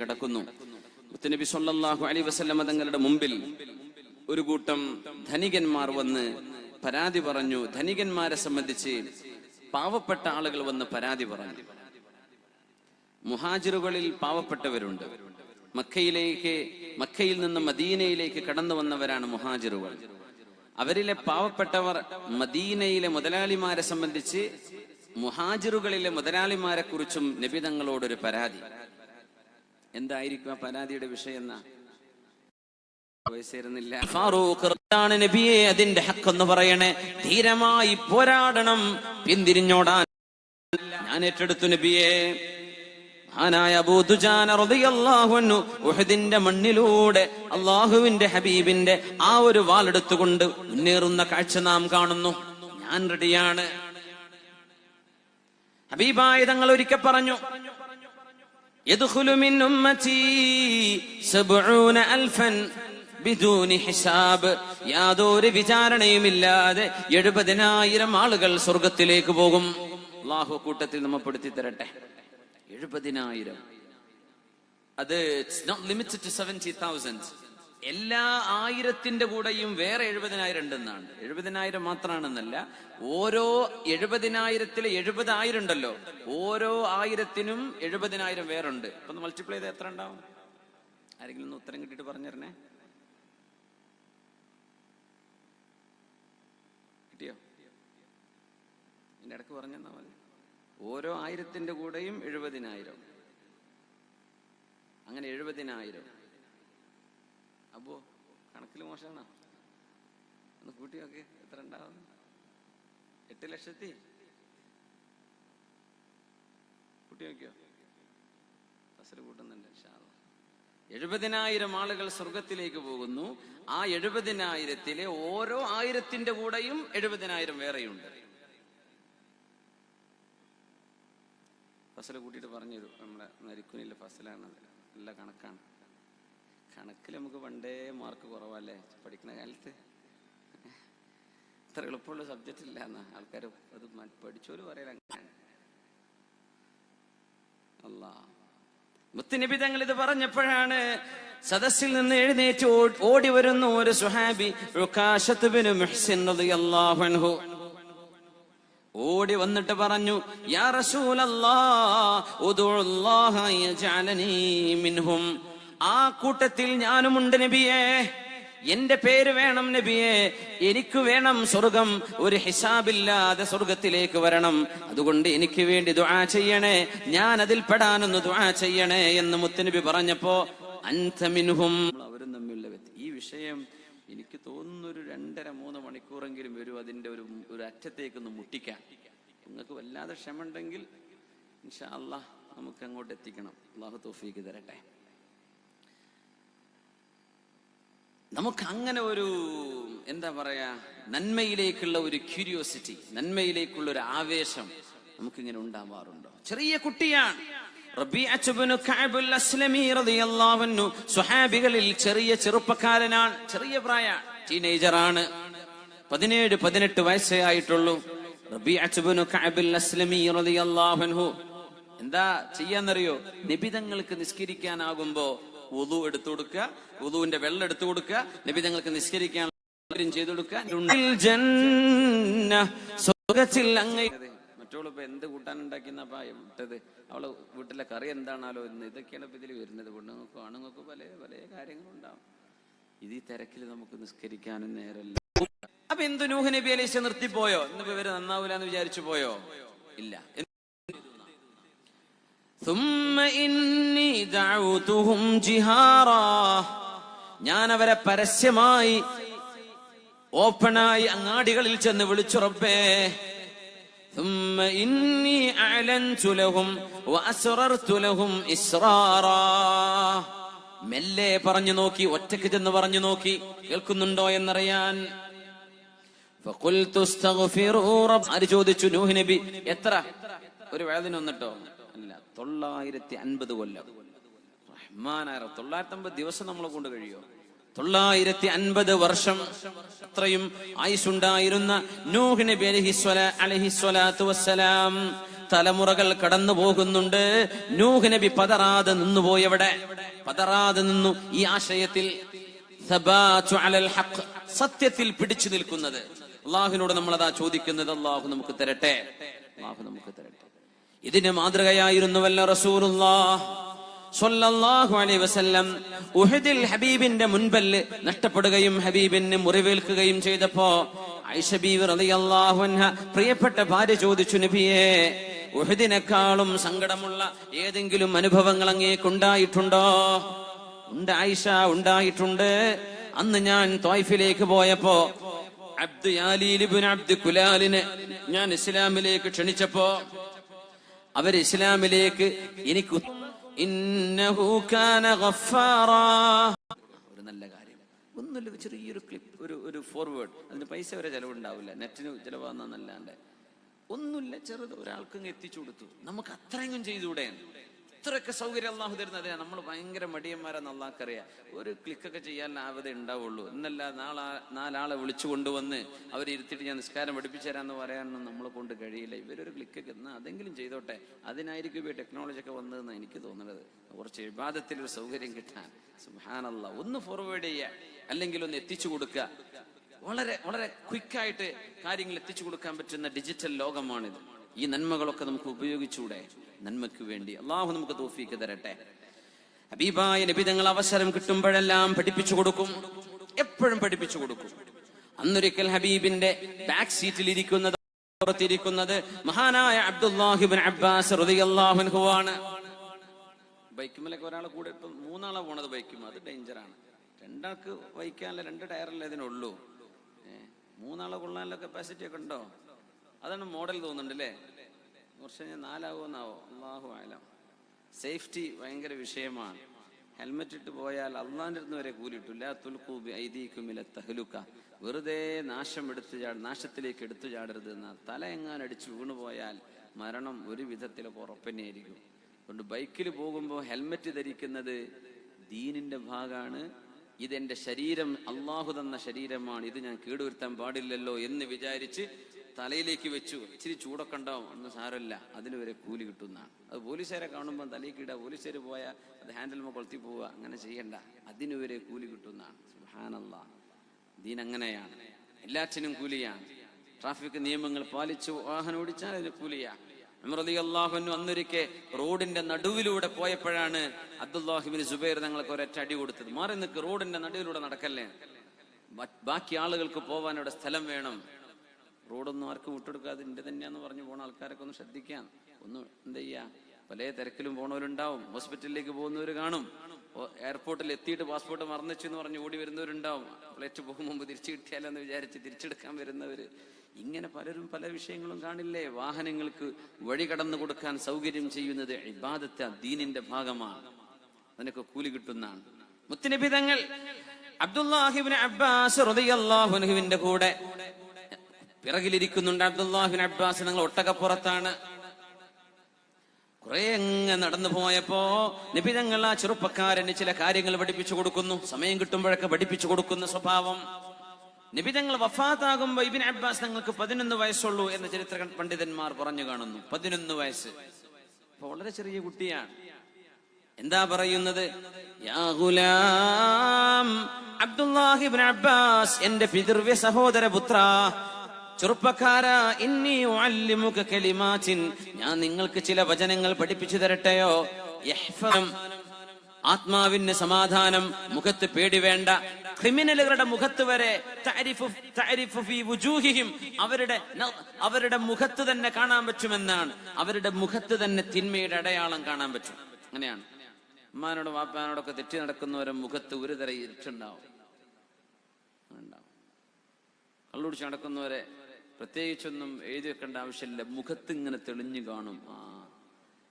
കിടക്കുന്നു. മുത്തുനബി സല്ലല്ലാഹു അലൈഹി വസല്ലം തങ്ങളുടെ മുമ്പിൽ ഒരു കൂട്ടം ധനികന്മാർ വന്ന് പരാതി പറഞ്ഞു. ധനികന്മാരെ സംബന്ധിച്ച് പാവപ്പെട്ട ആളുകൾ വന്ന് പരാതി പറഞ്ഞു. മുഹാജിറുകളിൽ പാവപ്പെട്ടവരുണ്ട്. മക്കയിൽ നിന്ന് മദീനയിലേക്ക് കടന്നു വന്നവരാണ് മുഹാജിറുകൾ. അവരിലെ പാവപ്പെട്ടവർ മദീനയിലെ മുതലാളിമാരെ സംബന്ധിച്ച് മുഹാജിറുകളിലെ മുതലാളിമാരെ കുറിച്ചും നബി തങ്ങളോടൊരു പരാതി. എന്തായിരിക്കും ആ പരാതിയുടെ വിഷയം? ഫാറൂഖ് നബിയെ, അതിന്റെ ഹക്കെന്ന് പറയണേ, ധീരമായി പോരാടണം, പിന്തിരിഞ്ഞോടാൻ ഞാൻ ഏറ്റെടുത്തു നബിയെ. മഹാനായ അബൂ ദുജാന റളിയല്ലാഹു അൻഹു ഉഹദിന്റെ മണ്ണിലൂടെ അള്ളാഹുവിന്റെ ഹബീബിന്റെ ആ ഒരു വാളെടുത്തുകൊണ്ട് മുന്നേറുന്ന കാഴ്ച നാം കാണുന്നു. ഞാൻ റെഡിയാണ്. ഹബീബായ തങ്ങൾ ഒരിക്കൽ പറഞ്ഞു, യദ്ഖുലു മിൻ ഉമ്മതി 70,000 ബിദൂനി ഹിസാബ്. യാതൊരു വിചാരണയുമില്ലാതെ 70,000 ആളുകൾ സ്വർഗത്തിലേക്ക് പോകും. അല്ലാഹു കൂട്ടത്തിൽ നമ്മെ പെടുത്തി തരട്ടെ. 70,000. അത് ഇറ്റ്സ് നോട്ട് ലിമിറ്റഡ് ടു 70,000. എല്ലാ 1000ന്റെ കൂടെയും വേറെ 70,000 ഉണ്ടെന്നാണ്. 70,000 മാത്രമാണെന്നല്ല, ഓരോ 70,000-ത്തിലെ 70,000 ഉണ്ടല്ലോ, ഓരോ 1000-ത്തിനും 70,000 വേറുണ്ട്. അപ്പൊ മൾട്ടിപ്ലൈ ചെയ്ത് എത്ര ഉണ്ടാവും? ആരെങ്കിലും ഒന്ന് ഉത്തരം കിട്ടിയിട്ട് പറഞ്ഞു തരണേ. കിട്ടിയോ? എന്റെ ഇടക്ക് പറഞ്ഞു തന്നാ മതി. ഓരോ 1000-ത്തിന്റെ കൂടെയും 70,000. അങ്ങനെ 70,000. അപ്പോ കണക്കിൽ മോശമാണ്. ഒന്ന് കൂട്ടി നോക്കി എത്ര ഉണ്ടാവും? 8 ലക്ഷത്തി കൂട്ടി നോക്കിയോ? ഫസൽ കൂട്ടുന്നുണ്ട്. 70,000 ആളുകൾ സ്വർഗത്തിലേക്ക് പോകുന്നു. ആ 70,000-ത്തിലെ ഓരോ 1000-ത്തിന്റെ കൂടെയും 70,000 വേറെയുണ്ട്. ഫസൽ കൂട്ടിയിട്ട് പറഞ്ഞു തരും. നമ്മുടെ നരിക്കുനിലെ ഫസലാണ്. നല്ല കണക്കാണ്. കണക്കിൽ നമുക്ക് പണ്ടേ മാർക്ക് കുറവല്ലേ പഠിക്കുന്ന കാലത്ത്? അത്ര എളുപ്പമുള്ള സബ്ജക്റ്റ് ഇല്ല എന്നാ ആൾക്കാർ അത് പഠിച്ചോര് പറയല. അങ്ങനെയാണ്. അല്ലാഹ് മുത്തുനബി തങ്ങൾ ഇത് പറഞ്ഞപ്പോഴാണ് സദസ്സിൽ നിന്ന് എഴുന്നേറ്റ് ഓടി വരുന്നു ഒരു സുഹാബി, ഉകാശത്ത് ബിൻ മുഹ്സിൻ റളിയല്ലാഹു അൻഹു. ഓടി വന്നിട്ട് പറഞ്ഞു, യാ റസൂലല്ലാഹ് ഉദുല്ലാഹ യജഅലനി മിൻഹും. ആ കൂട്ടത്തിൽ ഞാനുമുണ്ട് നബിയേ. എന്റെ പേര് വേണം നബിയേ. എനിക്ക് വേണം സ്വർഗം. ഒരു ഹിസാബില്ലാതെ സ്വർഗത്തിലേക്ക് വരണം. അതുകൊണ്ട് എനിക്ക് വേണ്ടി ദുആ ചെയ്യണേ. ഞാൻ അതിൽ പെടാനൊന്ന് ദുആ ചെയ്യണേ എന്ന് മുത്തുനബി പറഞ്ഞപ്പോ, അൻത മിൻഹും. അവരും തമ്മിലുള്ള ഈ വിഷയം എനിക്ക് തോന്നുന്നു ഒരു 2.5-3 മണിക്കൂറെങ്കിലും വരും അതിന്റെ ഒരു അറ്റത്തേക്കൊന്ന് മുട്ടിക്കാൻ. നിങ്ങൾക്ക് വല്ലാതെ ക്ഷമ ഉണ്ടെങ്കിൽ ഇൻഷാ അല്ലാഹ് നമുക്ക് അങ്ങോട്ട് എത്തിക്കണം. അല്ലാഹു തൗഫീഖ് തരട്ടെ. നമുക്ക് അങ്ങനെ ഒരു എന്താ പറയാ, നന്മയിലേക്കുള്ള ഒരു ക്യൂരിയോസിറ്റി, നന്മയിലേക്കുള്ള ഒരു ആവേശം നമുക്കിങ്ങനെ ഉണ്ടാവാറുണ്ടോ? ചെറിയ കുട്ടിയാണ് റബീഅത്ത് ഇബ്നു കഅബ് അൽ-അസ്ലമി റളിയല്ലാഹു അൻഹു. സ്വഹാബികളിൽ ചെറുപ്പക്കാരനാണ്, ചെറിയ പ്രായമാണ്, ടീനേജറാണ്. 17-18 വയസ്സേ ആയിട്ടുള്ളൂ. റബീഅത്ത് ഇബ്നു കഅബ് അൽ-അസ്ലമി റളിയല്ലാഹു അൻഹു എന്താ ചെയ്യാന്നറിയോ? നബിതങ്ങൾക്ക് നിസ്കരിക്കാനാകുമ്പോ വുളു എടുത്തു കൊടുക്കുക, വുളുവിന്റെ വെള്ളം എടുത്തു കൊടുക്കുക, നബിതങ്ങൾക്ക് നിസ്കരിക്കാൻ ചെയ്തു കൊടുക്കുക. മറ്റോളിപ്പോ എന്ത് കൂട്ടാനുണ്ടാക്കിയെന്നപ്പാ വിട്ടത്? അവള് വീട്ടിലെ കറി എന്താണാലോ ഇന്ന്. ഇതൊക്കെയാണ് ഇപ്പൊ ഇതിൽ വരുന്നത്. പെണ്ണുങ്ങൾക്കും ആണുങ്ങൾക്കും പല പല കാര്യങ്ങളുണ്ടാവും. ഇത് ഈ തിരക്കിൽ നമുക്ക് നിസ്കരിക്കാനും നേരല്ല. അപ്പൊ എന്ത് നൂഹ് നബി അലൈഹി നിർത്തിപ്പോയോ? ഇന്നിപ്പോ ഇവര് നന്നാവൂല എന്ന് വിചാരിച്ചു പോയോ? ഇല്ല. ഞാൻ അവരെ പരസ്യമായി ഓപ്പണായി അങ്ങാടികളിൽ ചെന്ന് വിളിച്ചു, റബ്ബേ മെല്ലെ പറഞ്ഞു നോക്കി, ഒറ്റയ്ക്ക് ചെന്ന് പറഞ്ഞു നോക്കി കേൾക്കുന്നുണ്ടോ എന്നറിയാൻ. ആര് ചോദിച്ചു? നൂഹ് നബി. എത്ര? ഒരു വേദന വന്നിട്ടോ? അല്ല, 950 കൊല്ലം. റഹ്മാനായ 950 ദിവസം നമ്മളെ കൊണ്ട് കഴിയോ? 950 വർഷം അത്രയും ആയുസ്സുണ്ടായിരുന്ന നൂഹ് നബി അലൈഹിസ്സലാത്തു വസ്സലാം തലമുറകൾ കടന്നു പോകുന്നുണ്ട്. നൂഹ് നബി പതറാതെ നിന്നുപോയവിടെ, പതറാതെ നിന്നു. ഈ ആശയത്തിൽ സത്യത്തിൽ പിടിച്ചു നിൽക്കുന്നത്. അള്ളാഹുവിനോട് നമ്മൾ അതാ ചോദിക്കുന്നത്. അള്ളാഹു നമുക്ക് തരട്ടെ, അള്ളാഹു നമുക്ക് തരട്ടെ. ഇതിന് മാതൃകയായിരുന്നുവല്ലോ റസൂലുള്ളാഹ് സ്വല്ലല്ലാഹു അലൈഹി വസല്ലം. ഉഹദിൽ ഹബീബിന്റെ മുൻപല്ല് നഷ്ടപ്പെടുകയും ഹബീബിന് മുറിവേൽക്കുകയും ചെയ്തപ്പോ ആയിഷ ബീവി റളിയല്ലാഹു അൻഹ പ്രിയപ്പെട്ട ഭാര്യ ചോദിച്ചു, നബിയേ, ഉഹദിനേക്കാളും സങ്കടമുള്ള ഏതെങ്കിലും അനുഭവങ്ങൾ അങ്ങേക്കുണ്ടായിട്ടുണ്ടോ? ഉണ്ട് ആയിഷ, ഉണ്ടായിട്ടുണ്ട്. അന്ന് ഞാൻ ത്വായിഫിലേക്ക് പോയപ്പോ അബ്ദു യാലീൽ ഇബ്നു അബ്ദു കുലാലിനെ ഞാൻ ഇസ്ലാമിലേക്ക് ക്ഷണിച്ചപ്പോ അവർ ഇസ്ലാമിലേക്ക് എനിക്ക് ഇന്നഹു കാന ഗഫാറാ, ഒരു നല്ല കാര്യം, ഒന്നുമില്ല, ചെറിയൊരു ക്ലിപ്പ്, ഒരു ഫോർവേഡ്, അതിന് പൈസ വരെ ചെലവുണ്ടാവില്ല, നെറ്റിന് ചെലവാന്നല്ലാണ്ട് ഒന്നുമില്ല, ചെറുത് ഒരാൾക്കും എത്തിച്ചു കൊടുത്തു. നമുക്ക് അത്രയെങ്കിലും ചെയ്തുകൂടെ? ഇത്രയൊക്കെ സൗകര്യം അള്ളാഹു തരുന്നത്. നമ്മൾ ഭയങ്കര മടിയന്മാരെന്ന് അള്ളാഹ്ക്കറിയാം. ഒരു ക്ലിക്കൊക്കെ ചെയ്യാൻ ആവതേ ഉണ്ടാവുള്ളൂ. എന്നല്ല നാലാളെ വിളിച്ചു കൊണ്ടുവന്ന് അവരിരുത്തിയിട്ട് ഞാൻ നിസ്കാരം പഠിപ്പിച്ചു തരാമെന്ന് പറയാനൊന്നും നമ്മളെ കൊണ്ട് കഴിയില്ല. ഇവരൊരു ക്ലിക്കൊക്കെ എന്നാൽ അതെങ്കിലും ചെയ്തോട്ടെ. അതിനായിരിക്കും ഈ ടെക്നോളജി ഒക്കെ വന്നതെന്ന് എനിക്ക് തോന്നുന്നത്. കുറച്ച് ഇബാദത്തിലൊരു സൗകര്യം കിട്ടാൻ. സുബ്ഹാനല്ലാഹ്, ഒന്ന് ഫോർവേഡ് ചെയ്യുക, അല്ലെങ്കിൽ ഒന്ന് എത്തിച്ചു കൊടുക്കുക. വളരെ വളരെ ക്വിക്കായിട്ട് കാര്യങ്ങൾ എത്തിച്ചു കൊടുക്കാൻ പറ്റുന്ന ഡിജിറ്റൽ ലോകമാണിത്. ഈ നന്മകളൊക്കെ നമുക്ക് ഉപയോഗിച്ചൂടെ? നന്മയ്ക്ക് വേണ്ടി അള്ളാഹു നമുക്ക് തൗഫീഖ് തരട്ടെ. ഹബീബായ നബി തങ്ങൾ അവസരം കിട്ടുമ്പോഴെല്ലാം പഠിപ്പിച്ചു കൊടുക്കും, എപ്പോഴും പഠിപ്പിച്ചു കൊടുക്കും. അന്നൊരിക്കൽ ഹബീബിന്റെ ബാക്ക് സീറ്റിൽ ഇരിക്കുന്നത് മഹാനായ അബ്ദുല്ലാഹി ഇബ്നു അബ്ബാസ് റളിയല്ലാഹു അൻഹു ആണ്. ബൈക്കുമലൊക്കെ ഒരാളെ കൂടെ ഇപ്പം 3 ആളാ പോണത് ബൈക്കുമ, അത് ഡേഞ്ചറാണ്. 2 ആൾക്ക് വഹിക്കാനുള്ള 2 ടയറല്ലേ ഇതിനുള്ളൂ. 3 ആളെ കൊള്ളാനുള്ള കപ്പാസിറ്റി ഒക്കെ ഉണ്ടോ? അതാണ് മോഡൽ തോന്നുന്നുണ്ട് അല്ലേ? കുറച്ച് 4 ആവുമെന്നാവോ, അല്ലാഹു അഅലം. സേഫ്റ്റി ഭയങ്കര വിഷയമാണ്. ഹെൽമെറ്റ് ഇട്ട് പോയാൽ അള്ളാന്റെ അടുത്ത് വരെ കൂലിട്ടില്ല. തുൽഖൂ ബിഐദീകും ഇല തഹ്ലുക, വെറുതെ നാശത്തിലേക്ക് എടുത്തു ചാടരുത് എന്ന. തല എങ്ങാനടിച്ച് വീണുപോയാൽ മരണം ഒരു വിധത്തിലൊക്കെ ഉറപ്പന്നെയായിരിക്കും. അതുകൊണ്ട് ബൈക്കിൽ പോകുമ്പോൾ ഹെൽമെറ്റ് ധരിക്കുന്നത് ദീനിന്റെ ഭാഗമാണ്. ഇതെന്റെ ശരീരം, അള്ളാഹു തന്ന ശരീരമാണ്, ഇത് ഞാൻ കേടുവരുത്താൻ പാടില്ലല്ലോ എന്ന് വിചാരിച്ച് തലയിലേക്ക് വെച്ചു. ഇച്ചിരി ചൂടൊക്കെ ഉണ്ടാവും, ഒന്നും സാരമില്ല, അതിന് വരെ കൂലി കിട്ടുന്നതാണ്. അത് പോലീസുകാരെ കാണുമ്പോൾ തലയ്ക്ക് ഇടുക, പോലീസുകാർ പോയാൽ അത് ഹാൻഡിലുമോ കൊളുത്തി പോവുക, അങ്ങനെ ചെയ്യണ്ട, അതിന് വരെ കൂലി കിട്ടുന്നതാണ്. സുബ്ഹാനല്ലാഹ്, ദീൻ അങ്ങനെയാണ്, എല്ലാറ്റിനും കൂലിയാണ്. ട്രാഫിക് നിയമങ്ങൾ പാലിച്ചു വാഹനം ഓടിച്ചാൽ അതിന് കൂലിയാണ്. ഉമർ റളിയല്ലാഹു അൻഹു അന്നൊരിക്കെ റോഡിന്റെ നടുവിലൂടെ പോയപ്പോഴാണ് അബ്ദുല്ലാഹി ഇബ്നു സുബൈർ തങ്ങൾക്ക് ഒരൊറ്റ അടി കൊടുത്തത്. മാറി നിൽക്ക്, റോഡിന്റെ നടുവിലൂടെ നടക്കല്ലേ, ബാക്കി ആളുകൾക്ക് പോവാൻ ഇവിടെ സ്ഥലം വേണം. റോഡൊന്നും ആർക്കും വിട്ടെടുക്കാതെ എന്റെ തന്നെയാന്ന് പറഞ്ഞു പോണ ആൾക്കാരൊക്കെ ഒന്ന് ശ്രദ്ധിക്കാൻ. ഒന്ന് എന്താ ചെയ്യാ, പല തിരക്കിലും പോണവരുണ്ടാവും, ഹോസ്പിറ്റലിലേക്ക് പോകുന്നവർ കാണും, എയർപോർട്ടിൽ എത്തിയിട്ട് പാസ്പോർട്ട് മറന്നിച്ചു എന്ന് പറഞ്ഞ് ഓടി വരുന്നവരുണ്ടാവും, ഫ്ലൈറ്റ് പോകും മുമ്പ് തിരിച്ചു കിട്ടിയാലെന്ന് വിചാരിച്ച് തിരിച്ചെടുക്കാൻ വരുന്നവര്. ഇങ്ങനെ പലരും പല വിഷയങ്ങളും കാണില്ലേ. വാഹനങ്ങൾക്ക് വഴി കടന്നു കൊടുക്കാൻ സൗകര്യം ചെയ്യുന്നത് ഇബാദത്ത്, ദീനിന്റെ ഭാഗമാണ്, അതിനൊക്കെ കൂലി കിട്ടുന്നതാണ്. മുത്തുനബി തങ്ങൾ അബ്ദുല്ലാഹി ഇബ്നു അബ്ബാസ് റളിയല്ലാഹു അൻഹുവിന്റെ കൂടെ പിറകിലിരിക്കുന്നുണ്ട്. അബ്ദുല്ലാഹി ഇബ്നു അബ്ബാസ് നിങ്ങൾ ഒട്ടകപ്പുറത്താണ്. കുറെ അങ്ങ് നടന്നു പോയപ്പോ നബി തങ്ങൾ ആ ചെറുപ്പക്കാരന് ചില കാര്യങ്ങൾ പഠിപ്പിച്ചു കൊടുക്കുന്നു. സമയം കിട്ടുമ്പോഴൊക്കെ പഠിപ്പിച്ചു കൊടുക്കുന്ന സ്വഭാവം. നബി തങ്ങൾ വഫാത്താകുമ്പോ ഇബ്നു അബ്ബാസ് തങ്ങൾക്ക് 11 വയസ്സുള്ളൂ എന്ന് ചരിത്ര പണ്ഡിതന്മാർ പറഞ്ഞു കാണുന്നു. 11 വയസ്സ്, അപ്പൊ വളരെ ചെറിയ കുട്ടിയാണ്. എന്താ പറയുന്നത്? യാ ഗുലാം അബ്ദുല്ലാഹി ഇബ്നു അബ്ബാസ്, എന്റെ പിതൃവ്യ സഹോദര പുത്ര, ചെറുപ്പക്കാരാ, ഇന്നി ഉഅല്ലിമുക കലിമാത്തിൻ, ഞാൻ നിങ്ങൾക്ക് ചില വചനങ്ങൾ പഠിപ്പിച്ചു തരട്ടെയോ? ആത്മാവിന് സമാധാനം, മുഖത്ത് പേടി വേണ്ട. ക്രിമിനലുകളുടെ മുഖത്ത് വരെ തഅരിഫു ഫീ വുജൂഹിഹിം, അവരുടെ മുഖത്ത് തന്നെ കാണാൻ പറ്റുമെന്നാണ്. അവരുടെ മുഖത്ത് തന്നെ തിന്മയുടെ അടയാളം കാണാൻ പറ്റും. അങ്ങനെയാണ്. ഉമ്മാനോടും വാപ്പാനോടൊക്കെ തെറ്റി നടക്കുന്നവരുടെ മുഖത്ത് ഒരു തരം ഇരുട്ടുണ്ടാവും. കള്ളുടിച്ച് നടക്കുന്നവരെ പ്രത്യേകിച്ചൊന്നും എഴുതി വെക്കേണ്ട ആവശ്യമില്ല, മുഖത്ത് ഇങ്ങനെ തെളിഞ്ഞു കാണും.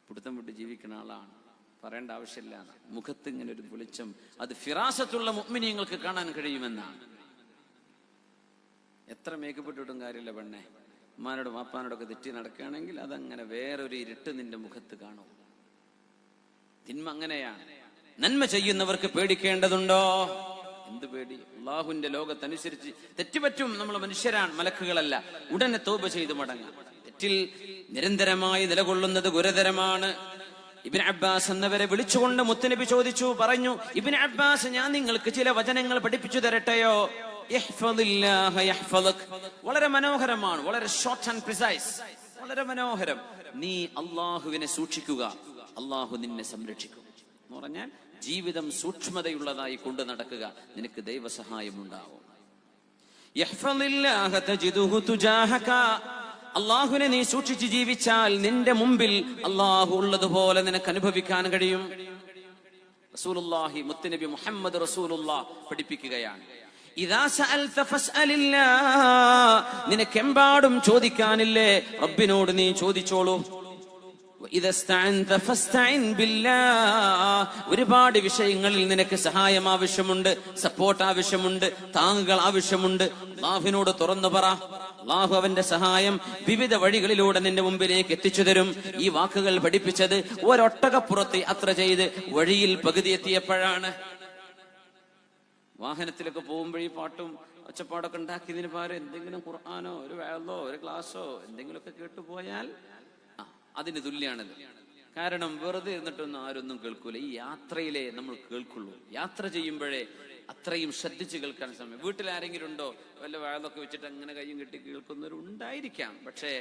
പിടുത്തം വിട്ട് ജീവിക്കുന്ന ആളാണ്, പറയേണ്ട ആവശ്യമില്ല. മുഖത്ത് ഇങ്ങനെ ഒരു വെളിച്ചം, അത് ഫിറാസത്തുള്ള മുഅ്മിനീങ്ങൾക്ക് കാണാൻ കഴിയുമെന്നാണ്. എത്ര മേക്കപ്പെട്ടിട്ടും കാര്യമില്ല പെണ്ണെ, ഉമ്മാനോടും വാപ്പാനോടൊക്കെ തെറ്റി നടക്കുകയാണെങ്കിൽ അതങ്ങനെ വേറൊരു ഇരുട്ട് നിന്റെ മുഖത്ത് കാണും. തിന്മ അങ്ങനെയാണ്. നന്മ ചെയ്യുന്നവർക്ക് പേടിക്കേണ്ടതുണ്ടോ? എന്ത് പേടി? അള്ളാഹുവിന്റെ ലോകത്തനുസരിച്ച് തെറ്റുപറ്റും. നമ്മൾ മനുഷ്യരാണ്, മലക്കുകളല്ല. ഉടനെ തൗബ ചെയ്ത് മടങ്ങാം. വയറ്റിൽ നിരന്തരമായി നിലകൊള്ളുന്നത് ഗുരുതരമാണ്. ഇബ്നു അബ്ബാസ് എന്നവരെ വിളിച്ചുകൊണ്ട് മുത്തുനബി ചോദിച്ചു, പറഞ്ഞു, ഇബ്നു അബ്ബാസ്, ഞാൻ നിങ്ങൾക്ക് ചില വചനങ്ങൾ പഠിപ്പിച്ചു തരട്ടെയോ? ഇഹ്ഫദില്ലാഹ യഹ്ഫദുക്. വളരെ മനോഹരമാണ്, വളരെ ഷോർട്ട് ആൻഡ് പ്രിസൈസ്, വളരെ മനോഹരം. നീ അള്ളാഹുവിനെ സൂക്ഷിക്കുക, അള്ളാഹു നിന്നെ സംരക്ഷിക്കും എന്ന് പറഞ്ഞാൽ ജീവിതം സൂക്ഷ്മതയുള്ളതായി കൊണ്ട് നടക്കുക, നിനക്ക് ദൈവസഹായം ഉണ്ടാവും. യഹ്ഫദില്ലാഹ തജിദുഹു തുജാഹക. അള്ളാഹുവിനെ നീ സൂക്ഷിച്ച് ജീവിച്ചാൽ നിന്റെ മുമ്പിൽ അള്ളാഹു ഉള്ളതുപോലെ നിനക്ക് അനുഭവിക്കാൻ കഴിയും. റസൂലുള്ളാഹി മുത്തുനബി മുഹമ്മദ് റസൂലുള്ളാഹ് പഠിപ്പിക്കുകയാണ്, ഇദാ സഅൽത ഫസ്അലില്ലാഹ്. നിനക്കെമ്പാടും ചോദിക്കാനില്ലേ, റബ്ബിനോട് നീ ചോദിച്ചോളൂ. ഒരുപാട് വിഷയങ്ങളിൽ നിനക്ക് സഹായം ആവശ്യമുണ്ട്, സപ്പോർട്ട് ആവശ്യമുണ്ട്, താങ്ങുകൾ ആവശ്യമുണ്ട്. അല്ലാഹുവിനോട് തുറന്നു പറ. അല്ലാഹു അവന്റെ സഹായം വിവിധ വഴികളിലൂടെ നിന്റെ മുമ്പിലേക്ക് എത്തിച്ചു തരും. ഈ വാക്കുകൾ പഠിപ്പിച്ചത് ഒരൊട്ടകപ്പുറത്ത് യാത്ര ചെയ്ത് വഴിയിൽ പകുതി എത്തിയപ്പോഴാണ്. വാഹനത്തിലൊക്കെ പോകുമ്പോഴീ പാട്ടും ഒച്ചപ്പാടൊക്കെ ഉണ്ടാക്കിയതിന് പകരം എന്തെങ്കിലും ഖുർആനോ ഒരു വഅളോ ഒരു ക്ലാസ്സോ എന്തെങ്കിലുമൊക്കെ കേട്ടുപോയാൽ അതിന് തുല്യാണത്. കാരണം വെറുതെ ഇരുന്നിട്ടൊന്നും ആരൊന്നും കേൾക്കൂല. ഈ യാത്രയിലെ നമ്മൾ കേൾക്കുള്ളൂ. യാത്ര ചെയ്യുമ്പോഴേ അത്രയും ശ്രദ്ധിച്ച് കേൾക്കാൻ സമയം. വീട്ടിൽ ആരെങ്കിലും ഉണ്ടോ വല്ല വഴതൊക്കെ വെച്ചിട്ട് അങ്ങനെ കയ്യും കെട്ടി കേൾക്കുന്നവരുണ്ടായിരിക്കാം, പക്ഷേ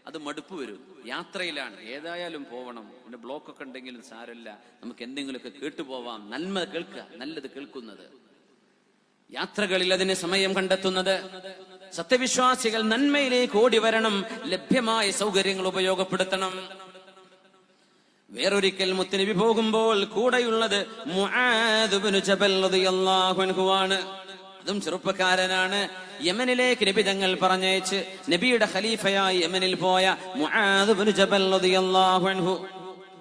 അത് മടുപ്പ് വരും. യാത്രയിലാണ്, ഏതായാലും പോവണം. പിന്നെ ബ്ലോക്കൊക്കെ ഉണ്ടെങ്കിലും സാരമില്ല, നമുക്ക് എന്തെങ്കിലുമൊക്കെ കേട്ടുപോവാം. നന്മ കേൾക്കുക, നല്ലത് കേൾക്കുന്നത്. യാത്രകളിൽ അതിന് സമയം കണ്ടെത്തുന്നത്. സത്യവിശ്വാസികൾ നന്മയിലേക്ക് ഓടി വരണം, ലഭ്യമായ സൗകര്യങ്ങൾ ഉപയോഗപ്പെടുത്തണം. വേറൊരിക്കൽ മുത്തുനബി പോകുമ്പോൾ കൂടെയുള്ളത് മുആദ് ഇബ്നു ജബൽ റളിയല്ലാഹു അൻഹു ആണ്. അതും ചെറുപ്പക്കാരനാണ്. യമനിലേക്ക് നബി തങ്ങൾ പറഞ്ഞയച്ച് നബിയുടെ ഖലീഫയായി യമനിൽ പോയ മുആദ് ഇബ്നു ജബൽ റളിയല്ലാഹു അൻഹു,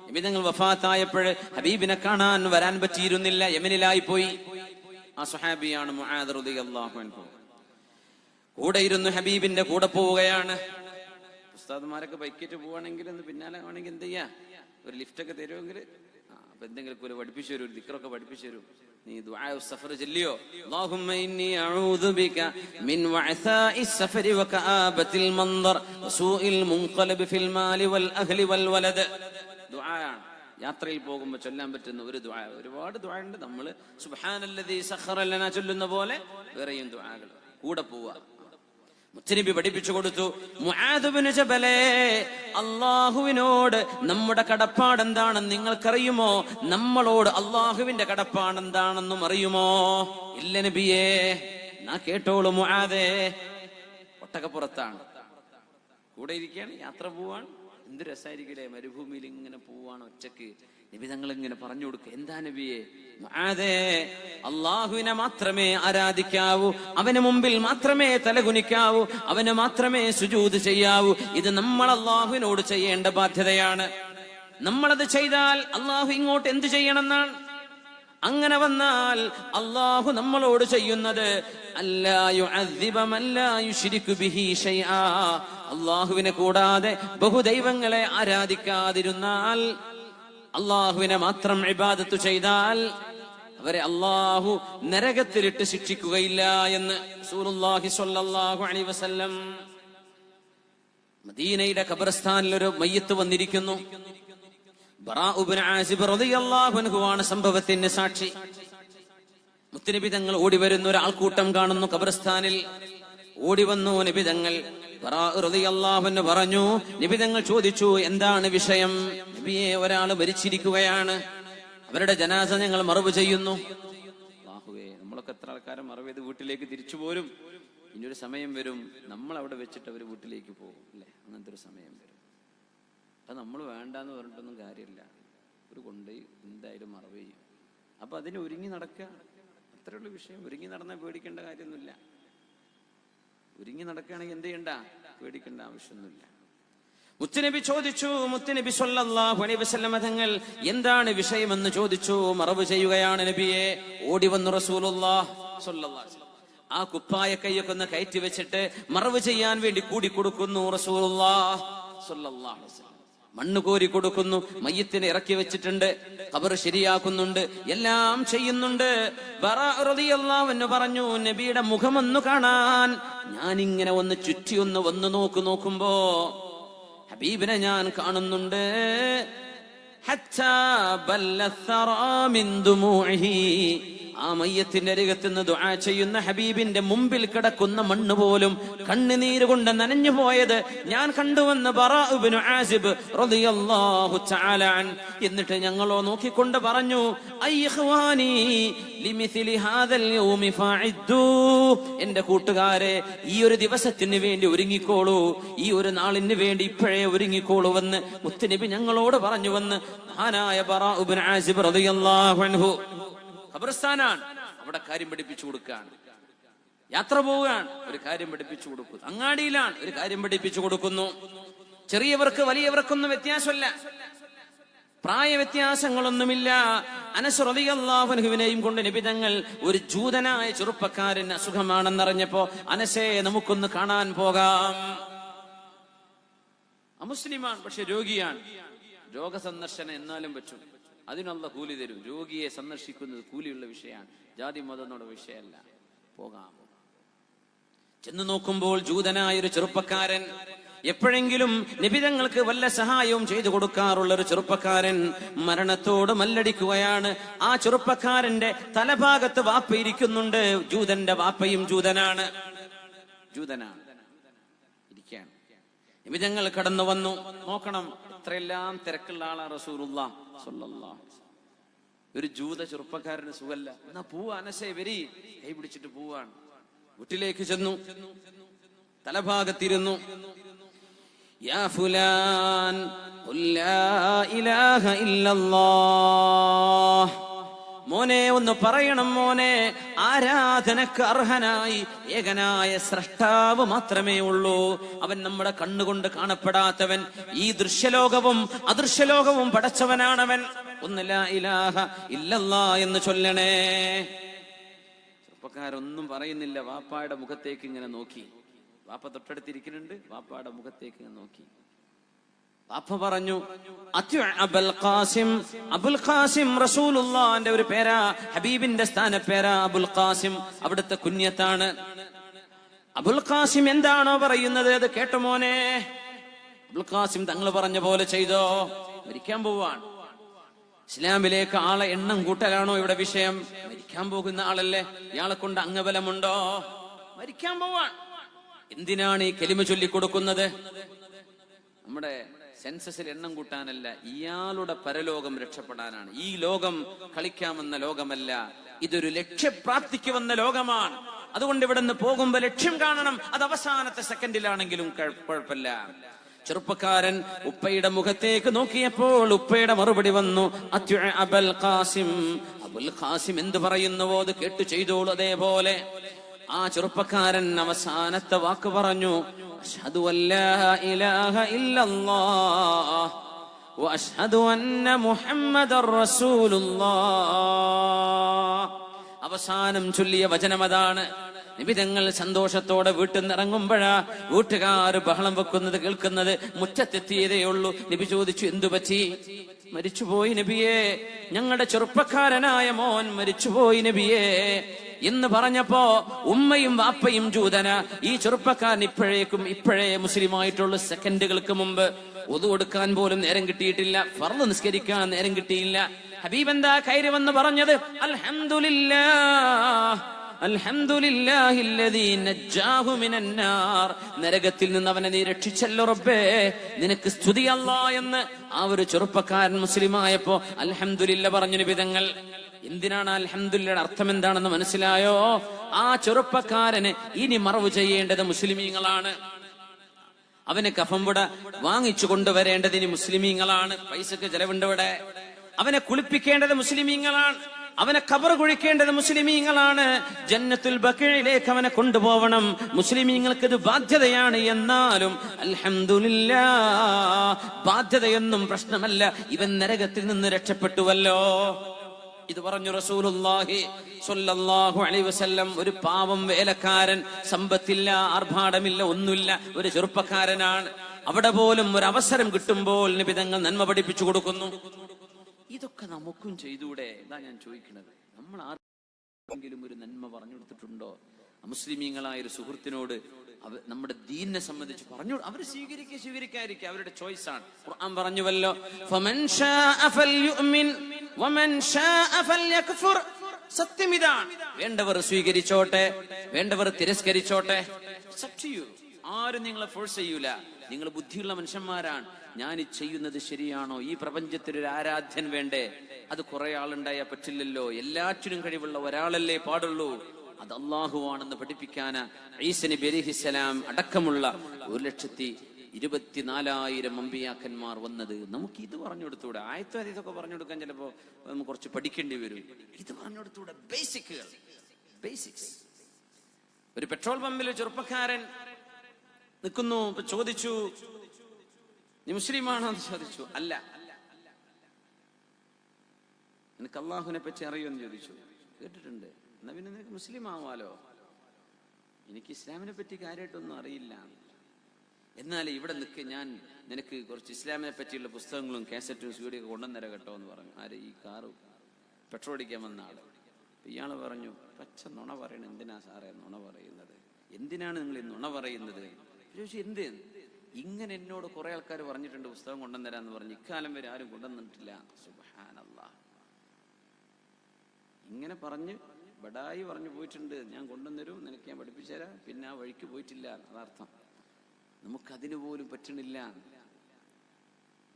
നബി തങ്ങൾ വഫാത്തായപ്പോൾ ഹബീബിനെ കാണാൻ വരാൻ പറ്റിയിരുന്നില്ല, യമനിലായി പോയി. ആ സ്വഹാബിയാണ് മുആദ് റളിയല്ലാഹു അൻഹു. കൂടെ ഇരുന്ന് ഹബീബിന്റെ കൂടെ പോവുകയാണ്. ഉസ്താദുമാരൊക്കെ ബൈക്കേറ്റ് പോവാണെങ്കിൽ ഒന്ന് പിന്നാലെ ആണെങ്കിൽ എന്ത് ചെയ്യാ, ഒരു ലിഫ്റ്റൊക്കെ തരുമെങ്കിൽ അപ്പൊ എന്തെങ്കിലും ഒരു പഠിപ്പിച്ചു തരും, ഒരു ദിക്റൊക്കെ പഠിപ്പിച്ചു തരും. നീ ദുആ സഫർ ചൊല്ലിയോ, അല്ലാഹുമ്മ ഇന്നി അഊദു ബിക മിൻ വഅസാഇ സഫരി വകആബത്തിൽ മൻദർ വസൂഇൽ മുൻഖലബ് ഫിൽ മാലി വൽ അഹ്ലി വൽ വലദ്. ദുആയാണ് യാത്രയിൽ പോകുമ്പോൾ ചൊല്ലാൻ പറ്റുന്ന ഒരു ദുആ. ഒരുപാട് ദുആ ഉണ്ട്. നമ്മൾ സുബ്ഹാനല്ലദീ സഖറ ലനാ ചൊല്ലുന്ന പോലെ വേറെയും ദുആകൾ കൂടെ പോവുക. മുത്തുനബി പഠിപ്പിച്ചു കൊടുത്തു, മുആദ് ഇബ്നു ജബലേ, അല്ലാഹുവിനോട് നമ്മുടെ കടപ്പാട് എന്താണെന്ന് നിങ്ങൾക്കറിയുമോ? നമ്മളോട് അല്ലാഹുവിന്റെ കടപ്പാട് എന്താണെന്നും അറിയുമോ? ഇല്ല നബിയേ. നാ കേട്ടോളൂ മുആദേ. ഒട്ടകപ്പുറത്താണ്, കൂടെ ഇരിക്കുകയാണ്, യാത്ര പോവാണ്. എന്ത് രസമായിരിക്കില്ലേ, മരുഭൂമിയിൽ ഇങ്ങനെ പോവാണ് ഒറ്റക്ക്. നബി തങ്ങൾ ഇങ്ങനെ പറഞ്ഞു കൊടുക്കുക, എന്താ നബിയെ? മുആദേ, അല്ലാഹുവിനെ മാത്രമേ ആരാധിക്കാവൂ, അവന് മുമ്പിൽ മാത്രമേ തലകുനിക്കാവൂ, അവന് മാത്രമേ സുജൂദ് ചെയ്യാവൂ. ഇത് നമ്മൾ അല്ലാഹുവിനോട് ചെയ്യേണ്ട ബാധ്യതയാണ്. നമ്മളത് ചെയ്താൽ അല്ലാഹു ഇങ്ങോട്ട് എന്ത് ചെയ്യണമെന്നാണ്? അങ്ങനെ വന്നാൽ അല്ലാഹു നമ്മളോട് ചെയ്യുന്നത് അല്ലാ യുഅദ്ദിബ മൻ ലാ യുശ്രികു ബിഹി ശൈആ. അല്ലാഹുവിനെ കൂടാതെ ബഹുദൈവങ്ങളെ ആരാധിക്കാതിരുന്നാൽ, അല്ലാഹുവിനെ മാത്രം ഇബാദത്ത് ചെയ്താൽ അവരെ അല്ലാഹു നരകത്തിലിട്ട് ശിക്ഷിക്കുകയില്ല എന്ന് റസൂലുള്ളാഹി സ്വല്ലല്ലാഹു അലൈഹി വസല്ലം. മദീനയിലെ ഖബർസ്ഥാനിൽ ഒരു മയ്യത്ത് വന്നിരിക്കുന്നു. ബറാഉ ഇബ്നു ആസിബ് റളിയല്ലാഹു അൻഹു ആണ് സംഭവത്തിന് സാക്ഷി. മുത്തുനബി തങ്ങൾ ഓടി വരുന്ന ഒരു ആൾക്കൂട്ടം കാണുന്നു ഖബർസ്ഥാനിൽ. ഓടി വന്നു നബി തങ്ങൾ. ബറാഉ റളിയല്ലാഹു അൻഹു പറഞ്ഞു, നബി തങ്ങൾ ചോദിച്ചു, എന്താണ് വിഷയം? നബിയെ, ഒരാൾ മരിച്ചിരിക്കുകയാണ്, അവരുടെ ജനാസ ഞങ്ങൾ മറവ് ചെയ്യുന്നു. അല്ലാഹുവേ, നമ്മളൊക്കെ എത്ര ആൾക്കാരെ മറവ് ചെയ്ത് വീട്ടിലേക്ക് തിരിച്ചു പോരും. ഇനിയൊരു സമയം വരും, നമ്മൾ അവിടെ വെച്ചിട്ട് അവർ വീട്ടിലേക്ക് പോകും, അല്ലെ? അങ്ങനത്തെ ഒരു സമയം വരും. അത് നമ്മൾ വേണ്ടാന്ന് പറഞ്ഞിട്ടൊന്നും കാര്യമില്ല, ഒരു കൊണ്ടുപോയി എന്തായാലും മറവ് ചെയ്യും. അപ്പൊ അതിന് ഒരുങ്ങി നടക്കുക, അത്രയുള്ള വിഷയം. ഒരുങ്ങി നടന്നാൽ പേടിക്കേണ്ട കാര്യമൊന്നുമില്ല. ഒരുങ്ങി നടക്കുകയാണെങ്കിൽ എന്ത് ചെയ്യണ്ട, പേടിക്കേണ്ട ആവശ്യമൊന്നുമില്ല. മുത്തുനബി ചോദിച്ചു, മുത്തുനബി സ്വല്ലല്ലാഹു അലൈഹി വസല്ലം തങ്ങൾ എന്താണ് വിഷയമെന്ന് ചോദിച്ചു. മറവ് ചെയ്യുകയാണ് നബിയെ. ഓടി വന്നു റസൂലുള്ളാഹി സ്വല്ലല്ലാഹു അലൈഹി വസല്ലം. ആ കുപ്പായ കൈയൊക്കെ ഒന്ന് കയറ്റി വെച്ചിട്ട് മറവ് ചെയ്യാൻ വേണ്ടി കൂടി കൊടുക്കുന്നു റസൂലുള്ളാഹി സ്വല്ലല്ലാഹു അലൈഹി വസല്ലം. മണ്ണ് കോരി കൊടുക്കുന്നു, മയ്യത്തിനെ ഇറക്കി വെച്ചിട്ടുണ്ട്, ഖബർ ശരിയാക്കുന്നുണ്ട്, എല്ലാം ചെയ്യുന്നുണ്ട്. ബറാഅ റളിയല്ലാഹു അൻഹു പറഞ്ഞു, നബിയുടെ മുഖമൊന്നു കാണാൻ ഞാനിങ്ങനെ ഒന്ന് ചുറ്റി ഒന്ന് വന്നു നോക്കുമ്പോ ഹബീബിനെ ഞാൻ കാണുന്നുണ്ട്. ഹത്താ ബല്ല ثرى من دموعه. ആ മയ്യത്തിന്റെ അരികത്തുനിന്ന് ദുആ ചെയ്യുന്ന ഹബീബിന്റെ മുമ്പിൽ കിടക്കുന്ന മണ്ണ് പോലും കണ്ണുനീര് കൊണ്ട് നനഞ്ഞു പോയത് ഞാൻ കണ്ടുവെന്ന് ബറാ ഇബ്നു ആസിബ് റളിയല്ലാഹു തആല അൻ. എന്നിട്ട് ഞങ്ങളോ നോക്കിക്കൊണ്ട് പറഞ്ഞു, അയ്യിഖ്വാനി ലിമിസ്ലി ഹാദൽ യൗമി ഫഅദ്ദു. എന്റെ കൂട്ടുകാരെ, ഈ ഒരു ദിവസത്തിന് വേണ്ടി ഒരുങ്ങിക്കോളൂ, ഈ ഒരു നാളിന് വേണ്ടി ഇപ്പോഴേ ഒരുങ്ങിക്കോളൂവെന്ന് മുത്തുനബി ഞങ്ങളോട് പറഞ്ഞുവെന്ന് മഹാനായ ബറാ ഇബ്നു ആസിബ് റളിയല്ലാഹു അൻഹു. ഖബർസ്ഥാനാണ്, അവിടെ കാര്യം പഠിപ്പിച്ചു കൊടുക്കുകയാണ്. യാത്ര പോവുകയാണ്, ഒരു കാര്യം പഠിപ്പിച്ചു കൊടുക്കുന്നു. അങ്ങാടിയിലാണ്, ഒരു കാര്യം പഠിപ്പിച്ചു കൊടുക്കുന്നു. ചെറിയവർക്ക് വലിയവർക്കൊന്നും വ്യത്യാസമല്ല, പ്രായ വ്യത്യാസങ്ങളൊന്നുമില്ല. അനസ് റളിയല്ലാഹു അൻഹുവിനെയും കൊണ്ട് നബി തങ്ങൾ ഒരു ജൂതനായ ചെറുപ്പക്കാരൻ അസുഖമാണെന്നറിഞ്ഞപ്പോ, അനസേ നമുക്കൊന്ന് കാണാൻ പോകാം. അമുസ്ലിമാണ്, പക്ഷെ രോഗിയാണ്. രോഗസന്ദർശനം എന്നാലും പറ്റും, അതിനുള്ള കൂലി തരും. രോഗിയെ സന്ദർശിക്കുന്നത് കൂലിയുള്ള വിഷയമാണ്, ജാതി മതങ്ങളുടെ വിഷയമല്ല. പോകാം. ചെന്ന് നോക്കുമ്പോൾ ജൂതനായൊരു ചെറുപ്പക്കാരൻ, എപ്പോഴെങ്കിലും നിബിതങ്ങൾക്ക് വല്ല സഹായവും ചെയ്തു കൊടുക്കാറുള്ള ഒരു ചെറുപ്പക്കാരൻ മരണത്തോട് മല്ലടിക്കുകയാണ്. ആ ചെറുപ്പക്കാരന്റെ തലഭാഗത്ത് വാപ്പ ഇരിക്കുന്നുണ്ട്. ജൂതന്റെ വാപ്പയും ജൂതനാണ്. ഇരിക്കുകയാണ്. നിബിതങ്ങൾ കടന്നു വന്നു. നോക്കണം, ഇത്രയെല്ലാം തിരക്കുള്ള ആളാണ് റസൂലുള്ളാഹി സ്വല്ലല്ലാഹു അലൈഹി വസല്ലം. ഒരു ജൂത ചെറുപ്പക്കാരന് സുഖല്ല. എന്നാ പോവാ അനസേ, വരി. കൈ പിടിച്ചിട്ട് പോവാണ്. വീട്ടിലേക്ക് ചെന്നു, തലഭാഗത്തിരുന്നു. യാ ഫുലാൻ ഖുൽ ലാ ഇലാഹ ഇല്ലല്ലാഹ്. മോനെ, ഒന്ന് പറയണം മോനെ, ആരാധനക്ക് അർഹനായി ഏകനായ സ്രഷ്ടാവ് മാത്രമേ ഉള്ളൂ. അവൻ നമ്മുടെ കണ്ണുകൊണ്ട് കാണപ്പെടാത്തവൻ. ഈ ദൃശ്യലോകവും അദൃശ്യലോകവും പടച്ചവനാണവൻ. ഒന്ന് ലാ ഇലാഹ ഇല്ലല്ലാഹ് എന്ന് ചൊല്ലണേ. ചെറുപ്പക്കാരൊന്നും പറയുന്നില്ല. വാപ്പായുടെ മുഖത്തേക്ക് ഇങ്ങനെ നോക്കി. വാപ്പ തൊട്ടടുത്തിരിക്കുന്നുണ്ട്. വാപ്പായുടെ മുഖത്തേക്ക് ഇങ്ങനെ നോക്കി. വാപ്പ പറഞ്ഞു, അബുൽ ഖാസിം. അബുൽ ഖാസിം റസൂലുള്ളാഹിന്റെ ഒരു പേരാ, ഹബീബിന്റെ സ്ഥാനപ്പേരാ അബുൽ ഖാസിം. അവിടുത്തെ കുഞ്ഞത്താണ്. അബുൽ ഖാസിം എന്താണോ പറയുന്നത് അത് കേട്ടോ മോനെ. അബുൽ ഖാസിം തങ്ങൾ പറഞ്ഞ പോലെ ചെയ്തോ. മരിക്കാൻ പോവാണ്. ഇസ്ലാമിലേക്ക് ആളെ എണ്ണം കൂട്ടലാണോ ഇവിടെ വിഷയം? മരിക്കാൻ പോകുന്ന ആളല്ലേ, ഇയാളെ കൊണ്ട് അംഗബലമുണ്ടോ? മരിക്കാൻ പോവാൻ. എന്തിനാണ് ഈ കലിമ ചൊല്ലിക്കൊടുക്കുന്നത്? നമ്മുടെ സെൻസസിൽ എണ്ണം കൂട്ടാനല്ല, ഇയാളുടെ പരലോകം രക്ഷപ്പെടാനാണ്. ഈ ലോകം കളിക്കാമെന്ന ലോകമല്ല, ഇതൊരു ലക്ഷ്യപ്രാപ്തിക്ക് വന്ന ലോകമാണ്. അതുകൊണ്ട് ഇവിടെ നിന്ന് പോകുമ്പോ ലക്ഷ്യം കാണണം. അത് അവസാനത്തെ സെക്കൻഡിലാണെങ്കിലും കുഴപ്പമില്ല. ചെറുപ്പക്കാരൻ ഉപ്പയുടെ മുഖത്തേക്ക് നോക്കിയപ്പോൾ ഉപ്പയുടെ മറുപടി വന്നു, അബുൽ ഖാസിം. അബുൽ ഖാസിം എന്ത് പറയുന്നുവോ അത് കേട്ടു ചെയ്തോളൂ. അതേപോലെ ആ ചെറുപ്പക്കാരൻ അവസാനത്തെ വാക്ക് പറഞ്ഞു, അശ്ഹദു അല്ലാ ഇലാഹ ഇല്ലല്ലാഹ് വ അശ്ഹദു അന്ന മുഹമ്മദർ റസൂലുള്ളാഹ്. അവസാനം ചൊല്ലിയ വചനം അതാണ്. നിബിതങ്ങൾ സന്തോഷത്തോടെ വീട്ടിൽ നിന്ന് ഇറങ്ങുമ്പോഴാ വീട്ടുകാർ ബഹളം വെക്കുന്നത് കേൾക്കുന്നത്. മുറ്റത്തെത്തിയതേ ഉള്ളൂ. നബി ചോദിച്ചു, എന്തു പറ്റി? മരിച്ചുപോയി നബിയേ, ഞങ്ങളുടെ ചെറുപ്പക്കാരനായ മോൻ മരിച്ചുപോയി നബിയേ എന്ന് പറഞ്ഞപ്പോ ഉമ്മയും വാപ്പയും ജൂതന. ഈ ചെറുപ്പക്കാരൻ ഇപ്പോഴേ മുസ്ലിമായിട്ടുള്ള സെക്കൻഡുകൾക്ക് മുമ്പ് ഒതു കൊടുക്കാൻ പോലും നേരം കിട്ടിയിട്ടില്ല. ഫർള് നിസ്കരിക്കാൻ നേരം കിട്ടിയില്ല. ഹബീബ് എന്താ കയറി വന്ന് പറഞ്ഞത്? അൽഹംദുലില്ലാഹ് അൽഹംദുലില്ലാഹില്ലദീ നജ്ജാഹു മിനന്നാർ. നരകത്തിൽ നിന്ന് അവനെ നീ രക്ഷിച്ചല്ലോ റബ്ബേ, നിനക്ക് സ്തുതി അല്ലാഹ് എന്ന് ആ ഒരു ചെറുപ്പക്കാരൻ മുസ്ലിമായപ്പോ അൽഹംദുലില്ലാ പറഞ്ഞു നിബിതങ്ങൾ. എന്തിനാണ് അൽഹംദുലില്ലയുടെ അർത്ഥം എന്താണെന്ന് മനസ്സിലായോ? ആ ചെറുപ്പക്കാരന് ഇനി മറവ് ചെയ്യേണ്ടത് മുസ്ലിമീങ്ങളാണ്. അവന് കഫംപുട വാങ്ങിച്ചു കൊണ്ടുവരേണ്ടത് ഇനി മുസ്ലിമീങ്ങളാണ്. പൈസക്ക് ചെലവുണ്ട് ഇവിടെ. അവനെ കുളിപ്പിക്കേണ്ടത് മുസ്ലിമീങ്ങളാണ്. അവനെ ഖബർ കുഴിക്കേണ്ടത് മുസ്ലിമീങ്ങളാണ്. ജന്നത്തുൽ ബഖീഇലേക്ക് അവനെ കൊണ്ടുപോകണം. മുസ്ലിമീങ്ങൾക്ക് ഇത് ബാധ്യതയാണ്. എന്നാലും അൽഹംദുലില്ലാഹ്, ബാധ്യതയൊന്നും പ്രശ്നമല്ല. ഇവൻ നരകത്തിൽ നിന്ന് രക്ഷപ്പെട്ടുവല്ലോ. ഇത് പറഞ്ഞു റസൂലുള്ളാഹി സ്വല്ലല്ലാഹു അലൈഹി വസല്ലം. ഒരു പാവം വേലക്കാരൻ, സമ്പത്തില്ല, ആർഭാടമില്ല, ഒന്നുമില്ല, ഒരു ചെറുപ്പക്കാരനാണ്. അവിടെ പോലും ഒരു അവസരം കിട്ടുമ്പോൾ നബി തങ്ങൾ നന്മ പഠിപ്പിച്ചു കൊടുക്കുന്നു. ഇതൊക്കെ നമുക്കും ചെയ്തൂടെ? ഇതാ ഞാൻ ചോദിക്കുന്നത്. നമ്മൾ ആർക്കെങ്കിലും ഒരു നന്മ പറഞ്ഞു കൊടുത്തിട്ടുണ്ടോ? മുസ്ലിമീങ്ങളായ ഒരു സുഹൃത്തിനോട് നമ്മുടെ ദീനിനെ സംബന്ധിച്ച് പറഞ്ഞു, അവർ സ്വീകരിക്കാതിരിക്കുക അവരുടെ ചോയ്സ് ആണ്. ഖുർആൻ പറഞ്ഞുവല്ലോ, ഫമൻ ശാഅ ഫൽയുമിൻ വമൻ ശാഅ ഫൽയക്ഫുർ. സത്യം ഇതാണ്, വേണ്ടവർ സ്വീകരിച്ചോട്ടെ, വേണ്ടവർ തിരസ്കരിച്ചോട്ടെ. ആരും നിങ്ങളെ ഫോഴ്സ് ചെയ്യൂല. നിങ്ങൾ ബുദ്ധിയുള്ള മനുഷ്യന്മാരാണ്. ഞാൻ ചെയ്യുന്നത് ശരിയാണോ? ഈ പ്രപഞ്ചത്തിൽ ഒരു ആരാധ്യൻ വേണ്ടേ? അത് കുറെ ആളുണ്ടായാൽ പറ്റില്ലല്ലോ. എല്ലാറ്റിനും കഴിവുള്ള ഒരാളല്ലേ പാടുള്ളൂ. അത് അള്ളാഹുവാണെന്ന് പഠിപ്പിക്കാന് ഈസ നബി അലൈഹിസ്സലാം അടക്കമുള്ള 1,24,000 അമ്പിയാക്കന്മാർ വന്നത്. നമുക്ക് ഇത് പറഞ്ഞു കൊടുത്തൂടെ? ആയത്തും ഹദീസൊക്കെ പറഞ്ഞു കൊടുക്കാൻ ചിലപ്പോ നമുക്ക് കുറച്ച് പഠിക്കേണ്ടി വരും. ഇത് പറഞ്ഞു കൊടുത്തൂടെ? ബേസിക്സ്. ഒരു പെട്രോൾ പമ്പിൽ ചെറുപ്പക്കാരൻ നിൽക്കുന്നു. ചോദിച്ചു, നീ മുസ്ലിമാണോ എന്ന് ചോദിച്ചു. അല്ല. നിനക്ക് അള്ളാഹുവിനെ പറ്റി അറിയുമെന്ന് ചോദിച്ചു. കേട്ടിട്ടുണ്ട്. എന്നാ പിന്നെ നിനക്ക് മുസ്ലിം ആവാലോ. എനിക്ക് ഇസ്ലാമിനെ പറ്റി കാര്യമായിട്ടൊന്നും അറിയില്ല. എന്നാൽ ഇവിടെ നിൽക്ക്, ഞാൻ നിനക്ക് കുറച്ച് ഇസ്ലാമിനെ പറ്റിയുള്ള പുസ്തകങ്ങളും കാസറ്റും സീഡിയൊക്കെ കൊണ്ടുവന്നേരം കേട്ടോ എന്ന് പറഞ്ഞു. ആര്? ഈ കാറ് പെട്രോൾ അടിക്കാൻ വന്ന ആള്. ഇയാള് പറഞ്ഞു, പച്ച നുണ പറയണ. എന്തിനാ സാറേ നുണ പറയുന്നത്? എന്തിനാണ് നിങ്ങൾ ഈ നുണ പറയുന്നത്? ചോദിച്ചു, എന്ത്? ഇങ്ങനെ എന്നോട് കുറെ ആൾക്കാർ പറഞ്ഞിട്ടുണ്ട് പുസ്തകം കൊണ്ടുവന്നരാന്ന് പറഞ്ഞു. ഇക്കാലം വരെ ആരും കൊണ്ടുവന്നിട്ടില്ല. സുബ്ഹാനല്ലാഹ്. ഇങ്ങനെ പറഞ്ഞ് ബടായി പറഞ്ഞു പോയിട്ടുണ്ട്. ഞാൻ കൊണ്ടുവന്നരും, നിനക്ക് ഞാൻ പഠിപ്പിച്ചു തരാം. പിന്നെ ആ വഴിക്ക് പോയിട്ടില്ല. അതർത്ഥം നമുക്കതിന് പോലും പറ്റണില്ല.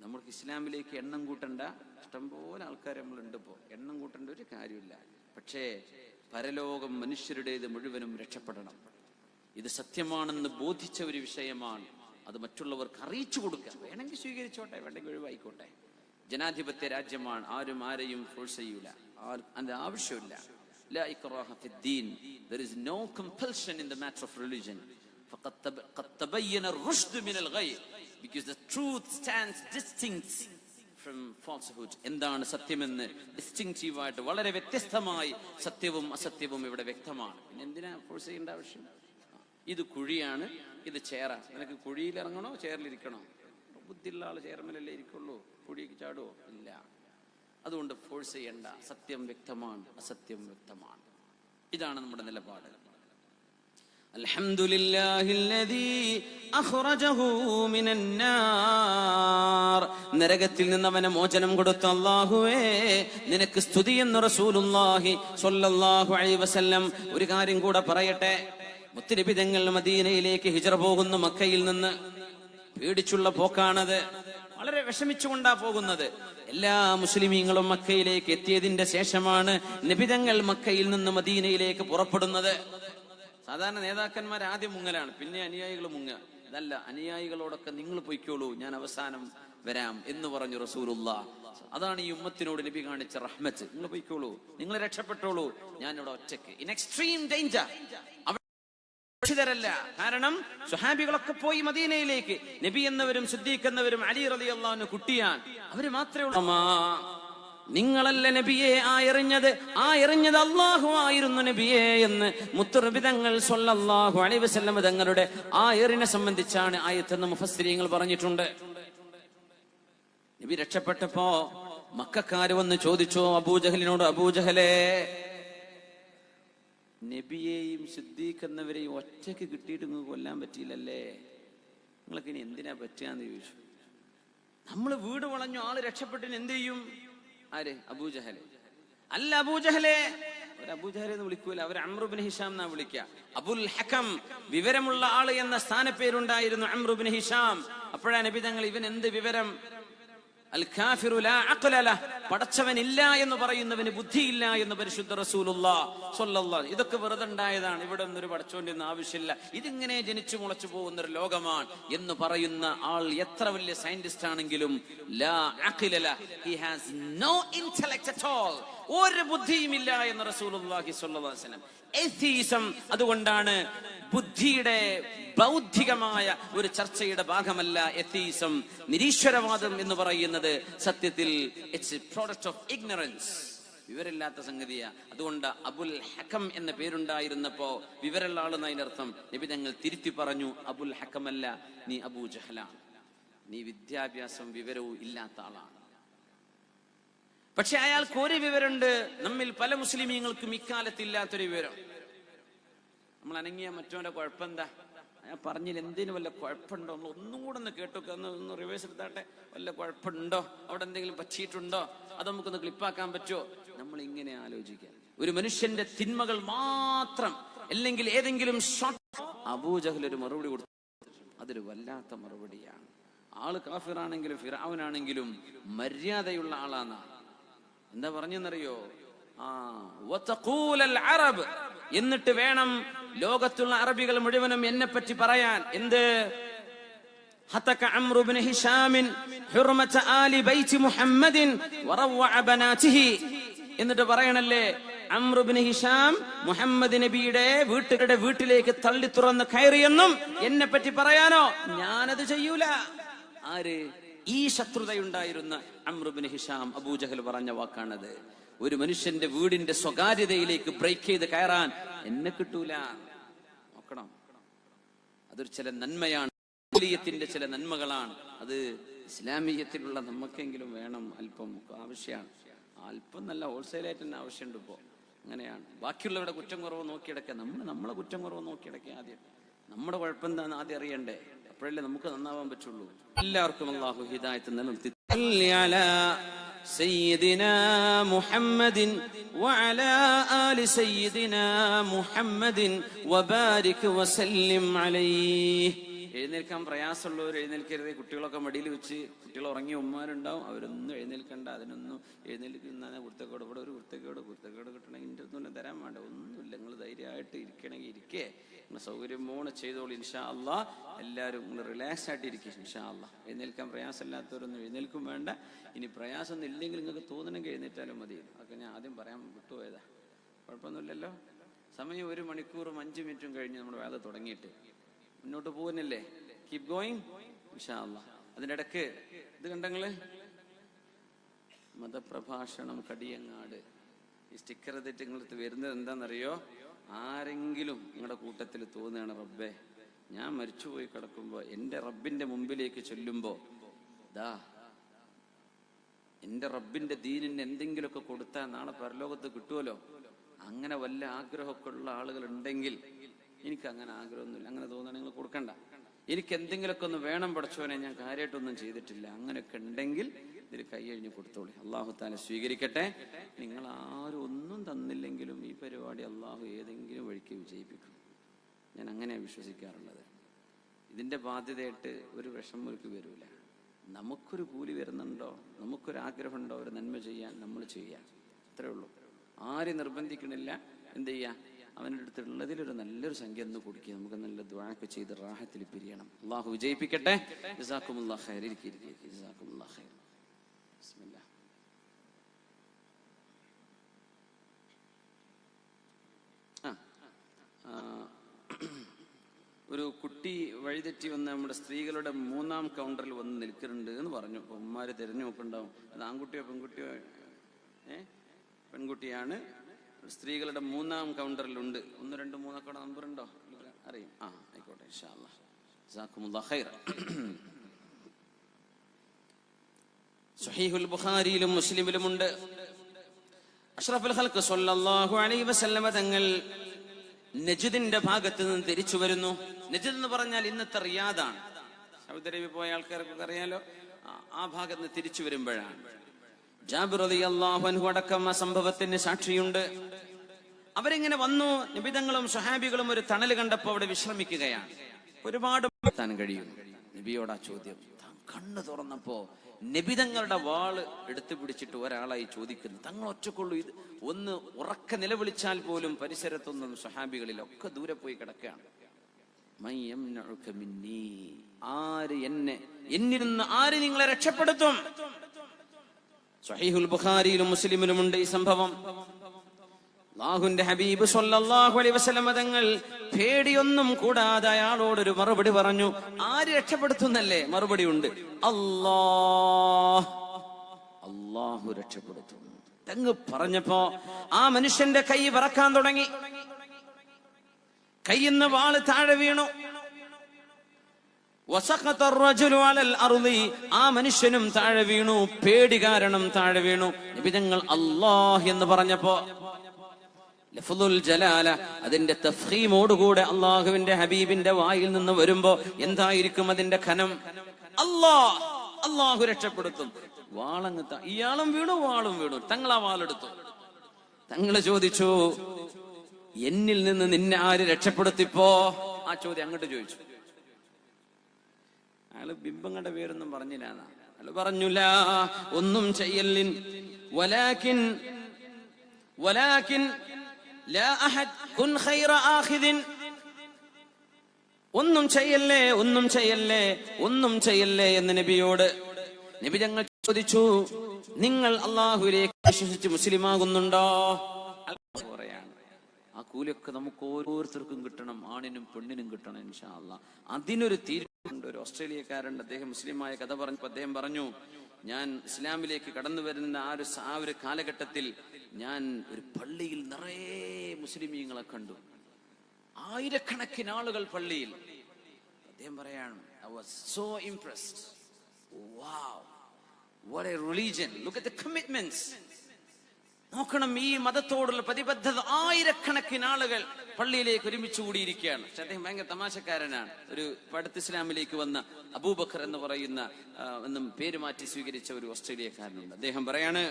നമുക്ക് ഇസ്ലാമിലേക്ക് എണ്ണം കൂട്ടണ്ട. ഇഷ്ടംപോലെ ആൾക്കാർ നമ്മളുണ്ട്. ഇപ്പോൾ എണ്ണം കൂട്ടേണ്ട ഒരു കാര്യമില്ല. പക്ഷേ പരലോകം മനുഷ്യരുടേത് മുഴുവനും രക്ഷപ്പെടണം. ഇത് സത്യമാണെന്ന് ബോധിച്ച ഒരു വിഷയമാണ്. അത് മറ്റുള്ളവർക്ക് അറിയിച്ചു കൊടുക്കുക. വേണമെങ്കിൽ സ്വീകരിച്ചോട്ടെ, വേണമെങ്കിൽ ഒഴിവായിക്കോട്ടെ. ജനാധിപത്യ രാജ്യമാണ്. ആരും ആരെയും ഫോഴ്സ് ചെയ്യൂല. അതിന്റെ ആവശ്യമില്ല. لا إكراه في الدين. There is no compulsion in the matter of religion. قد تبين الرشد من الغي. Because the truth stands distinct from falsehood. എന്താണ് സത്യമെന്ന് ഡിസ്റ്റിങ്റ്റീവ് ആയിട്ട് വളരെ വ്യത്യസ്തമായി സത്യവും അസത്യവും ഇവിടെ വ്യക്തമാണ്. പിന്നെ എന്തിനാ ഫോഴ്സ് ചെയ്യേണ്ട ആവശ്യം? ഇത് കുഴിയാണ്, ഇത് ചേറ. നിനക്ക് കുഴിയിൽ ഇറങ്ങണോ ചേറിലിരിക്കണോ? ബുദ്ധിയുള്ള ആള് ചേർമലല്ലേ ഇരിക്കുള്ളൂ. കുഴിക്ക് ചാടുവോ? ഇല്ല. അതുകൊണ്ട് ഫോഴ്സ് ചെയ്യണ്ട. സത്യം വ്യക്തമാണ്, അസത്യം വ്യക്തമാണ്. ഇതാണ് നമ്മുടെ നിലപാട്. അൽഹംദുലില്ലാഹില്ലദീ അഖ്റജഹു മിനന്നാർ. നരകത്തിൽ നിന്ന് അവനെ മോചനം കൊടുത്ത അല്ലാഹുവേ നിനക്ക് സ്തുതി എന്ന് റസൂലുള്ളാഹി സ്വല്ലല്ലാഹു അലൈഹി വസല്ലം. ഒരു കാര്യം കൂടെ പറയട്ടെ. മുത്തുനബി തങ്ങൾ മദീനയിലേക്ക് ഹിജ്റ പോകുന്നു. മക്കയിൽ നിന്ന് പേടിച്ചുള്ള പോക്കാണത്. വളരെ വിഷമിച്ചുകൊണ്ടാ പോകുന്നത്. എല്ലാ മുസ്ലിമീങ്ങളും മക്കയിലേക്ക് എത്തിയതിന്റെ ശേഷമാണ് നബിതങ്ങൾ മക്കയിൽ നിന്ന് മദീനയിലേക്ക് പുറപ്പെടുന്നത്. സാധാരണ നേതാക്കന്മാർ ആദ്യം മുങ്ങലാണ്, പിന്നെ അനുയായികൾ മുങ്ങുക. അതല്ല, അനുയായികളോടൊക്കെ നിങ്ങൾ പൊയ്ക്കോളൂ, ഞാൻ അവസാനം വരാം എന്ന് പറഞ്ഞു റസൂലുള്ളാഹ്. അതാണ് ഈ ഉമ്മത്തിനോട് നബി കാണിച്ച റഹ്മത്ത്. നിങ്ങൾ പൊയ്ക്കോളൂ, നിങ്ങൾ രക്ഷപ്പെട്ടോളൂ, ഞാൻ ഇവിടെ ഒറ്റയ്ക്ക്. In extreme danger. കാരണം സ്വഹാബികളൊക്കെ പോയി മദീനയിലേക്ക്. നബി എന്നവരും സിദ്ദീഖ് എന്നവരും അലി റളിയല്ലാഹു അൻഹു കുട്ടിയാൻ, അവര് മാത്രമേ ഉള്ളൂ. നിങ്ങളല്ല നബിയെ ആ എറിഞ്ഞത് അല്ലാഹു ആയിരുന്നു നബിയെ എന്ന് മുത്തുനബി തങ്ങൾ സ്വല്ലല്ലാഹു അലൈഹി വസല്ലം തങ്ങളുടെ ആ എറിനെ സംബന്ധിച്ചാണ് ആയത്തെന്ന് മുഫസ്സിരീങ്ങൾ പറഞ്ഞിട്ടുണ്ട്. നബി രക്ഷപ്പെട്ടപ്പോ മക്കക്കാര് വന്ന് ചോദിച്ചു അബൂജഹലിനോട്, അബൂജഹലേ, നബിയെയും സിദ്ദീഖ് എന്നവരെയും ഒറ്റയ്ക്ക് കിട്ടിയിട്ട് നിങ്ങൾക്ക് കൊല്ലാൻ പറ്റിയില്ലല്ലേ, നിങ്ങൾക്ക് ഇനി എന്തിനാ പറ്റുകയെന്ന് ചോദിച്ചു. നമ്മള് വീട് വളഞ്ഞു, ആള് രക്ഷപ്പെട്ടിന് എന്ത് ചെയ്യും? ആര്? അബൂജഹല്. അല്ല അബൂജഹലെ, ഒരു അബൂജഹലെ എന്ന് വിളിക്കൂല, അവർ അംറു ഇബ്നു ഹിഷാം എന്നാ വിളിക്കുക. അബുൽ ഹകം, വിവരമുള്ള ആള് എന്ന സ്ഥാനപ്പേരുണ്ടായിരുന്നു അംറു ഇബ്നു ഹിഷാം. അപ്പോഴാ നബി തങ്ങൾ ഇവൻ എന്ത് വിവരം? അൽ കാഫിറു ലാ അഖ്ല ലഹ്, പടച്ചവനില്ല എന്ന് പറയുന്നവന് ബുദ്ധിയില്ല എന്ന് പരിശുദ്ധ റസൂലുള്ളാഹി സ്വല്ലല്ലാഹു. ഇതൊക്കെ വെറുതെ ഉണ്ടായതാണ്, ഇവിടെ ഒന്നൊരു പടച്ചോന്റെ ഒന്നും ആവശ്യമില്ല, ഇതിങ്ങനെ ജനിച്ചു മുളച്ചു പോകുന്ന ഒരു ലോകമാണ് എന്ന് പറയുന്ന ആൾ എത്ര വലിയ സയന്റിസ്റ്റ് ആണെങ്കിലും ലാ അഖ്ല ലഹ്, he has no intellect at all, ഒരു ബുദ്ധിയുമില്ല എന്ന് റസൂലുള്ളാഹി സ്വല്ലല്ലാഹു അലൈഹി വസല്ലം. എത്തീസം, അതുകൊണ്ടാണ് ബുദ്ധിയുടെ ബൗദ്ധികമായ ഒരു ചർച്ചയുടെ ഭാഗമല്ല എത്തീസം. നിരീശ്വരവാദം എന്ന് പറയുന്നത് സത്യത്തിൽ it's A product of ignorance, വിവരമില്ലാത്ത സംഗതിയാ. അതുകൊണ്ട് അബുൽ ഹകം എന്ന പേരുണ്ടായിരുന്നപ്പോ വിവരമുള്ള ആളെന്ന് അതിന്റെ അർത്ഥം. നബി തങ്ങൾ തിരുത്തി പറഞ്ഞു, അബുൽ ഹക്കമല്ല, നീ അബൂജഹലാണ്, നീ വിദ്യാഭ്യാസം വിവരവും ഇല്ലാത്ത ആളാണ്. പക്ഷെ അയാൾക്ക് ഒരു വിവരമുണ്ട്, നമ്മിൽ പല മുസ്ലിമീങ്ങൾക്കും ഇക്കാലത്ത് ഇല്ലാത്തൊരു വിവരം. നമ്മൾ അനങ്ങിയ മറ്റവന്റെ കുഴപ്പമെന്താ? ഞാൻ പറഞ്ഞില്ല, എന്തിനും വല്ല കുഴപ്പമുണ്ടോ? നമ്മൾ ഒന്നും കൂടെ ഒന്ന് കേട്ടൊക്കെ ഒന്ന് റിവേഴ്സ് എടുത്താട്ടെ. വല്ല കുഴപ്പമുണ്ടോ? അവിടെ എന്തെങ്കിലും പറ്റിയിട്ടുണ്ടോ? അത് നമുക്കൊന്ന് ക്ലിപ്പാക്കാൻ പറ്റുമോ? നമ്മൾ ഇങ്ങനെ ആലോചിക്കാം. ഒരു മനുഷ്യന്റെ തിന്മകൾ മാത്രം, അല്ലെങ്കിൽ ഏതെങ്കിലും അബൂജഹൽ ഒരു മറുപടി കൊടുത്തു. അതൊരു വല്ലാത്ത മറുപടിയാണ്. ആള് കാഫിറാണെങ്കിലും ഫിർഔനാണെങ്കിലും മര്യാദയുള്ള ആളാണ്. എന്താ പറഞ്ഞെന്നറിയോ? അറബ്, എന്നിട്ട് വേണം ലോകത്തുള്ള അറബികൾ മുഴുവനും എന്നെ പറ്റി പറയാൻ. എന്ത്? ഹതക അംറു ഇബ്നു ഹിശാമിൻ ഹുർമത ആലി ബൈതി മുഹമ്മദിൻ വറവഅ ബനാതിഹി. എന്നിട്ട് പറയണല്ലേ, അംറു ഇബ്നു ഹിശാം മുഹമ്മദ് നബിയുടെ വീട്ടിലേക്ക് തള്ളി തുറന്ന് കയറിയെന്നും എന്നെ പറ്റി പറയാനോ? ഞാനത് ചെയ്യൂല. ആര്? ഈ ശത്രുതയുണ്ടായിരുന്ന അംറു ഇബ്നു ഹിശാം അബൂജഹൽ പറഞ്ഞ വാക്കാണത്. ഒരു മനുഷ്യന്റെ വീടിന്റെ സ്വകാര്യതയിലേക്ക് ബ്രേക്ക് ചെയ്ത് കയറാൻ എന്നെ കിട്ടൂല. നോക്കണം, അതൊരു ചില നന്മയാണ്, ചില നന്മകളാണ്. അത് ഇസ്ലാമീയത്തിലുള്ള നമുക്കെങ്കിലും വേണം. അല്പം ആവശ്യമാണ്. അല്പം നല്ല ഹോൾസെയിലായിട്ട് തന്നെ ആവശ്യമുണ്ട്. ഇപ്പോ അങ്ങനെയാണ്. ബാക്കിയുള്ളവരുടെ കുറ്റം കുറവ് നോക്കിയെടുക്കുക. നമ്മളെ കുറ്റം കുറവ് നോക്കിയെടുക്കുക. ആദ്യം നമ്മുടെ കുഴപ്പം എന്താണെന്ന് ആദ്യം അറിയണ്ടേ. അപ്പോഴല്ലേ നമുക്ക് നന്നാവാൻ പറ്റുള്ളൂ. എല്ലാവർക്കും അല്ലാഹു ഹിദായത്ത് നൽകി. سيدنا محمد وعلى آل سيدنا محمد وبارك وسلم عليه. എഴുന്നേൽക്കാൻ പ്രയാസമുള്ളവർ എഴുന്നേൽക്കരുത്. കുട്ടികളൊക്കെ മടിയിൽ വെച്ച്, കുട്ടികൾ ഉറങ്ങിയ ഉമ്മാരുണ്ടാവും, അവരൊന്നും എഴുന്നേൽക്കണ്ട. അതിനൊന്നും എഴുന്നേൽക്കുന്ന കുർത്തക്കേട്, ഇവിടെ ഒരു കുർത്തക്കേട് കിട്ടണമെങ്കിൽ എൻ്റെ ഒന്നും തരാൻ വേണ്ട, ഒന്നുമില്ല. നിങ്ങൾ ധൈര്യമായിട്ട് ഇരിക്കണമെങ്കിൽ ഇരിക്കേ, നിങ്ങൾ സൗകര്യം പോണ ചെയ്തോളൂ. ഇൻഷാ അള്ളാ എല്ലാവരും നിങ്ങൾ റിലാക്സ് ആയിട്ട് ഇരിക്കും. ഇൻഷാ അള്ളാ എഴുന്നേൽക്കാൻ പ്രയാസമില്ലാത്തവരൊന്നും എഴുന്നേൽക്കും വേണ്ട. ഇനി പ്രയാസമൊന്നും ഇല്ലെങ്കിൽ നിങ്ങൾക്ക് തോന്നണമെങ്കിൽ എഴുന്നേറ്റാലും മതി. അതൊക്കെ ഞാൻ ആദ്യം പറയാൻ വിട്ടുപോയതാ. കുഴപ്പമൊന്നുമില്ലല്ലോ. സമയം 1 മണിക്കൂറും 5 മിനിറ്റും കഴിഞ്ഞ് നമ്മുടെ വേല തുടങ്ങിയിട്ട് മുന്നോട്ട് പോകുന്നില്ലേ? കീപ് ഗോയിങ് ഇൻഷാ അല്ലാഹ്. അതിൻ്റെ ഇടക്ക് ഇത് കണ്ടങ്ങള്, മതപ്രഭാഷണം കടിയങ്ങാട്. ഈ സ്റ്റിക്കർ എത്തിയിട്ട് നിങ്ങളടുത്ത് വരുന്നത് എന്താണെന്നറിയോ? ആരെങ്കിലും നിങ്ങളുടെ കൂട്ടത്തിൽ തോന്നുകയാണ്, റബ്ബേ ഞാൻ മരിച്ചുപോയി കിടക്കുമ്പോ എൻ്റെ റബ്ബിന്റെ മുമ്പിലേക്ക് ചൊല്ലുമ്പോ ദാ എൻ്റെ റബ്ബിന്റെ ദീനിന് എന്തെങ്കിലുമൊക്കെ കൊടുത്താൽ നാളെ പരലോകത്ത് കിട്ടുമല്ലോ, അങ്ങനെ വല്ല ആഗ്രഹമൊക്കെ ഉള്ള ആളുകൾ ഉണ്ടെങ്കിൽ, എനിക്ക് അങ്ങനെ ആഗ്രഹമൊന്നുമില്ല, അങ്ങനെ തോന്നാൻ നിങ്ങൾ കൊടുക്കണ്ട. എനിക്ക് എന്തെങ്കിലുമൊക്കെ ഒന്ന് വേണം പഠിച്ചവനെ, ഞാൻ കാര്യമായിട്ടൊന്നും ചെയ്തിട്ടില്ല, അങ്ങനെയൊക്കെ ഉണ്ടെങ്കിൽ ഇതിൽ കൈയഴിഞ്ഞ് കൊടുത്തോളി. അള്ളാഹു താല സ്വീകരിക്കട്ടെ. നിങ്ങൾ ആരും ഒന്നും തന്നില്ലെങ്കിലും ഈ പരിപാടി അള്ളാഹു ഏതെങ്കിലും വഴിക്ക് വിജയിപ്പിക്കും. ഞാൻ അങ്ങനെയാണ് വിശ്വസിക്കാറുള്ളത്. ഇതിന്റെ ബാധ്യതയായിട്ട് ഒരു വിഷമം ഒരുക്ക് വരൂല. നമുക്കൊരു കൂലി വരുന്നുണ്ടോ, നമുക്കൊരാഗ്രഹമുണ്ടോ ഒരു നന്മ ചെയ്യാൻ, നമ്മൾ ചെയ്യാം. അത്രേ ഉള്ളൂ. ആരും നിർബന്ധിക്കണില്ല. എന്ത് ചെയ്യാ? അവൻ്റെ അടുത്തുള്ളതിലൊരു നല്ലൊരു സംഖ്യ ഒന്ന് കൊടുക്കുക. നമുക്ക് നല്ല ദുആ ചെയ്ത് റാഹത്തിൽ പിരിയണം. അള്ളാഹു വിജയിപ്പിക്കട്ടെ. ജസാക്കുമുല്ലാഹ് ഖൈർ. ജസാക്കുമുല്ലാഹ് ഖൈർ. ബിസ്മില്ലാ. ഒരു കുട്ടി വഴിതെറ്റി വന്ന് നമ്മുടെ സ്ത്രീകളുടെ 3-ാം കൗണ്ടറിൽ വന്ന് നിൽക്കുന്നുണ്ട് എന്ന് പറഞ്ഞു. അപ്പൊ ഉമ്മാര് തിരഞ്ഞു നോക്കുന്നുണ്ടാവും, അത് ആൺകുട്ടിയോ പെൺകുട്ടിയോ? പെൺകുട്ടിയാണ്. സ്ത്രീകളുടെ 3-ാം കൗണ്ടറിലുണ്ട്. 1, 2, 3 ഒക്കെ നമ്പർ ഉണ്ടോ അറിയും? ആയിക്കോട്ടെ, ഇൻഷാ അല്ലാഹ്. ജസാക്കുമുല്ലാഹ് ഖൈർ. സ്വഹീഹുൽ ബുഖാരിയിലും മുസ്ലിമിലുമുണ്ട്. അഷ്റഫുൽ ഖൽഖ് സ്വല്ലല്ലാഹു അലൈഹി വസല്ലമ തങ്ങൾ നജ്ദിന്റെ ഭാഗത്ത് നിന്ന് തിരിച്ചു വരുന്നു. നജ്ദ് എന്ന് പറഞ്ഞാൽ ഇന്നത്തെ റിയാദാണ്. സൗദി അറേബ്യ പോയ ആൾക്കാർക്കൊക്കെ അറിയാലോ. ആ ഭാഗത്ത് നിന്ന് തിരിച്ചു വരുമ്പോഴാണ് ജാബിർ റളിയല്ലാഹു അൻഹു അടക്കം ആ സംഭവത്തിന് സാക്ഷിയുണ്ട്. അവരിങ്ങനെ വന്നു. നബിതങ്ങളും സ്വഹാബികളും ഒരു തണൽ കണ്ടപ്പോൾ അവിടെ വിശ്രമിക്കുകയാണ്. ഒരുപാട് എത്താൻ കഴിയും. നബിയോടാ ചോദ്യം. കണ്ണു തുറന്നപ്പോ നബിതങ്ങളുടെ വാള് എടുത്തു പിടിച്ചിട്ട് ഒരാളായി ചോദിക്കുന്നു. തങ്ങൾ ഒറ്റക്കൊള്ളു. ഇത് ഒന്ന് ഉറക്കെ നിലവിളിച്ചാൽ പോലും പരിസരത്തൊന്നും സ്വഹാബികളിലൊക്കെ ദൂരെ പോയി കിടക്കുകയാണ്. എന്നിൽ നിന്ന് ആര് നിങ്ങളെ രക്ഷപ്പെടുത്തും? സ്വഹീഹുൽ ബുഖാരിയിലും മുസ്ലിമിലുമുണ്ട് ഈ സംഭവം. അല്ലാഹുവിന്റെ ഹബീബ് സ്വല്ലല്ലാഹു അലൈഹി വസല്ലം തങ്ങൾ പേടിയൊന്നും കൂടാതെ അയാളോടൊരു മറുപടി പറഞ്ഞു. ആര് രക്ഷപ്പെടുത്തുന്നല്ലേ? മറുപടി ഉണ്ട്. അല്ലാഹു രക്ഷപ്പെടുത്തും. തങ്ങൾ പറഞ്ഞപ്പോ ആ മനുഷ്യന്റെ കൈ വിറക്കാൻ തുടങ്ങി. കൈയിന്ന് വാള് താഴെ വീണു. ആ മനുഷ്യനും താഴെ വീണു. പേടി കാരണം താഴെ വീണു. നബി തങ്ങൾ അല്ലാഹ് എന്ന് പറഞ്ഞപ്പോ ലഫ്ളുൽ ജലാല അതിന്റെ തഫ്ഖീമോടുകൂടെ അള്ളാഹുവിന്റെ ഹബീബിന്റെ വായിൽ നിന്ന് വരുമ്പോ എന്തായിരിക്കും അതിന്റെ ഖനം? അള്ളാഹു രക്ഷപ്പെടുത്തും. വാളങ്ങത്ത ഇയാളും വീണു, വാളും വീണു. തങ്ങളാ വാളെടുത്തു. തങ്ങള് ചോദിച്ചു, എന്നിൽ നിന്ന് നിന്നെ ആര് രക്ഷപ്പെടുത്തിപ്പോ? ആ ചോദ്യം അങ്ങോട്ട് ചോദിച്ചു. അയാള് ബിംബങ്ങളുടെ പേരൊന്നും പറഞ്ഞില്ല. അയാള് പറഞ്ഞില്ല, ഒന്നും ചെയ്യല്ലിൻ വലാകിൻ ലാ അഹദ് കുൻ ഖൈറ ആഖിദിൻ. ഒന്നും ചെയ്യല്ലേ എന്ന് നബിയോട് നബി ഞങ്ങൾ ചോദിച്ചു, നിങ്ങൾ അള്ളാഹുവിലേക്ക് വിശ്വസിച്ച് മുസ്ലിമാകുന്നുണ്ടോ? പറയാണ്, ആ കൂലിയൊക്കെ നമുക്ക് ഓരോരുത്തർക്കും കിട്ടണം, ആണിനും പെണ്ണിനും കിട്ടണം ഇൻഷാ അല്ലാഹ്. അതിനൊരു തീരുമാനമുണ്ട്. ഒരു ഓസ്ട്രേലിയക്കാരൻ, അദ്ദേഹം മുസ്ലിമായ കഥ പറഞ്ഞപ്പോൾ അദ്ദേഹം പറഞ്ഞു, ഞാൻ ഇസ്ലാമിലേക്ക് കടന്നു വരുന്ന ആ ഒരു കാലഘട്ടത്തിൽ ഞാൻ ഒരു പള്ളിയിൽ നിറയെ മുസ്ലിമീങ്ങളെ കണ്ടു, ആയിരക്കണക്കിന് ആളുകൾ പള്ളിയിൽ. അദ്ദേഹം പറയാണ്, I was so impressed. Wow, what a religion. Look at the commitments. നോക്കണം, ഈ മതത്തോടുള്ള പ്രതിബദ്ധത. ആയിരക്കണക്കിന് ആളുകൾ പള്ളിയിലേക്ക് ഒരുമിച്ച് കൂടിയിരിക്കുകയാണ്. പക്ഷെ അദ്ദേഹം ഭയങ്കര തമാശക്കാരനാണ്. ഒരു പടുത്ത് ഇസ്ലാമിലേക്ക് വന്ന അബൂബക്കർ എന്ന് പറയുന്ന എന്നും പേര് മാറ്റി സ്വീകരിച്ച ഒരു ഓസ്ട്രേലിയക്കാരനുണ്ട്. അദ്ദേഹം പറയാണ്,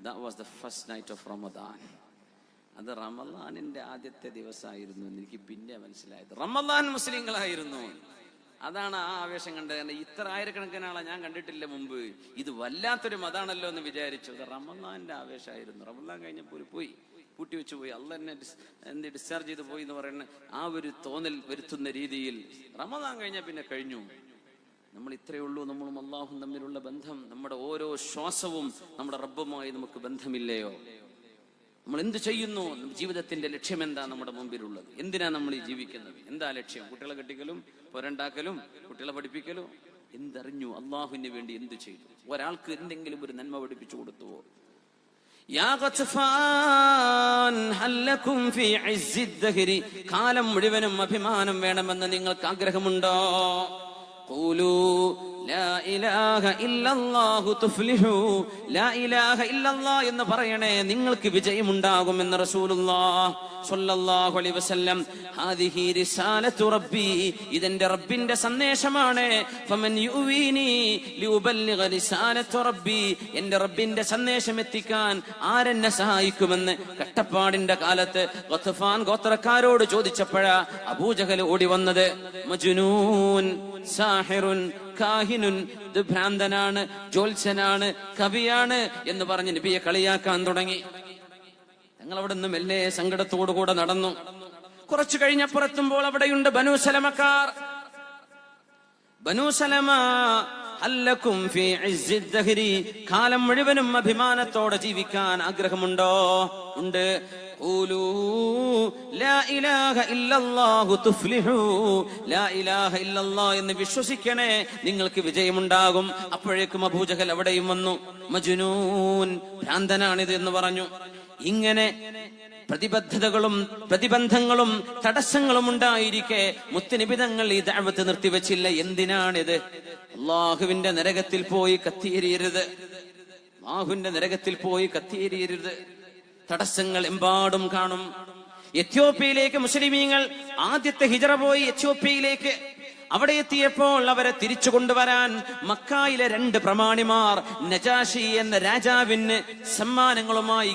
that was the first night of Ramadan. അത് റമളാനിന്റെ ആദ്യത്തെ ദിവസമായിരുന്നു എന്ന് എനിക്ക് പിന്നെ മനസ്സിലായത്. റമളാൻ മുസ്ലിങ്ങളായിരുന്നു. അതാണ് ആ ആവേശം കണ്ടത്. ഇത്ര ആയിരക്കണക്കിന് ആളെ ഞാൻ കണ്ടിട്ടില്ല മുമ്പ്. ഇത് വല്ലാത്തൊരു മതാണല്ലോ എന്ന് വിചാരിച്ചു. അത് റമളാന്റെ ആവേശമായിരുന്നു. റമളാൻ കഴിഞ്ഞപ്പോൾ പോയി പൂട്ടി വെച്ച് പോയി, അള്ളാഹ് എന്നെ ഡിസ്ചാർജ് ചെയ്ത് പോയി എന്ന് പറയുന്ന ആ ഒരു തോന്നൽ വരുത്തുന്ന രീതിയിൽ റമളാൻ കഴിഞ്ഞാൽ പിന്നെ കഴിഞ്ഞു. നമ്മൾ ഇത്രയേ ഉള്ളൂ, നമ്മളും അള്ളാഹും തമ്മിലുള്ള ബന്ധം. നമ്മുടെ ഓരോ ശ്വാസവും നമ്മുടെ റബ്ബുമായി നമുക്ക് ബന്ധമില്ലയോ? നമ്മൾ എന്ത് ചെയ്യുന്നു? ജീവിതത്തിന്റെ ലക്ഷ്യം എന്താ നമ്മുടെ മുമ്പിലുള്ളത്? എന്തിനാ നമ്മൾ ഈ ജീവിക്കുന്നത്? എന്താ ലക്ഷ്യം? കുട്ടികളെ കെട്ടിക്കലും പൊരണ്ടാക്കലും കുട്ടികളെ പഠിപ്പിക്കലും? എന്തറിഞ്ഞു? അള്ളാഹുവിന് വേണ്ടി എന്ത് ചെയ്തു? ഒരാൾക്ക് എന്തെങ്കിലും ഒരു നന്മ പഠിപ്പിച്ചു കൊടുത്തുവോ? കാലം മുഴുവനും അഭിമാനം വേണമെന്ന് നിങ്ങൾക്ക് ആഗ്രഹമുണ്ടോ? എന്ന് പറയണേ, നിങ്ങൾക്ക് വിജയമുണ്ടാകുമെന്ന് റസൂലുള്ളാഹി സ്വല്ലല്ലാഹു അലൈഹി വസല്ലം. ഹാദിഹി റിസാലത്തു റബ്ബി, ഇതെന്റെ റബ്ബിന്റെ സന്ദേശമാണ്. ഫമൻ യുവീനി ലിഉബല്ലിഗ റിസാലത്തു റബ്ബി, എന്റെ റബ്ബിന്റെ സന്ദേശം എത്തിക്കാൻ ആരെന്നെ സഹായിക്കുമെന്ന് കട്ടപ്പാടിന്റെ കാലത്ത് ഗത്ഫാൻ ഗോത്രക്കാരോട് ചോദിച്ചപ്പോഴാ അബൂജഹൽ ഓടി വന്നത്. മജ്നൂൻ, സാഹിറുൻ, കാഹിനുൻ, ഇത് ഭ്രാന്തനാണ്, ജ്യോത്സ്യനാണ്, കവിയാണ് എന്ന് പറഞ്ഞ് നബിയെ കളിയാക്കാൻ തുടങ്ങി. ഞങ്ങൾ അവിടെ നിന്ന് മെല്ലെ സങ്കടത്തോടുകൂടെ നടന്നു. കുറച്ചു കഴിഞ്ഞപ്പുറത്തുമ്പോൾ അവിടെയുണ്ട് ബനൂ സലമക്കാർ. ബനൂ സലമ, ഹല്ലക്കും ഫീ ഇസ്സി ദഹരി, കാലം മുഴുവനും അഭിമാനത്തോടെ ജീവിക്കാൻ ആഗ്രഹമുണ്ടോ? ഉണ്ട്. ഖൂലൂ ലാ ഇലാഹ ഇല്ലല്ലാഹു തുഫ്ലിഹൂ, ലാ ഇലാഹ ഇല്ലല്ലാഹ് എന്ന് വിശ്വസിക്കണേ, നിങ്ങൾക്ക് വിജയമുണ്ടാകും. അപ്പോഴേക്കും അബൂജഹൽ അവിടെയും വന്നു. മജ്നൂൻ, ഭ്രാന്തനാണിത് എന്ന് പറഞ്ഞു. ഇങ്ങനെ പ്രതിബദ്ധതകളും പ്രതിബന്ധങ്ങളും തടസ്സങ്ങളും ഉണ്ടായിരിക്കെ മുത്തുനബി തങ്ങൾ ഈ ദഅവത്ത് നിർത്തിവെച്ചില്ല. എന്തിനാണിത്? അല്ലാഹുവിന്റെ നരകത്തിൽ പോയി കത്തിയെരിയരുത്. അല്ലാഹുവിന്റെ നരകത്തിൽ പോയി കത്തിയെരിയരുത്. തടസ്സങ്ങൾ എമ്പാടും കാണും. എത്യോപ്യയിലേക്ക് മുസ്ലിമീങ്ങൾ ആദ്യത്തെ ഹിജറ പോയി എത്യോപ്യയിലേക്ക്. അവിടെ എത്തിയപ്പോൾ അവരെ തിരിച്ചു കൊണ്ടുവരാൻ മക്കായിലെ 2 പ്രമാണിമാർ നജാഷി എന്ന രാജാവിന് സമ്മാനങ്ങളുമായി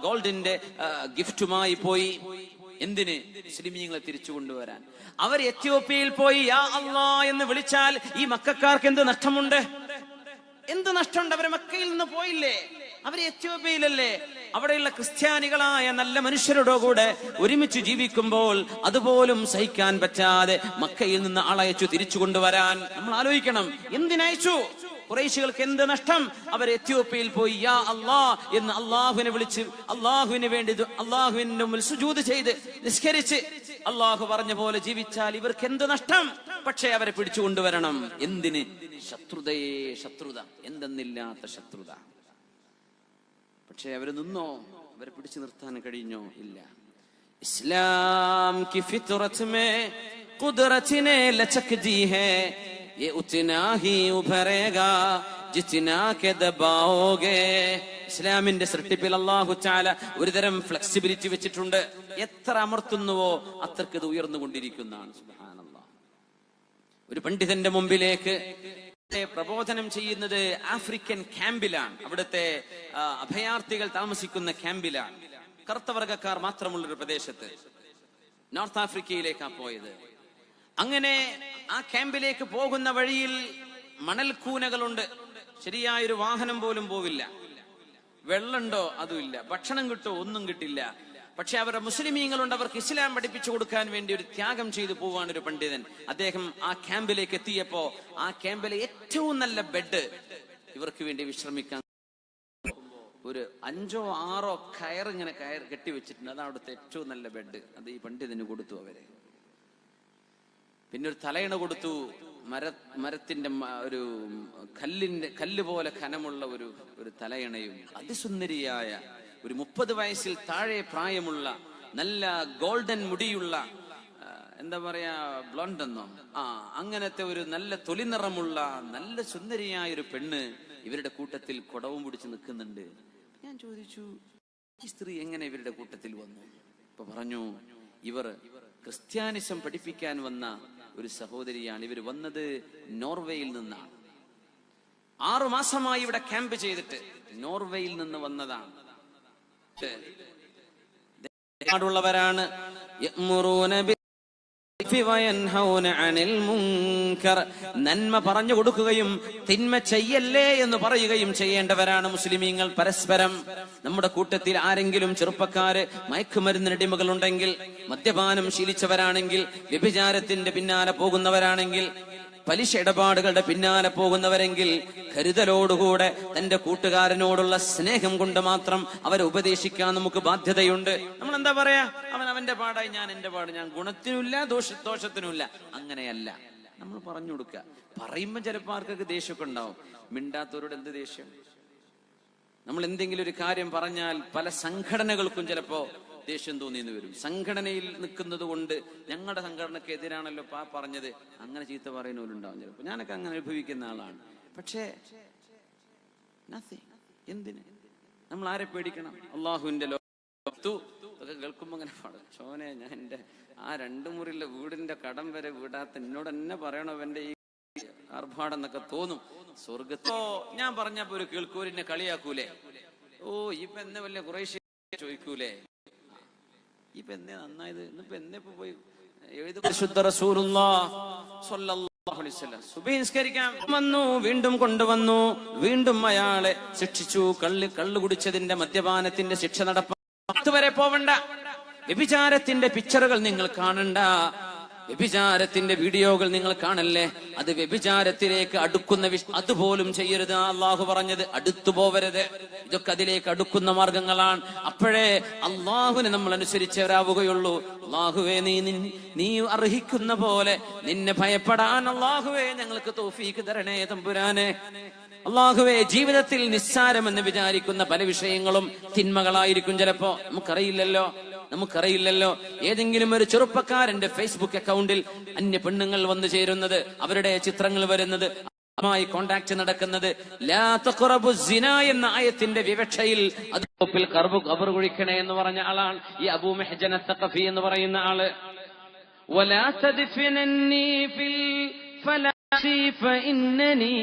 ഗോൾഡിന്റെ ഗിഫ്റ്റുമായി പോയി. എന്തിന്? മുസ്ലിമീങ്ങളെ തിരിച്ചു കൊണ്ടുവരാൻ. അവർ എത്യോപ്യയിൽ പോയി യാ അല്ലാ എന്ന് വിളിച്ചാൽ ഈ മക്കാർക്ക് എന്ത് നഷ്ടമുണ്ട്? എന്ത് നഷ്ടമുണ്ട്? അവരെ മക്കയിൽ നിന്ന് പോയില്ലേ? അവര് എത്യോപ്യയിലല്ലേ? അവിടെയുള്ള ക്രിസ്ത്യാനികളായ നല്ല മനുഷ്യരുടെ കൂടെ ഒരുമിച്ച് ജീവിക്കുമ്പോൾ അതുപോലും സഹിക്കാൻ പറ്റാതെ മക്കയിൽ നിന്ന് ആളയച്ചു തിരിച്ചു കൊണ്ടുവരാൻ നമ്മൾ ആലോചിക്കണം. എന്തിനയച്ചു? ഖുറൈശികൾക്ക് എന്ത് നഷ്ടം? അവർ എത്യോപ്യയിൽ പോയി യാ അല്ലാ എന്ന് അള്ളാഹുവിനെ വിളിച്ച് അള്ളാഹുവിന് വേണ്ടി അള്ളാഹുവിന്റെ മുമ്പിൽ സുജൂദ് ചെയ്ത് നിസ്കരിച്ച് അള്ളാഹു പറഞ്ഞ പോലെ ജീവിച്ചാൽ ഇവർക്ക് എന്ത് നഷ്ടം? പക്ഷേ അവരെ പിടിച്ചു കൊണ്ടുവരണം. എന്തിന്? ശത്രുതയെ ശത്രുത, എന്തെന്നില്ലാത്ത ശത്രുത. പക്ഷെ അവര് നിന്നോ? അവരെ പിടിച്ചു നിർത്താൻ കഴിഞ്ഞോ? ഇല്ല. ഇസ്ലാം की फितरत में कुदरत ने लचक दी है, ये उतना ही उभरेगा ജിത്നാകെ ദബാഓഗേ. ഇസ്ലാമിന്റെ സൃഷ്ടിപ്പിൽ അല്ലാഹു തആല ഒരുതരം ഫ്ലെക്സിബിലിറ്റി വെച്ചിട്ടുണ്ട്. എത്ര അമർത്തുന്നുവോ അത്രക്ക് ഇത് ഉയർന്നുകൊണ്ടിരിക്കുന്നതാണ്. സുബ്ഹാനല്ലാഹ്. ഒരു പണ്ഡിതന്റെ മുമ്പിലേക്ക് പ്രബോധനം ചെയ്യുന്നത് ആഫ്രിക്കൻ ക്യാമ്പിലാണ്. അവിടുത്തെ അഭയാർത്ഥികൾ താമസിക്കുന്ന ക്യാമ്പിലാണ്. കറുത്തവർഗക്കാർ മാത്രമുള്ളൊരു പ്രദേശത്ത് നോർത്ത് ആഫ്രിക്കയിലേക്കാണ് പോയത്. അങ്ങനെ ആ ക്യാമ്പിലേക്ക് പോകുന്ന വഴിയിൽ മണൽക്കൂനകളുണ്ട്. ശരിയായൊരു വാഹനം പോലും പോവില്ല. വെള്ളമുണ്ടോ? അതുമില്ല. ഭക്ഷണം കിട്ടോ? ഒന്നും കിട്ടില്ല. പക്ഷെ അവരുടെ മുസ്ലിമീങ്ങളുണ്ട്. അവർക്ക് ഇസ്ലാം പഠിപ്പിച്ചു കൊടുക്കാൻ വേണ്ടി ഒരു ത്യാഗം ചെയ്തു പോവാണ് ഒരു പണ്ഡിതൻ. അദ്ദേഹം ആ ക്യാമ്പിലേക്ക് എത്തിയപ്പോ ആ ക്യാമ്പിലെ ഏറ്റവും നല്ല ബെഡ് ഇവർക്ക് വേണ്ടി വിശ്രമിക്കാൻ ഒരു 5 or 6 കയർ ഇങ്ങനെ കെട്ടിവെച്ചിട്ടുണ്ട്. അതാണ് അവിടുത്തെ ഏറ്റവും നല്ല ബെഡ്. അത് ഈ പണ്ഡിതന് കൊടുത്തു അവരെ. പിന്നെ ഒരു തലയിണ കൊടുത്തു. മരത്തിന്റെ ഒരു കല്ല് പോലെ ഖനമുള്ള ഒരു തലയിണയും അതിസുന്ദരിയായ ഒരു 30 വയസ്സിൽ താഴെ പ്രായമുള്ള നല്ല ഗോൾഡൻ മുടിയുള്ള എന്താ പറയാ ബ്ലോണ്ട് എന്നോ അങ്ങനത്തെ ഒരു നല്ല തൊലിനിറമുള്ള നല്ല സുന്ദരിയായ ഒരു പെണ്ണ് ഇവരുടെ കൂട്ടത്തിൽ കുടവും പിടിച്ച് നിൽക്കുന്നുണ്ട്. ഞാൻ ചോദിച്ചു, ഈ സ്ത്രീ എങ്ങനെ ഇവരുടെ കൂട്ടത്തിൽ വന്നു? ഇപ്പൊ പറഞ്ഞു, ഇവർ ക്രിസ്ത്യാനിസം പഠിപ്പിക്കാൻ വന്ന ഒരു സഹോദരിയാണ്. ഇവർ വന്നത് നോർവേയിൽ നിന്നാണ്. 6 മാസമായി ഇവിടെ ക്യാമ്പ് ചെയ്തിട്ട് നോർവേയിൽ നിന്ന് വന്നതാണ്. ാണ് നന്മ പറഞ്ഞു കൊടുക്കുകയും തിന്മ ചെയ്യല്ലേ എന്ന് പറയുകയും ചെയ്യേണ്ടവരാണ് മുസ്ലിമീങ്ങൾ പരസ്പരം. നമ്മുടെ കൂട്ടത്തിൽ ആരെങ്കിലും ചെറുപ്പക്കാര് മയക്കുമരുന്നിനടിമകൾ ഉണ്ടെങ്കിൽ, മദ്യപാനം ശീലിച്ചവരാണെങ്കിൽ, വ്യഭിചാരത്തിന്റെ പിന്നാലെ പോകുന്നവരാണെങ്കിൽ, പലിശ ഇടപാടുകളുടെ പിന്നാലെ പോകുന്നവരെങ്കിൽ കരുതലോടുകൂടെ തന്റെ കൂട്ടുകാരനോടുള്ള സ്നേഹം കൊണ്ട് മാത്രം അവരെ ഉപദേശിക്കാൻ നമുക്ക് ബാധ്യതയുണ്ട്. നമ്മൾ എന്താ പറയാ, അവന്റെ പാടായി, ഞാൻ എന്റെ പാട്, ഞാൻ ഗുണത്തിനുമില്ല ദോഷത്തിനുമില്ല. അങ്ങനെയല്ല നമ്മൾ പറഞ്ഞു കൊടുക്കുക. പറയുമ്പോ ചിലപ്പോൾ ആർക്കൊക്കെ ദേഷ്യമൊക്കെ ഉണ്ടാവും. മിണ്ടാത്തവരോട് എന്ത് ദേഷ്യം? നമ്മൾ എന്തെങ്കിലും ഒരു കാര്യം പറഞ്ഞാൽ പല സംഘടനകൾക്കും ചിലപ്പോ ദേഷ്യം തോന്നിയെന്ന് വരും. സംഘടനയിൽ നിൽക്കുന്നത് കൊണ്ട് ഞങ്ങളുടെ സംഘടനക്ക് എതിരാണല്ലോ പറഞ്ഞത്, അങ്ങനെ ചീത്ത പറയുന്നവരുണ്ടാവും ചിലപ്പോൾ. ഞാനൊക്കെ അങ്ങനെ അനുഭവിക്കുന്ന ആളാണ്. പക്ഷേ എന്തിന് നമ്മൾ ആരെ പേടിക്കണം? അള്ളാഹുവിന്റെ ലോകത്തു കേൾക്കുമ്പോ അങ്ങനെ ചോനെ, ഞാൻ എന്റെ ആ 2 മുറിയിലെ വീടിന്റെ കടം വരെ വീടാത്ത എന്നോട് തന്നെ പറയണോ അവന്റെ ഈ ആർഭാടെന്നൊക്കെ തോന്നും. സ്വർഗത്തോ ഞാൻ പറഞ്ഞപ്പോ ഒരു കേൾക്കൂരിനെ കളിയാക്കൂലേ? ഓ ഇപ്പൊ എന്നെ വല്ല കുറേശ്ശെ ചോദിക്കൂലേ? ഇപ്പൊ എന്നെ നന്നായത്, ഇന്നിപ്പോ എന്നെ പോയി സുബഹിസ്കരിക്കാൻ വന്നു, വീണ്ടും കൊണ്ടുവന്നു, വീണ്ടും അയാളെ ശിക്ഷിച്ചു. കള്ളു കുടിച്ചതിന്റെ മദ്യപാനത്തിന്റെ ശിക്ഷ നടപ്പാൻ വരെ പോവണ്ട. വ്യഭിചാരത്തിന്റെ പിക്ചറുകൾ നിങ്ങൾ കാണണ്ട, വ്യഭിചാരത്തിന്റെ വീഡിയോകൾ നിങ്ങൾ കാണല്ലേ. അത് വ്യഭിചാരത്തിലേക്ക് അടുക്കുന്ന അതുപോലും ചെയ്യരുത്. അള്ളാഹു പറഞ്ഞത് അടുത്തു പോവരുത്. ഇതൊക്കെ അതിലേക്ക് അടുക്കുന്ന മാർഗങ്ങളാണ്. അപ്പോഴേ അള്ളാഹുവിനെ നമ്മൾ അനുസരിച്ചവരാവുകയുള്ളൂ. അള്ളാഹുവേ, നീ അർഹിക്കുന്ന പോലെ നിന്നെ ഭയപ്പെടാൻ അള്ളാഹുവേ ഞങ്ങൾക്ക് തൗഫീക്ക് തരണേ തമ്പുരാനെ. അള്ളാഹുവേ, ജീവിതത്തിൽ നിസ്സാരമെന്ന് വിചാരിക്കുന്ന പല വിഷയങ്ങളും തിന്മകളായിരിക്കും ചിലപ്പോ. നമുക്കറിയില്ലല്ലോ. ഏതെങ്കിലും ഒരു ചെറുപ്പക്കാരന്റെ ഫേസ്ബുക്ക് അക്കൗണ്ടിൽ അന്യ പെണ്ണുങ്ങൾ വന്നു ചേരുന്നത്, അവരുടെ ചിത്രങ്ങൾ വരുന്നത്, മായി കോണ്ടാക്ട് നടക്കുന്നത്. ലാ തഖറബു സിനാ എന്ന ആയത്തിന്റെ വിവക്ഷയിൽ അതിൽ ഖബർ കുഴിക്കണേ എന്ന് പറഞ്ഞ ആളാണ് ഈ അബൂ മെഹ്ജൻ അസ്സഖഫി എന്ന് പറയുന്ന ആള്. വലാ തദ്ഫിനന്നി ഫിൽ ഫലാസി ഫഇന്നനി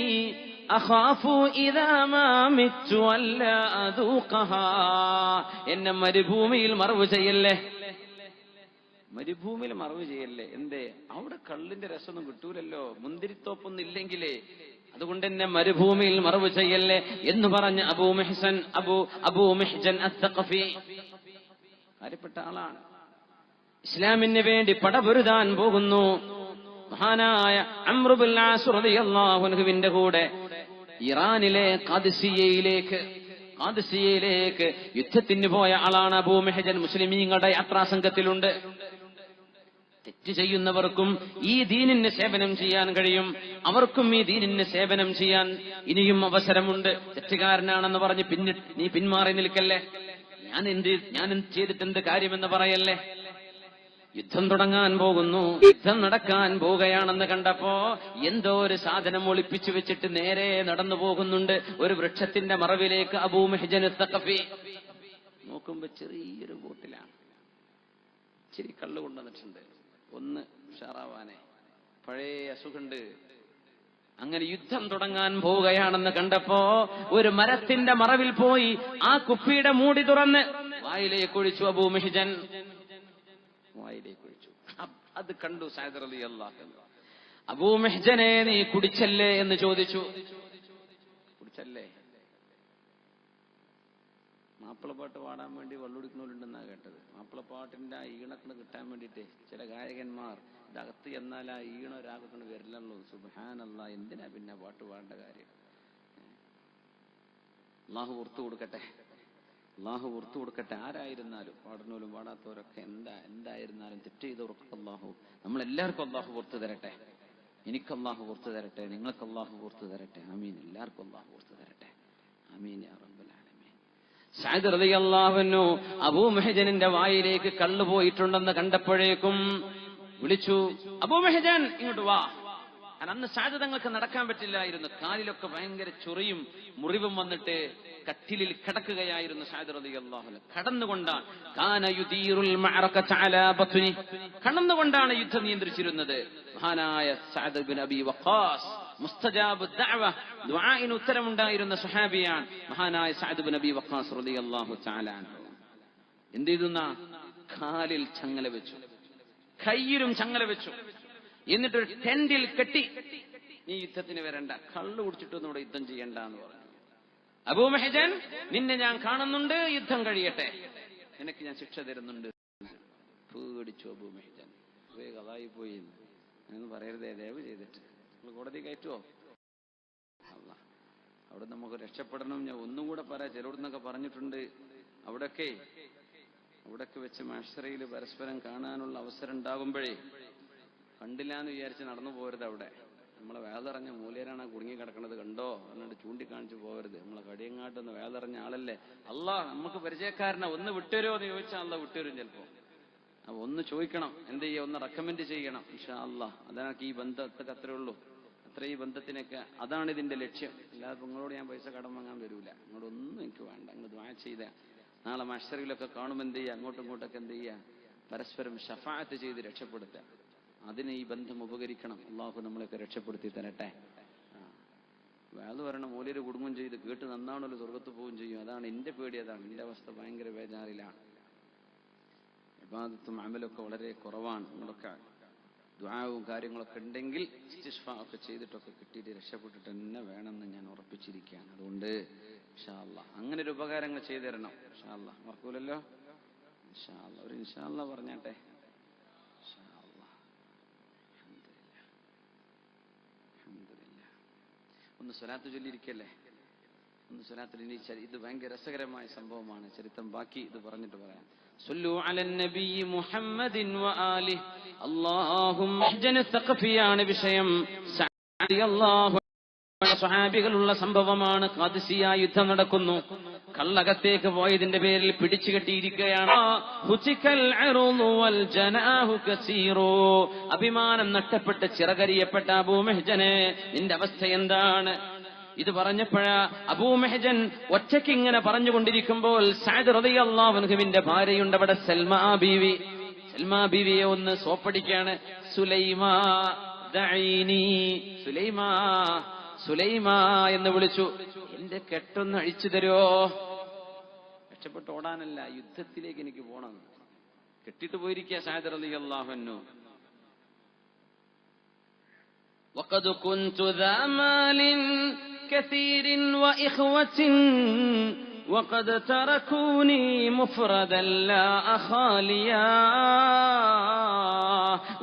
അഖാഫു ഇദാ മാ മിത്തു അല്ലാ അദൂഖഹാ. എന്നെ മരുഭൂമിയിൽ മറവ് ചെയ്യല്ലേ, മരുഭൂമിയിൽ മറവ് ചെയ്യല്ലേ. എന്തേ? അവിടെ കള്ളിന്റെ രസമൊന്നും കിട്ടൂലല്ലോ, മുന്തിരിത്തോപ്പൊന്നും ഇല്ലെങ്കിലേ. അതുകൊണ്ട് എന്നെ മരുഭൂമിയിൽ മറവ് ചെയ്യല്ലേ എന്ന് പറഞ്ഞ അബൂ മെഹ്ജൻ അസ്സഖഫി കാര്യപ്പെട്ട ആളാണ്. ഇസ്ലാമിന് വേണ്ടി പടപൊരുതാൻ പോകുന്നു. മഹാനായ അംർ ഇബ്നുൽ ആസ് റളിയല്ലാഹു അൻഹുവിന്റെ കൂടെ ഇറാനിലെ ഖാദിസിയയിലേക്ക് യുദ്ധത്തിന് പോയ ആളാണ് അബൂ മെഹ്ജൻ. മുസ്ലിമീങ്ങളുടെ യാത്രാ സംഘത്തിലുണ്ട്. തെറ്റ് ചെയ്യുന്നവർക്കും ഈ ദീനിന് സേവനം ചെയ്യാൻ കഴിയും. അവർക്കും ഈ ദീനിന് സേവനം ചെയ്യാൻ ഇനിയും അവസരമുണ്ട്. തെറ്റുകാരനാണെന്ന് പറഞ്ഞ് നീ പിന്മാറി നിൽക്കല്ലേ, ഞാൻ ചെയ്തിട്ടെന്ത് കാര്യമെന്ന് പറയല്ലേ. യുദ്ധം തുടങ്ങാൻ പോകുന്നു, യുദ്ധം നടക്കാൻ പോവുകയാണെന്ന് കണ്ടപ്പോ എന്തോ ഒരു സാധനം ഒളിപ്പിച്ചു വെച്ചിട്ട് നേരെ നടന്നു പോകുന്നുണ്ട് ഒരു വൃക്ഷത്തിന്റെ മറവിലേക്ക്. അബൂ മുഹ്ജൻ അസ്സഖഫി നോക്കുമ്പോ ചെറിയൊരു ബോട്ടിലാണ്, ഇച്ചിരി കള്ളു കൊണ്ടുവന്നിട്ടുണ്ട്, ഒന്ന് ഉഷാറാവാനെ, പഴയ അസുഖണ്ട്. അങ്ങനെ യുദ്ധം തുടങ്ങാൻ പോവുകയാണെന്ന് കണ്ടപ്പോ ഒരു മരത്തിന്റെ മറവിൽ പോയി ആ കുപ്പിയുടെ മൂടി തുറന്ന് വായിലേക്ക് ഒഴിച്ചു. അബൂ മുഹ്ജൻ വായിലേക്ക് ഒഴിച്ചു. അത് കണ്ടു സഅദ് റളിയല്ലാഹു അൻഹു. അബൂ മുഹ്ജനെ നീ കുടിച്ചല്ലേ എന്ന് ചോദിച്ചു. കുടിച്ചല്ലേ? മാപ്പിളപ്പാട്ട് പാടാൻ വേണ്ടി വെള്ളുടിക്കണോലുണ്ടെന്നാ കേട്ടത്. മാപ്പിളപ്പാട്ടിന്റെ ആ ഈണക്കണ് കിട്ടാൻ വേണ്ടിയിട്ട് ചില ഗായകന്മാർ ഇതകത്ത് എന്നാൽ ആ ഈണ ഒരാൾക്കൊണ്ട് വരില്ലല്ലോ. സുബ്ഹാനല്ലാഹ്, എന്തിനാ പിന്നെ പാട്ട് പാടേണ്ട കാര്യം? അല്ലാഹു പുറത്തു കൊടുക്കട്ടെ, അല്ലാഹു പുറത്തു കൊടുക്കട്ടെ. ആരായിരുന്നാലും, പാടുന്നവരും പാടാത്തവരൊക്കെ എന്തായിരുന്നാലും തെറ്റ് ചെയ്തവർക്ക് അല്ലാഹു, നമ്മളെല്ലാവർക്കും അല്ലാഹു പുറത്തു തരട്ടെ. എനിക്ക് അല്ലാഹു പുറത്തു തരട്ടെ, നിങ്ങൾക്ക് അല്ലാഹു പുറത്തു തരട്ടെ. ആമീൻ. എല്ലാവർക്കും അല്ലാഹു പുറത്തു തരട്ടെ. ആമീൻ യാ റബ്ബൽ ആലമീൻ. സഅദ് റളിയല്ലാഹു അൻഹു അബൂ മുഹ്ജനിന്റെ വായിലേക്ക് കള്ളു പോയിട്ടുണ്ടെന്ന് കണ്ടപ്പോഴേക്കും വിളിച്ചു, അബൂ മുഹ്ജൻ ഇങ്ങോട്ട് വാ. അന്ന് സഅദ് തങ്ങൾക്ക് നടക്കാൻ പറ്റില്ലായിരുന്നു, കാലിലൊക്കെ ഭയങ്കര ചൊറിയും മുറിവും വന്നിട്ട് കട്ടിലിൽ കിടക്കുകയായിരുന്നു സഅദ് റളിയല്ലാഹു അൻഹു. കടന്നുകൊണ്ടാണ് കാന യുദീറുൽ മഅറകത അലാ ബത്നി, കടന്നുകൊണ്ടാണ് യുദ്ധം നിയന്ത്രിച്ചിരുന്നത് മഹാനായ സഅദ് ഇബ്നു അബീ വഖാസ്. മുസ്തജാബു ദഅവ, ദുആഇന് ഉത്തരമുണ്ടായിരുന്ന സ്വഹാബിയാണ് മഹാനായ സഅദ് ഇബ്നു അബീ വഖാസ് റളിയല്ലാഹു തആല അൻഹു. എന്ത് ചെയ്തുന്ന? കാലിൽ ചങ്ങല വെച്ചു, കയ്യിലും ചങ്ങല വെച്ചു. എന്നിട്ടൊരു ടെന്റിൽ കെട്ടി, നീ യുദ്ധത്തിന് വരണ്ട, കള്ളു കുടിച്ചിട്ടൊന്നും ഇവിടെ യുദ്ധം ചെയ്യണ്ട എന്ന് പറഞ്ഞു. അബൂ മുഹ്ജൻ, നിന്നെ ഞാൻ കാണുന്നുണ്ട്, യുദ്ധം കഴിയട്ടെ, നിനക്ക് ഞാൻ ശിക്ഷ തരുന്നുണ്ട്. പേടിച്ചു അബൂ മുഹ്ജൻ. കഥായി പോയി എന്ന് പറയരുതേ, ദയവ് ചെയ്തിട്ട്. നിങ്ങൾ കോടതി കയറ്റുവോ? അല്ല, അവിടെ നമുക്ക് രക്ഷപ്പെടണം. ഞാൻ ഒന്നും കൂടെ പറയാം, ചിലവിടുന്നൊക്കെ പറഞ്ഞിട്ടുണ്ട്. അവിടൊക്കെ വെച്ച് മഹ്ശറയിൽ പരസ്പരം കാണാനുള്ള അവസരം ഉണ്ടാകുമ്പോഴേ കണ്ടില്ല എന്ന് വിചാരിച്ച് നടന്നു പോരുത്. അവിടെ നമ്മളെ വേദറിഞ്ഞ മൂല്യരാണ് കുടുങ്ങി കിടക്കുന്നത്, കണ്ടോ എന്നിട്ട് ചൂണ്ടിക്കാണിച്ചു പോകരുത്. നമ്മളെ കടിയങ്ങാട്ടൊന്ന് വേദറിഞ്ഞ ആളല്ലേ. അല്ലാഹ് നമുക്ക് പരിചയക്കാരനെ ഒന്ന് വിട്ടുതരുമോ എന്ന് ചോദിച്ചാൽ അല്ലാഹ് വിട്ടുതരും ചിലപ്പോ. അപ്പൊ ഒന്ന് ചോദിക്കണം, എന്ത് ചെയ്യുക, ഒന്ന് റെക്കമെൻഡ് ചെയ്യണം. ഇൻഷാ അല്ലാഹ് അതാണ് ഈ ബന്ധത്തൊക്കെ അത്രേ ഉള്ളൂ. അത്ര ഈ ബന്ധത്തിനൊക്കെ അതാണ് ഇതിന്റെ ലക്ഷ്യം. അല്ലാതെ നിങ്ങളോട് ഞാൻ പൈസ കടം വാങ്ങാൻ വരൂല, നിങ്ങളോടൊന്നും എനിക്ക് വേണ്ട. നിങ്ങൾ ദുആ ചെയ്ത നാളെ മഹ്ശറിലൊക്കെ കാണുമ്പോൾ എന്ത് ചെയ്യുക, അങ്ങോട്ടും ഇങ്ങോട്ടൊക്കെ എന്ത് ചെയ്യുക, പരസ്പരം ശഫാഅത്ത് ചെയ്ത് രക്ഷപ്പെടുത്തുക. അതിന് ഈ ബന്ധം ഉപകരിക്കണം. അള്ളാഹു നമ്മളെയൊക്കെ രക്ഷപ്പെടുത്തി തരട്ടെ. വേദ പറയണ മൂല്യര് കുടുംബം ചെയ്ത് കേട്ട് നന്നാണല്ലോ, സ്വർഗത്ത് പോവുകയും ചെയ്യും. അതാണ് എന്റെ പേടി, അതാണ് എന്റെ അവസ്ഥ. ഭയങ്കര ബേജാറിലാണ്. ഇബാദത്തും അമലൊക്കെ വളരെ കുറവാണ്. നമ്മളൊക്കെ ദുആവും കാര്യങ്ങളൊക്കെ ഉണ്ടെങ്കിൽ ഇസ്തിശ്ഫാ ഒക്കെ ചെയ്തിട്ടൊക്കെ കിട്ടിയിട്ട് രക്ഷപ്പെട്ടിട്ട് തന്നെ വേണമെന്ന് ഞാൻ ഉറപ്പിച്ചിരിക്കുകയാണ്. അതുകൊണ്ട് ഇൻഷാ അല്ലാഹ് അങ്ങനെ ഒരു ഉപകാരങ്ങൾ ചെയ്തു തരണം. ഇൻഷാ അല്ലാഹ് മറക്കൂലല്ലോ. ഇൻഷാ അല്ലാഹ് ഒരു ഇൻഷാ അല്ലാഹ് പറഞ്ഞാട്ടെ. ഒന്ന് സ്വലാത്ത് ചൊല്ലിയിരിക്കല്ലേ, ഒന്ന് സ്വലാത്തിൽ. ഇനി ഇത് ഭയങ്കര രസകരമായ സംഭവമാണ്, ചരിത്രം ബാക്കി ഇത് പറഞ്ഞിട്ട് പറയാം. സ്വല്ലു അലൻ നബി മുഹമ്മദിൻ വആലിഹി. അല്ലാഹുമ്മ മുഹ്ജൻ സഖഫിയാണ് വിഷയം. റളിയല്ലാഹു അൻഹു സ്വഹാബികളുള്ള സംഭവമാണ്. ഖാദിസിയ യുദ്ധം നടക്കുന്നു. കള്ളകത്തേക്ക് പോയതിന്റെ പേരിൽ പിടിച്ചു കെട്ടിയിരിക്കുകയാണ്. അഭിമാനം നഷ്ടപ്പെട്ട് ചിറകരിയപ്പെട്ട അബൂ മുഹ്ജനെ, നിന്റെ അവസ്ഥ എന്താണ്? ഇത് പറഞ്ഞപ്പോഴാ അബൂ മുഹ്ജൻ ഒറ്റയ്ക്ക് ഇങ്ങനെ പറഞ്ഞുകൊണ്ടിരിക്കുമ്പോൾ സഅദ് റളിയല്ലാഹു അൻഹുവിന്റെ ഭാര്യയുണ്ട് അവിടെ, സൽമാ ബീവി. സൽമാ ബീവിയെ ഒന്ന് സോപ്പടിക്കാണ്. സുലൈമാ ദഈനി, സുലൈമാ സുലൈമാ എന്ന് വിളിച്ചു. എന്റെ കെട്ടൊന്ന് അഴിച്ചു തരുമോ? രക്ഷപ്പെട്ട് ഓടാനല്ല, യുദ്ധത്തിലേക്ക് എനിക്ക് പോണം. കെട്ടിട്ട് പോയിരിക്കുക സഅദ് റളിയല്ലാഹു അൻഹു. വഖദ് കുൻതു ദാ മാലിൻ കസീരിൻ വഇഖ്വത്തിൻ വഖദ് തറകൂനി മുഫ്റദൻ ലാ അഖാലിയാ.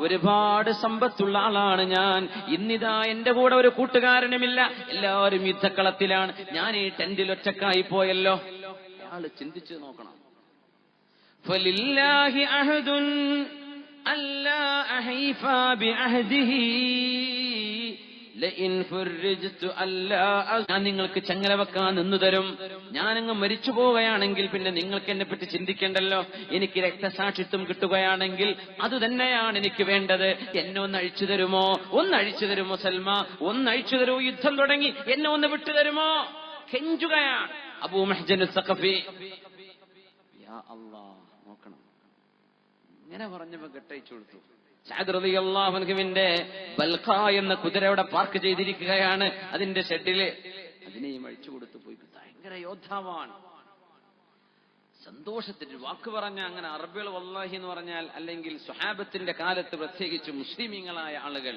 ഒരുപാട് സമ്പത്തുള്ള ആളാണ് ഞാൻ. ഇന്നിതാ എന്റെ കൂടെ ഒരു കൂട്ടുകാരനുമില്ല, എല്ലാവരും യുദ്ധക്കളത്തിലാണ്. ഞാൻ ഈ ടെന്റിൽ ഒറ്റക്കായി പോയല്ലോ. അയാള് ചിന്തിച്ചു നോക്കണം. ഫലില്ലാഹി അഹ്ദുൻ അല്ലാ അഹീഫ ബിഅഹ്ദിഹി ഞാൻ നിങ്ങൾക്ക് ചങ്ങല വെക്കാൻ നിന്നു തരും. ഞാനങ്ങ് മരിച്ചു പോവുകയാണെങ്കിൽ പിന്നെ നിങ്ങൾക്ക് എന്നെ പറ്റി ചിന്തിക്കേണ്ടല്ലോ. എനിക്ക് രക്തസാക്ഷിത്വം കിട്ടുകയാണെങ്കിൽ അത് തന്നെയാണ് എനിക്ക് വേണ്ടത്. എന്നെ ഒന്ന് അഴിച്ചു തരുമോ? ഒന്നഴിച്ചു തരുമോ സൽമ? ഒന്നഴിച്ചു തരുമോ? യുദ്ധം തുടങ്ങി, എന്നെ ഒന്ന് വിട്ടു തരുമോ? കെഞ്ചുകയാണ് അബൂ മുഹ്ജൻ സഖഫി. യാ അല്ലാഹ്, നോക്കണം, ഇങ്ങനെ പറഞ്ഞപ്പോ കെട്ടയച്ചു കൊടുത്തു. സഅദ് റളിയല്ലാഹു അൻഹുവിന്റെ ബൽഖ എന്ന കുതിര അവിടെ പാർക്ക് ചെയ്തിരിക്കുകയാണ് അതിന്റെ ഷെഡില്. അതിനെയും അഴിച്ചു കൊടുത്തു പോയി. ഭയങ്കര യോദ്ധാവാണ്. സന്തോഷത്തിന് വാക്ക് പറഞ്ഞ അങ്ങനെ അറബികൾ വല്ലാഹി എന്ന് പറഞ്ഞാൽ, അല്ലെങ്കിൽ സ്വഹാബത്തിന്റെ കാലത്ത് പ്രത്യേകിച്ച് മുസ്ലിമീങ്ങളായ ആളുകൾ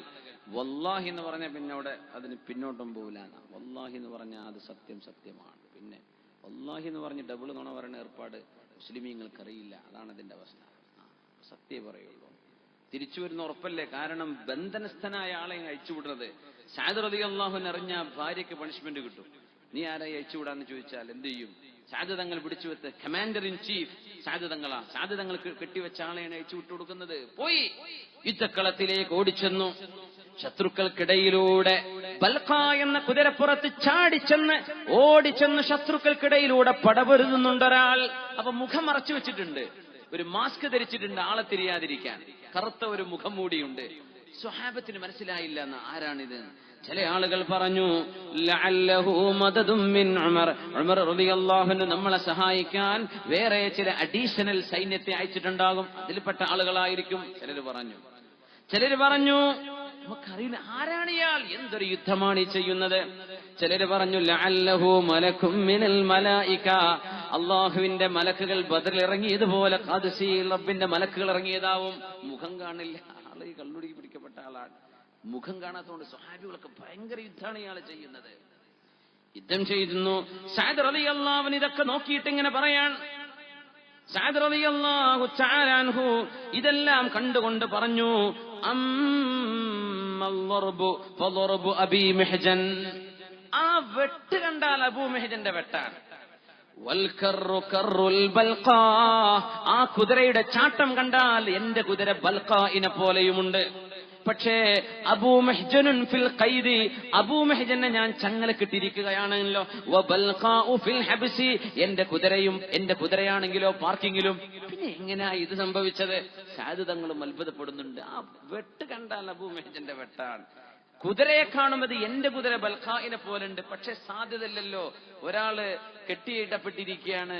വല്ലാഹി എന്ന് പറഞ്ഞാൽ പിന്നെ അവിടെ അതിന് പിന്നോട്ടും പോകില്ല. വല്ലാഹി എന്ന് പറഞ്ഞാൽ അത് സത്യമാണ്. പിന്നെ വല്ലാഹി എന്ന് പറഞ്ഞ് ഡബിൾ നുണ പറയുന്ന ഏർപ്പാട് മുസ്ലിമീങ്ങൾക്കറിയില്ല. അതാണ് അതിന്റെ അവസ്ഥ. സത്യമേ പറയുള്ളൂ. തിരിച്ചു വരുന്ന ഉറപ്പല്ലേ? കാരണം ബന്ധനസ്ഥനായ ആളെ അഴിച്ചുവിടുന്നത്. സഅദ് റളിയല്ലാഹു അൻഹു അറിഞ്ഞ ഭാര്യയ്ക്ക് പണിഷ്മെന്റ് കിട്ടും. നീ ആരായി അഴിച്ചുവിടാന്ന് ചോദിച്ചാൽ എന്ത് ചെയ്യും? സഅദ് തങ്ങൾ പിടിച്ചു വെച്ച കമാൻഡർ ഇൻ ചീഫ് സഅദ് തങ്ങളാ. സഅദ് തങ്ങൾക്ക് കെട്ടിവെച്ച ആളെയാണ് അഴിച്ചു വിട്ടു കൊടുക്കുന്നത്. പോയി യുദ്ധക്കളത്തിലേക്ക് ഓടിച്ചെന്നു. ശത്രുക്കൾക്കിടയിലൂടെ ബൽഖ എന്ന കുതിരപ്പുറത്ത് ചാടിച്ചെന്ന് ഓടിച്ചെന്ന് ശത്രുക്കൾക്കിടയിലൂടെ പടപൊരുതുന്നുണ്ടൊരാൾ. അപ്പൊ മുഖം മറച്ചു വെച്ചിട്ടുണ്ട്, ഒരു മാസ്ക് ധരിച്ചിട്ടുണ്ട് ആളെ തിരിയാതിരിക്കാൻ. കറുത്ത ഒരു മുഖം മൂടിയുണ്ട്. സ്വഹാബത്തിന് മനസ്സിലായില്ല എന്ന് ആരാണിത്. ചില ആളുകൾ പറഞ്ഞു ലഅല്ലഹു മദദും മിൻ ഉമർ. ഉമർ റളിയല്ലാഹു അൻഹു നമ്മളെ സഹായിക്കാൻ വേറെ ചില അഡീഷണൽ സൈന്യത്തെ അയച്ചിട്ടുണ്ടാകും, അതിൽപ്പെട്ട ആളുകളായിരിക്കും. ചിലര് പറഞ്ഞു നമുക്കറിയില്ല ആരാണ് ഇയാൾ, എന്തൊരു യുദ്ധമാണ് ഈ ചെയ്യുന്നത്. ചിലര് പറഞ്ഞു ലഅല്ലഹു മലക്കും മിനൽ മലായിക. അള്ളാഹുവിന്റെ മലക്കുകൾ ബദറിൽ ഇറങ്ങിയതുപോലെ ഖാദിസിയിൽ റബ്ബിന്റെ മലക്കുകൾ ഇറങ്ങിയതാവും. മുഖം കാണില്ല, ആള് കള്ളുടിക്ക് പിടിക്കപ്പെട്ട ആളാണ്. മുഖം കാണാത്തതുകൊണ്ട് സ്വഹാബികളൊക്കെ ഭയങ്കര യുദ്ധമാണ് ഇയാൾ ചെയ്യുന്നത്. യുദ്ധം ചെയ്യുന്നു. സഅദ് റളിയല്ലാഹു അൻഹു ഇതൊക്കെ നോക്കിയിട്ട് ഇങ്ങനെ പറയാൻ. സഅദ് റളിയല്ലാഹു തആല അൻഹു ഇതെല്ലാം കണ്ടുകൊണ്ട് പറഞ്ഞു അബീ മുഹ്ജൻ. ആ വെട്ട് കണ്ടാൽ അബൂ മുഹ്ജന്റെ വെട്ടാണ്. ആ കുതിരയുടെ ചാട്ടം കണ്ടാൽ എന്റെ കുതിര ബൽഖാഇനെ പോലെയുമുണ്ട്. പക്ഷേ അബൂ മുഹ്ജനുൻ ഫിൽ ഖൈദി, അബൂ മുഹ്ജനെ ഞാൻ ചങ്ങലക്കിട്ടിരിക്കുകയാണല്ലോ. വബൽഖാഉ ഫിൽ ഹബ്സി, എന്റെ കുതിരയും എന്റെ കുതിരയാണെങ്കിലോ പാർക്കിങ്ങിലും. പിന്നെ എങ്ങനെയാ ഇത് സംഭവിച്ചത്? സഅദ് തങ്ങളും അത്ഭുതപ്പെടുന്നുണ്ട്. ആ വെട്ട് കണ്ടാൽ അബൂ മുഹ്ജന്റെ വെട്ടാണ്. കുതിരയെ കാണുന്നത് എന്റെ കുതിര ബൽഖാഇനെ പോലുണ്ട്. പക്ഷെ സാധ്യതയില്ലല്ലോ, ഒരാള് കെട്ടിയിടപ്പെട്ടിരിക്കുകയാണ്,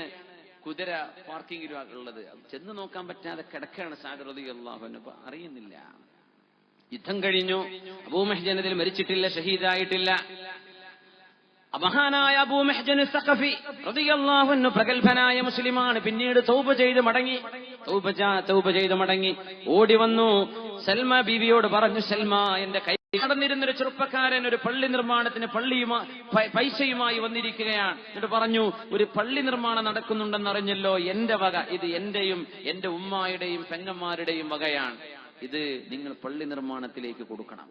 കുതിര പാർക്കിങ്ങിലും ഉള്ളത്. ചെന്ന് നോക്കാൻ പറ്റാതെ കിടക്കുകയാണ് സഅദ് റളിയല്ലാഹു അൻഹു. അറിയുന്നില്ല. യുദ്ധം കഴിഞ്ഞു. അബൂ മുഹ്ജൻ അതിൽ മരിച്ചിട്ടില്ല, ഷഹീദായിട്ടില്ല. മഹാനായ അബൂ മുഹ്ജൻ സഖഫി റളിയല്ലാഹു അൻഹു പ്രഗൽഭനായ മുസ്ലിമാണ്. പിന്നീട് തൗബ ചെയ്ത് മടങ്ങി ഓടി വന്നു. സൽമ ബീവിയോട് പറഞ്ഞു, സൽമ, എന്റെ കൈ നടന്നിരുന്നൊരു ചെറുപ്പക്കാരൻ ഒരു പള്ളി നിർമ്മാണത്തിന് പൈസയുമായി വന്നിരിക്കുകയാണ്. എന്നിട്ട് പറഞ്ഞു, ഒരു പള്ളി നിർമ്മാണം നടക്കുന്നുണ്ടെന്നറിഞ്ഞല്ലോ, എന്റെ വക, ഇത് എന്റെയും എന്റെ ഉമ്മായുടെയും പെങ്ങന്മാരുടെയും വകയാണ്. ഇത് നിങ്ങൾ പള്ളി നിർമ്മാണത്തിലേക്ക് കൊടുക്കണം.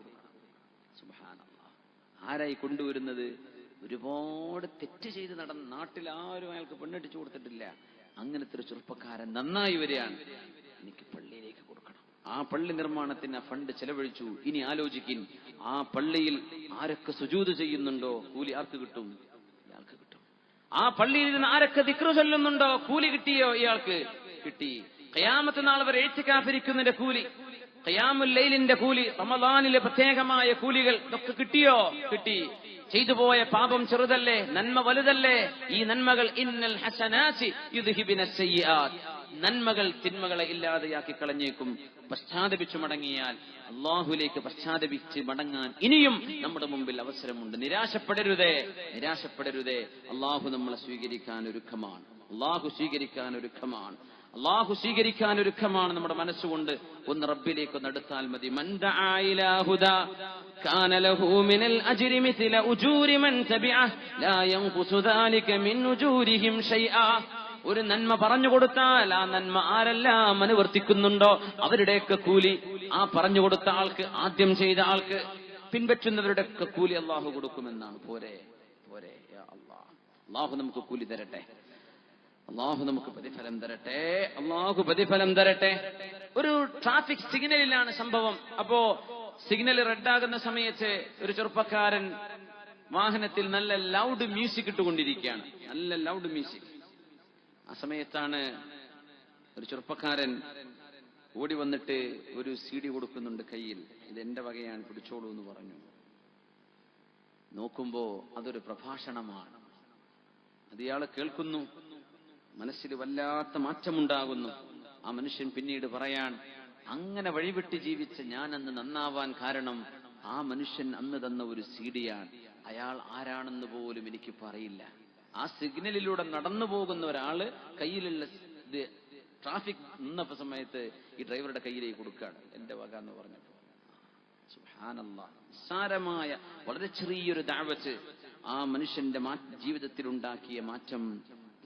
സുബ്ഹാനല്ലാഹ്. ആരായി കൊണ്ടുവരുന്നത്? ഒരുപാട് തെറ്റ് ചെയ്ത് നടന്ന, നാട്ടിൽ ആരും അയാൾക്ക് പെണ്ണെട്ടിച്ചു കൊടുത്തിട്ടില്ല. അങ്ങനത്തെ ഒരു ചെറുപ്പക്കാരൻ നന്നായി വരികയാണ്. എനിക്ക് പള്ളിയിലേക്ക് കൊടുക്കണം. ആ പള്ളി നിർമ്മാണത്തിന് ഫണ്ട് ചെലവഴിച്ചു. ഇനി ആലോചിക്കിൻ, ആ പള്ളിയിൽ ആരൊക്കെ സുജൂദ് ചെയ്യുന്നുണ്ടോ കൂലി ആർക്ക് കിട്ടും? ഇയാൾക്ക് കിട്ടും. ആ പള്ളിയിൽ നിന്ന് ആരൊക്കെ ദിക്ർ ചൊല്ലുന്നുണ്ടോ കൂലി കിട്ടിയോ? ഇയാൾക്ക് കിട്ടി. ഖിയാമത്ത് നാൾ വരെ ഇഅ്തികാഫിരിക്കുന്നതിന്റെ കൂലി, ഖിയാമുൽ ലൈലിന്റെ കൂലി, റമളാനിലെ പ്രത്യേകമായ കൂലികൾ ഇതൊക്കെ കിട്ടിയോ? കിട്ടി. ചെയ്തുപോയ പാപം ചെറുതല്ലേ, നന്മ വലുതല്ലേ? ഈ നന്മകൾ ഇന്നൽ ഹസനാതി യുദ്ഹിബിനസ് സയ്യിആത്ത്, നന്മകൾ തിന്മകളെ ഇല്ലാതെയാക്കി കളഞ്ഞേക്കും. പശ്ചാത്തപിച്ചു മടങ്ങിയാൽ, അള്ളാഹുലേക്ക് പശ്ചാത്തപിച്ച് മടങ്ങാൻ ഇനിയും നമ്മുടെ മുമ്പിൽ അവസരമുണ്ട്. നിരാശപ്പെടരുതേ. അള്ളാഹു നമ്മളെ സ്വീകരിക്കാൻ ഒരുക്കമാണ്. അള്ളാഹു സ്വീകരിക്കാൻ ഒരുക്കമാണ്. നമ്മുടെ മനസ്സുകൊണ്ട് ഒന്ന് റബ്ബിലേക്ക് ഒന്ന് അടുത്താൽ മതി. മൻ ദഅ ഇലാ ഹുദാ കാന ലഹു മിനൽ അജ്രി മിസ്ല ഉജൂരി മൻ തബിഅഹ് ലാ യൻഖുസു ദാലിക മിൻ ഉജൂരിഹിം ഷൈആ. ഒരു നന്മ പറഞ്ഞു കൊടുത്താൽ ആ നന്മ ആരെല്ലാം അനുവർത്തിക്കുന്നുണ്ടോ അവരുടെയൊക്കെ കൂലി ആ പറഞ്ഞു കൊടുത്ത ആൾക്ക്, ആദ്യം ചെയ്ത ആൾക്ക്, പിൻപറ്റുന്നവരുടെ ഒക്കെ കൂലി അള്ളാഹു കൊടുക്കുമെന്നാണ്. പോരെ യാ അല്ലാഹ്. അള്ളാഹു നമുക്ക് കൂലി തരട്ടെ. അള്ളാഹു നമുക്ക് പ്രതിഫലം തരട്ടെ. ഒരു ട്രാഫിക് സിഗ്നലിലാണ് സംഭവം. അപ്പോ സിഗ്നൽ റെഡാകുന്ന സമയത്ത് ഒരു ചെറുപ്പക്കാരൻ വാഹനത്തിൽ നല്ല ലൗഡ് മ്യൂസിക് ഇട്ടുകൊണ്ടിരിക്കുകയാണ്, നല്ല ലൗഡ് മ്യൂസിക്. ആ സമയത്താണ് ഒരു ചെറുപ്പക്കാരൻ ഓടി വന്നിട്ട് ഒരു CD കൊടുക്കുന്നുണ്ട് കയ്യിൽ. ഇത് എന്റെ വകയാണ്, പിടിച്ചോളൂ എന്ന് പറഞ്ഞു. നോക്കുമ്പോ അതൊരു പ്രഭാഷണമാണ്. അത് ഇയാള് കേൾക്കുന്നു, മനസ്സിൽ വല്ലാത്ത മാറ്റമുണ്ടാകുന്നു. ആ മനുഷ്യൻ പിന്നീട് പറയാൻ, അങ്ങനെ വഴിവിട്ട് ജീവിച്ച ഞാൻ അന്ന് നന്നാവാൻ കാരണം ആ മനുഷ്യൻ അന്ന് തന്ന ഒരു CD-യാണ്. അയാൾ ആരാണെന്ന് പോലും എനിക്ക് പറയില്ല. ആ സിഗ്നലിലൂടെ നടന്നു പോകുന്ന ഒരാള് കയ്യിലുള്ള ട്രാഫിക് നിന്നപ്പോ സമയത്ത് ഈ ഡ്രൈവറുടെ കയ്യിലേക്ക് കൊടുക്കുകയാണ്, എന്റെ വക എന്ന് പറഞ്ഞപ്പോ. സുബ്ഹാനല്ലാഹ്, നിസ്സാരമായ വളരെ ചെറിയൊരു ദഅവത്ത് ആ മനുഷ്യന്റെ ജീവിതത്തിൽ ഉണ്ടാക്കിയ മാറ്റം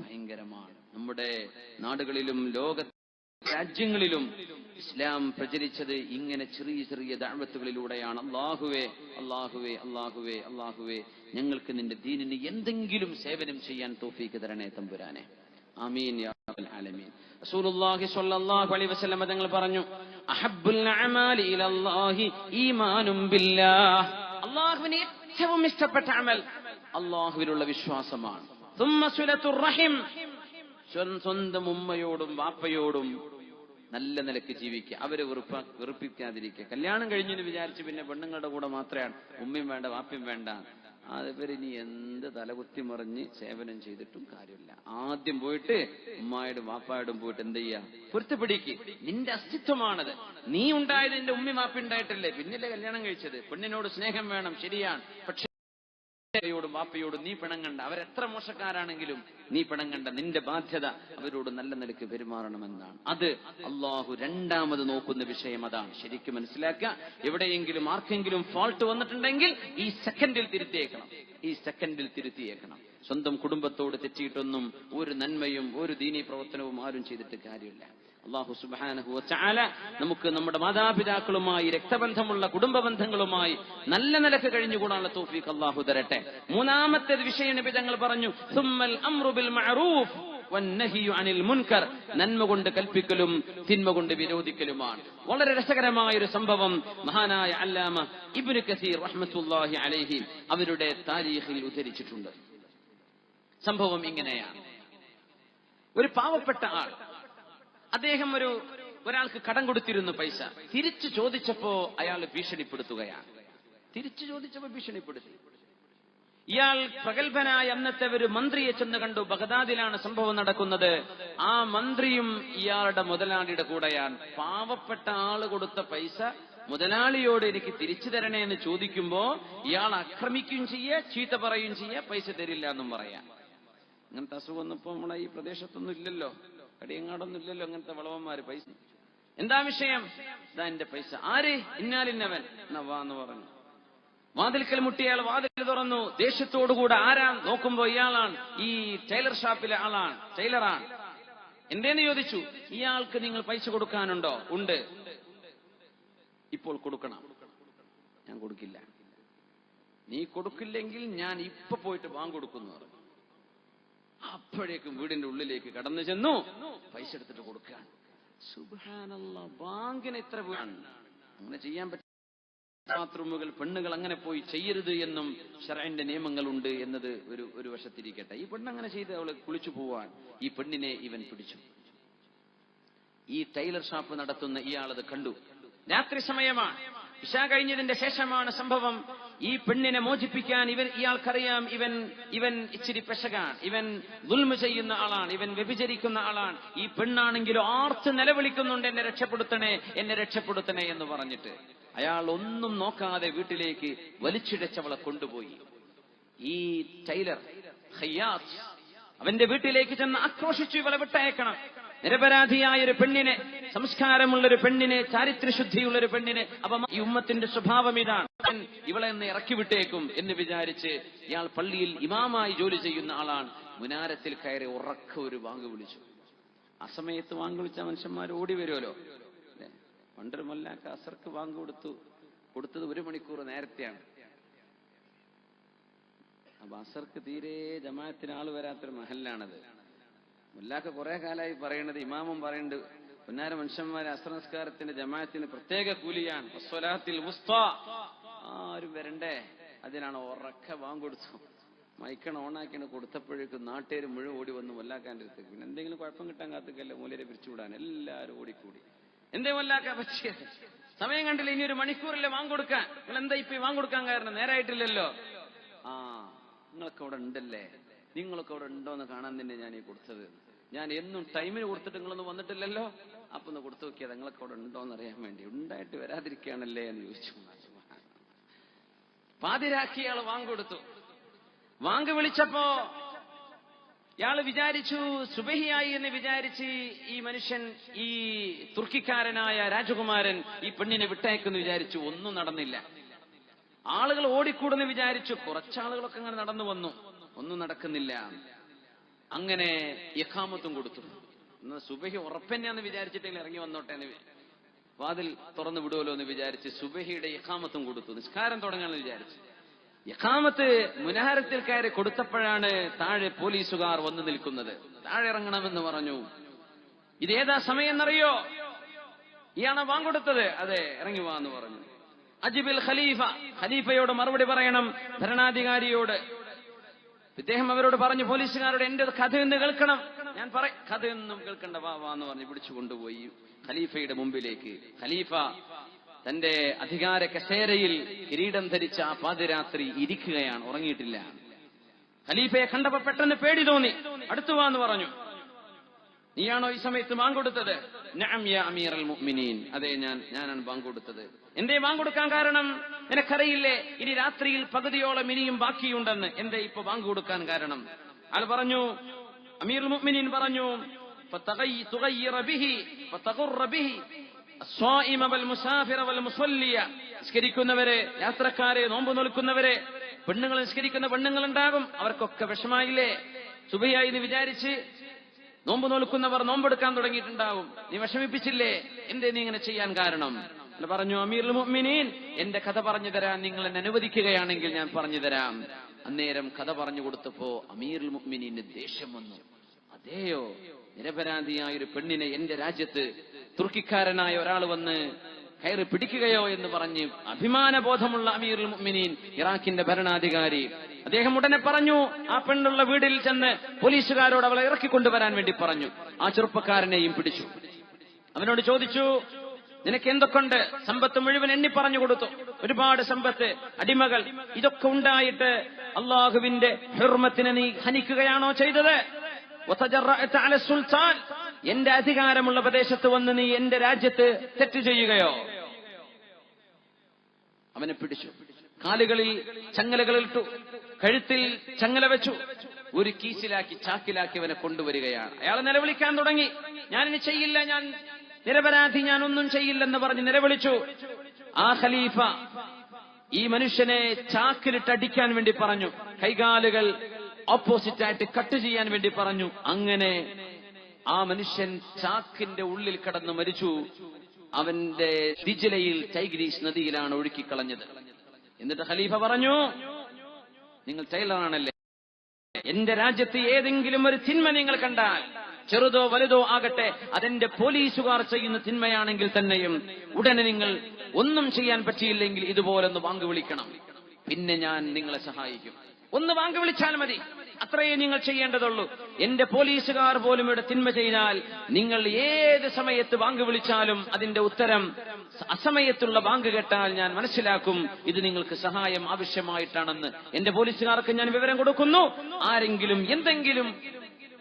ഭയങ്കരമാണ്. നമ്മുടെ നാടുകളിലും ലോക രാജ്യങ്ങളിലും ഇസ്ലാം പ്രചരിച്ചത് ഇങ്ങനെ ചെറിയ ചെറിയ ദഅവത്തുകളിലൂടെയാണ്. അല്ലാഹുവേ അല്ലാഹുവേ അല്ലാഹുവേ അല്ലാഹുവേ, ഞങ്ങൾക്ക് നിന്റെ ദീനിന് എന്തെങ്കിലും സേവനം ചെയ്യാൻ തൗഫീഖ് തരണേ തമ്പുരാനെ. ആമീൻ യാ റബ്ബൽ ആലമീൻ. റസൂലുള്ളാഹി സ്വല്ലല്ലാഹു അലൈഹി വസല്ലം തങ്ങൾ പറഞ്ഞു, അഹബ്ബുൽ അഅമാലി ഇലല്ലാഹി ഈമാനും ബില്ലാഹ്. അല്ലാഹുവിന് ഏറ്റവും ഇഷ്ടപ്പെട്ട അമൽ അല്ലാഹുവിലുള്ള വിശ്വാസമാണ്. സുമ്മ സിലത്തുർ റഹിം, സ്വന്തം ഉമ്മയോടും വാപ്പയോടും നല്ല നിലയ്ക്ക് ജീവിക്കുക, അവരെ വെറുപ്പിക്കാതിരിക്കുക. കല്യാണം കഴിഞ്ഞെന്ന് വിചാരിച്ച് പിന്നെ പെണ്ണുങ്ങളുടെ കൂടെ മാത്രമാണ് ഉമ്മയും വേണ്ട വാപ്പയും വേണ്ട, അതിവരിനി എന്ത് തലകുത്തി മറിഞ്ഞ് സേവനം ചെയ്തിട്ടും കാര്യമില്ല. ആദ്യം പോയിട്ട് ഉമ്മായോടും വാപ്പായോടും പോയിട്ട് എന്ത് ചെയ്യാ, പൊരുത്തപ്പെടിക്ക്. നിന്റെ അസ്തിത്വമാണത്. നീ ഉണ്ടായത് നിന്റെ ഉമ്മി വാപ്പി ഉണ്ടായിട്ടല്ലേ, പിന്നല്ലേ കല്യാണം കഴിച്ചത്. പെണ്ണിനോട് സ്നേഹം വേണം, ശരിയാണ്. പക്ഷെ യോടും വാപ്പയോടും നീ പിണങ്ങണ്ട. അവരെത്ര മോശക്കാരാണെങ്കിലും നീ പിണങ്ങണ്ട. നിന്റെ ബാധ്യത അവരോട് നല്ല നിലയ്ക്ക് പെരുമാറണമെന്നാണ്. അത് അള്ളാഹു രണ്ടാമത് നോക്കുന്ന വിഷയം അതാണ്. ശരിക്കും മനസ്സിലാക്കുക, എവിടെയെങ്കിലും ആർക്കെങ്കിലും ഫോൾട്ട് വന്നിട്ടുണ്ടെങ്കിൽ ഈ സെക്കൻഡിൽ തിരുത്തിയേക്കണം, ഈ സെക്കൻഡിൽ തിരുത്തിയേക്കണം. സ്വന്തം കുടുംബത്തോട് തെറ്റിയിട്ടൊന്നും ഒരു നന്മയും ഒരു ദീനീ പ്രവർത്തനവും ആരും ചെയ്തിട്ട് കാര്യമില്ല. അല്ലാഹു സുബ്ഹാനഹു വ തആല നമുക്ക് നമ്മുടെ മാതാപിതാക്കളുമായി രക്തബന്ധമുള്ള കുടുംബ ബന്ധങ്ങളുമായി നല്ല നിലക്ക് കഴിഞ്ഞുകൂടാനുള്ള തൗഫീഖ് അല്ലാഹു തരട്ടെ. മൂന്നാമത്തെ വിഷയം നബി തങ്ങൾ പറഞ്ഞു, സുമ്മൽ അംറു ബിൽ മഅറൂഫ് വന്നഹിയു അനിൽ മുൻകർ. നന്മ കൊണ്ട് കൽപ്പിക്കലും തിന്മ കൊണ്ട് വിരോധിക്കലുമാണ്. വളരെ രസകരമായ ഒരു സംഭവം മഹാനായ അല്ലാമ ഇബ്നു കസീർ റഹ്മത്തുള്ളാഹി അലൈഹി അവരുടെ താരീഖിൽ ഉദ്ധരിച്ചിട്ടുണ്ട്. സംഭവം ഇങ്ങനെയാണ്. ഒരു പാവപ്പെട്ട ആൾ, അദ്ദേഹം ഒരാൾക്ക് കടം കൊടുത്തിരുന്നു പൈസ. തിരിച്ചു ചോദിച്ചപ്പോ അയാൾ ഭീഷണിപ്പെടുത്തുകയാണ്. തിരിച്ചു ചോദിച്ചപ്പോ ഭീഷണിപ്പെടുത്തി. ഇയാൾ പ്രഗത്ഭനായ അന്നത്തെ ഒരു മന്ത്രിയെ ചെന്ന് കണ്ടു. ബഗ്ദാദിലാണ് സംഭവം നടക്കുന്നത്. ആ മന്ത്രിയും ഇയാളുടെ മുതലാളിയുടെ കൂടെയാണ്. പാവപ്പെട്ട ആള് കൊടുത്ത പൈസ മുതലാളിയോട് എനിക്ക് തിരിച്ചു തരണേ എന്ന് ചോദിക്കുമ്പോ ഇയാൾ ആക്രമിക്കുകയും ചെയ്യുക, ചീത്ത പറയുകയും ചെയ്യുക, പൈസ തരില്ല എന്നും പറയാം. അങ്ങനത്തെ അസുഖമൊന്നും ഇപ്പൊ നമ്മളെ ഈ പ്രദേശത്തൊന്നും ഇല്ലല്ലോ, കടിയങ്ങാടൊന്നും ഇല്ലല്ലോ അങ്ങനത്തെ വളവന്മാര്. പൈസ എന്താ വിഷയം? ഇതാ എന്റെ പൈസ. ആര്? ഇന്നാലിന്നവൻ. എന്നാ വാ എന്ന് പറഞ്ഞു. വാതിൽക്കൽ മുട്ടിയാൽ വാതിൽ തുറന്നു. ദേഷ്യത്തോടുകൂടെ ആരാ നോക്കുമ്പോ ഇയാളാണ്, ഈ ടൈലർ ഷാപ്പിലെ ആളാണ്, ടൈലറാണ്. എന്തേന്ന് ചോദിച്ചു. ഇയാൾക്ക് നിങ്ങൾ പൈസ കൊടുക്കാനുണ്ടോ? ഉണ്ട്. ഇപ്പോൾ കൊടുക്കണം. ഞാൻ കൊടുക്കില്ല. നീ കൊടുക്കില്ലെങ്കിൽ ഞാൻ ഇപ്പൊ പോയിട്ട് ബാങ്ക് കൊടുക്കുന്നു പറഞ്ഞു. അപ്പോഴേക്കും വീടിന്റെ ഉള്ളിലേക്ക് കടന്നു ചെന്നു പൈസ എടുത്തിട്ട് കൊടുക്കുകയാണ്. സുബ്ഹാനല്ലാഹ്, ബാങ്കിന് ഇത്ര വീടാണ്. അങ്ങനെ ചെയ്യാൻ പറ്റും. ബാത്റൂമുകൾ പെണ്ണുകൾ അങ്ങനെ പോയി ചെയ്യരുത് എന്നും ശർഇന്റെ നിയമങ്ങളുണ്ട് എന്നത് ഒരു വശത്തിരിക്കട്ടെ. ഈ പെണ്ണങ്ങനെ ചെയ്ത് അവള് കുളിച്ചു പോവാൻ ഈ പെണ്ണിനെ ഇവൻ പിടിച്ചു. ഈ ടൈലർ ഷാപ്പ് നടത്തുന്ന ഇയാളത് കണ്ടു. രാത്രി സമയമാണ്, ഇശാ കഴിഞ്ഞതിന്റെ ശേഷമാണ് സംഭവം. ഈ പെണ്ണിനെ മോചിപ്പിക്കാൻ ഇയാൾക്കറിയാം ഇവൻ ഇച്ചിരി പെശകാണ്, ഇവൻ ദുൽമ ചെയ്യുന്ന ആളാണ്, ഇവൻ വ്യഭിചരിക്കുന്ന ആളാണ്. ഈ പെണ്ണാണെങ്കിലും ആർത്ത് നിലവിളിക്കുന്നുണ്ട്, എന്നെ രക്ഷപ്പെടുത്തണേ, എന്നെ രക്ഷപ്പെടുത്തണേ എന്ന് പറഞ്ഞിട്ട്. അയാൾ ഒന്നും നോക്കാതെ വീട്ടിലേക്ക് വലിച്ചിഴച്ചവളെ കൊണ്ടുപോയി. ഈ ടൈലർ ഖയ്യാസ് അവന്റെ വീട്ടിലേക്ക് ചെന്ന് ആക്രോശിച്ചു, ഇവളെ വിട്ടയക്കണം. നിരപരാധിയായ ഒരു പെണ്ണിനെ, സംസ്കാരമുള്ളൊരു പെണ്ണിനെ, ചാരിത്രശുദ്ധിയുള്ളൊരു പെണ്ണിനെ, അപ്പം ഈ ഉമ്മത്തിന്റെ സ്വഭാവം ഇതാണ്, ഇവളെ ഒന്ന് ഇറക്കി വിട്ടേക്കും എന്ന് വിചാരിച്ച് ഇയാൾ പള്ളിയിൽ ഇമാമായി ജോലി ചെയ്യുന്ന ആളാണ്. മുനാരത്തിൽ കയറി ഉറക്ക ഒരു വാങ്ക് വിളിച്ചു. ആ സമയത്ത് വാങ്ക് വിളിച്ച മനുഷ്യന്മാർ ഓടി വരുമല്ലോ. പണ്ടൊരു മൊല്ലാക്ക അസർക്ക് വാങ്ക് കൊടുത്തത് 1 മണിക്കൂർ നേരത്തെയാണ്. അപ്പൊ അസർക്ക് തീരെ ജമാഅത്തിന് ആള് വരാത്തൊരു മഹല്ലാണത്. മുല്ലാക്ക കുറെ കാലമായി പറയണത്, ഇമാമും പറയുന്നുണ്ട് പൊന്നാര മനുഷ്യന്മാരെ, അസ്ർ നിസ്കാരത്തിന്റെ ജമാഅത്തിന് പ്രത്യേക കൂലിയാണ്. വസ്സലാത്തിൽ വുസ്ത, ആരും വരണ്ടേ, അതിനാണ് ഉറക്കെ വാങ്കൊടുത്തു. മൈക്കണ ഓണാക്കിയാണ് കൊടുത്തപ്പോഴേക്കും നാട്ടുകാർ മുഴുവൻ ഓടി വന്നു വല്ലാക്കാൻ്റെ അടുത്തേക്ക്. പിന്നെ എന്തെങ്കിലും കുഴപ്പം കിട്ടാൻ കാത്തുക്കല്ല മൂലരെ പിരിച്ചുവിടാൻ എല്ലാവരും ഓടിക്കൂടി. എന്തേ വല്ലാക്കാൻ പറ്റിയത്? സമയം കണ്ടില്ല, ഇനി 1 മണിക്കൂറില്ലേ വാങ്കൊടുക്കാൻ. നിങ്ങൾ എന്താ ഇപ്പൊ വാങ്കൊടുക്കാൻ കാരണം? നേരായിട്ടില്ലല്ലോ. നിങ്ങളൊക്കെ അവിടെ ഉണ്ടല്ലേ, നിങ്ങളൊക്കെ അവിടെ ഉണ്ടോ എന്ന് കാണാൻ തന്നെ ഞാൻ ഈ കൊടുത്തത്. ഞാൻ എന്നും ടൈമിന് കൊടുത്തിട്ട് നിങ്ങളൊന്നും വന്നിട്ടില്ലല്ലോ, അപ്പൊ ഒന്ന് കൊടുത്തു നോക്കിയത് നിങ്ങളൊക്കെ അവിടെ ഉണ്ടോ എന്ന് അറിയാൻ വേണ്ടി. ഉണ്ടായിട്ട് വരാതിരിക്കുകയാണല്ലേ എന്ന് ചോദിച്ചു. പാതിരാക്കി ഇയാള് വാങ്കൊടുത്തു. വാങ്ക് വിളിച്ചപ്പോ ഇയാള് വിചാരിച്ചു സുബഹിയായി എന്ന് വിചാരിച്ച് ഈ മനുഷ്യൻ, ഈ തുർക്കിക്കാരനായ രാജകുമാരൻ ഈ പെണ്ണിനെ വിട്ടയക്കുന്ന് വിചാരിച്ചു. ഒന്നും നടന്നില്ല. ആളുകൾ ഓടിക്കൂടുന്ന് വിചാരിച്ചു. കുറച്ചാളുകളൊക്കെ അങ്ങനെ നടന്നു വന്നു. ഒന്നും നടക്കുന്നില്ല. അങ്ങനെ ഇഖാമത്തും കൊടുത്തു. സുബഹി ഉറപ്പന്നെയാന്ന് വിചാരിച്ചിട്ടെങ്കിലും ഇറങ്ങി വന്നോട്ടെ എന്ന് വാതിൽ തുറന്നു വിടുമല്ലോ എന്ന് വിചാരിച്ച് സുബഹിയുടെ ഇഖാമത്തും കൊടുത്തു. നിസ്കാരം തുടങ്ങാമെന്ന് വിചാരിച്ചു. ഇഖാമത്ത് മുനഹരത്തിൽ കയറി കൊടുത്തപ്പോഴാണ് താഴെ പോലീസുകാർ വന്നു നിൽക്കുന്നത്. താഴെ ഇറങ്ങണമെന്ന് പറഞ്ഞു. ഇതേതാ സമയം എന്നറിയോ? ഇയാളെ വാങ്കൊടുത്തത്. അതെ, ഇറങ്ങി വാന്ന് പറഞ്ഞു. അജിബിൽ ഖലീഫ, ഖലീഫയോട് മറുപടി പറയണം, ഭരണാധികാരിയോട്. ഇദ്ദേഹം അവരോട് പറഞ്ഞു, പോലീസുകാരോട് എന്റെ കഥയൊന്ന് കേൾക്കണം. ഞാൻ കഥയൊന്നും കേൾക്കണ്ട, വാന്ന് പറഞ്ഞ് പിടിച്ചു കൊണ്ടുപോയി ഖലീഫയുടെ മുമ്പിലേക്ക്. ഖലീഫ തന്റെ അധികാര കസേരയിൽ കിരീടം ധരിച്ച ആ പാതിരാത്രി ഇരിക്കുകയാണ്, ഉറങ്ങിയിട്ടില്ല. ഖലീഫയെ കണ്ടപ്പോ പെട്ടെന്ന് പേടി തോന്നി. അടുത്തു വാന്ന് പറഞ്ഞു. നീയാണോ ഈ സമയത്ത് വാങ്കൊടുത്തത്? നഅം യാ അമീറൽ മുഅ്മിനീൻ, അതെ ഞാനാണ് വാങ്കൊടുത്തത്. എന്തേ വാങ്കൊടുക്കാൻ കാരണം? നിനക്കറിയില്ലേ ഇനി രാത്രിയിൽ പകുതിയോളം ഇനിയും ബാക്കിയുണ്ടെന്ന്. എന്തേ ഇപ്പൊ വാങ്കൊടുക്കാൻ കാരണം? അയാൾ പറഞ്ഞു, അമീറുൽ മുഅ്മിനീൻ പറഞ്ഞു, നിസ്കരിക്കുന്നവരെ, യാത്രക്കാരെ, നോമ്പ് നോൽക്കുന്നവരെ, പെണ്ണുങ്ങൾ നിസ്കരിക്കുന്ന പെണ്ണുങ്ങളുണ്ടാകും, അവർക്കൊക്കെ വിഷമായില്ലേ? സുബഹിയായി എന്ന് വിചാരിച്ച് നോമ്പ് നോൽക്കുന്നവർ നോമ്പെടുക്കാൻ തുടങ്ങിയിട്ടുണ്ടാവും. നീ വിഷമിപ്പിച്ചില്ലേ? എന്തേ നീ ഇങ്ങനെ ചെയ്യാൻ കാരണം? പറഞ്ഞു, അമീറുൽ മുഅ്മിനീൻ, എന്റെ കഥ പറഞ്ഞു തരാൻ നിങ്ങൾ എന്നെ അനുവദിക്കുകയാണെങ്കിൽ ഞാൻ പറഞ്ഞു തരാം. അന്നേരം കഥ പറഞ്ഞു കൊടുത്തപ്പോ അമീറുൽ മുഅ്മിനീന് ദേഷ്യം വന്നു. അതെയോ, നിരപരാധിയായ ഒരു പെണ്ണിനെ എന്റെ രാജ്യത്ത് തുർക്കിക്കാരനായ ഒരാൾ വന്ന് കയറി പിടിക്കുകയോ എന്ന് പറഞ്ഞ് അഭിമാനബോധമുള്ള അമീറുൽ മുഅ്മിനീൻ, ഇറാഖിന്റെ ഭരണാധികാരി, അദ്ദേഹം ഉടനെ പറഞ്ഞു, ആ പെണ്ണുള്ള വീട്ടിൽ ചെന്ന് പോലീസുകാരോട് അവളെ ഇറക്കിക്കൊണ്ടുവരാൻ വേണ്ടി പറഞ്ഞു. ആ ചെറുപ്പക്കാരനെയും പിടിച്ചു. അവനോട് ചോദിച്ചു, നിനക്ക് എന്തൊക്കെയുണ്ട്? സമ്പത്ത് മുഴുവൻ എണ്ണി പറഞ്ഞു കൊടുത്തു. ഒരുപാട് സമ്പത്ത്, അടിമകൾ, ഇതൊക്കെ ഉണ്ടായിട്ട് അള്ളാഹുവിന്റെ ഹുർമത്തിനെ നീ ഹനിക്കുകയാണോ ചെയ്തത്? സുൽത്താൻ, എന്റെ അധികാരമുള്ള പ്രദേശത്ത് വന്ന് നീ എന്റെ രാജ്യത്ത് തെറ്റ് ചെയ്യുകയോ? അവനെ പിടിച്ചു. കാലുകളിൽ ചങ്ങലകളിട്ടു, കഴുത്തിൽ ചങ്ങല വെച്ചു, ഒരു കീസിലാക്കി ചാക്കിലാക്കി അവനെ കൊണ്ടുവരികയാണ്. അയാൾ നിലവിളിക്കാൻ തുടങ്ങി. ഞാനിനി ചെയ്യില്ല, ഞാൻ നിരപരാധി, ഞാൻ ഒന്നും ചെയ്യില്ലെന്ന് പറഞ്ഞ് നിലവിളിച്ചു. ആ ഖലീഫ ഈ മനുഷ്യനെ ചാക്കിലിട്ട് അടിക്കാൻ വേണ്ടി പറഞ്ഞു. കൈകാലുകൾ ഓപ്പോസിറ്റായിട്ട് കട്ട് ചെയ്യാൻ വേണ്ടി പറഞ്ഞു. അങ്ങനെ ആ മനുഷ്യൻ ചാക്കിന്റെ ഉള്ളിൽ കടന്ന് മരിച്ചു. അവന്റെ ദിജ്ലയിൽ ടൈഗ്രീസ് നദിയിലാണ് ഒഴുക്കിക്കളഞ്ഞത്. എന്നിട്ട് ഖലീഫ പറഞ്ഞു, നിങ്ങൾ ടൈലറാണല്ലേ, എന്റെ രാജ്യത്ത് ഏതെങ്കിലും ഒരു തിന്മ നിങ്ങൾ കണ്ടാൽ, ചെറുതോ വലുതോ ആകട്ടെ, അതെന്റെ പോലീസുകാർ ചെയ്യുന്ന തിന്മയാണെങ്കിൽ തന്നെയും ഉടനെ നിങ്ങൾ ഒന്നും ചെയ്യാൻ പറ്റിയില്ലെങ്കിൽ ഇതുപോലൊന്ന് വാങ്ക് വിളിക്കണം, പിന്നെ ഞാൻ നിങ്ങളെ സഹായിക്കും. ഒന്ന് വാങ്ക് വിളിച്ചാൽ മതി, അത്രയേ നിങ്ങൾ ചെയ്യേണ്ടതുള്ളൂ. എന്റെ പോലീസുകാർ പോലും ഇവിടെ തിന്മ ചെയ്താൽ നിങ്ങൾ ഏത് സമയത്ത് വാങ്ക് വിളിച്ചാലും അതിന്റെ ഉത്തരം അസമയത്തുള്ള വാങ്ക് കേട്ടാൽ ഞാൻ മനസ്സിലാക്കും ഇത് നിങ്ങൾക്ക് സഹായം ആവശ്യമായിട്ടാണെന്ന്. എന്റെ പോലീസുകാർക്ക് ഞാൻ വിവരം കൊടുക്കുന്നു. ആരെങ്കിലും എന്തെങ്കിലും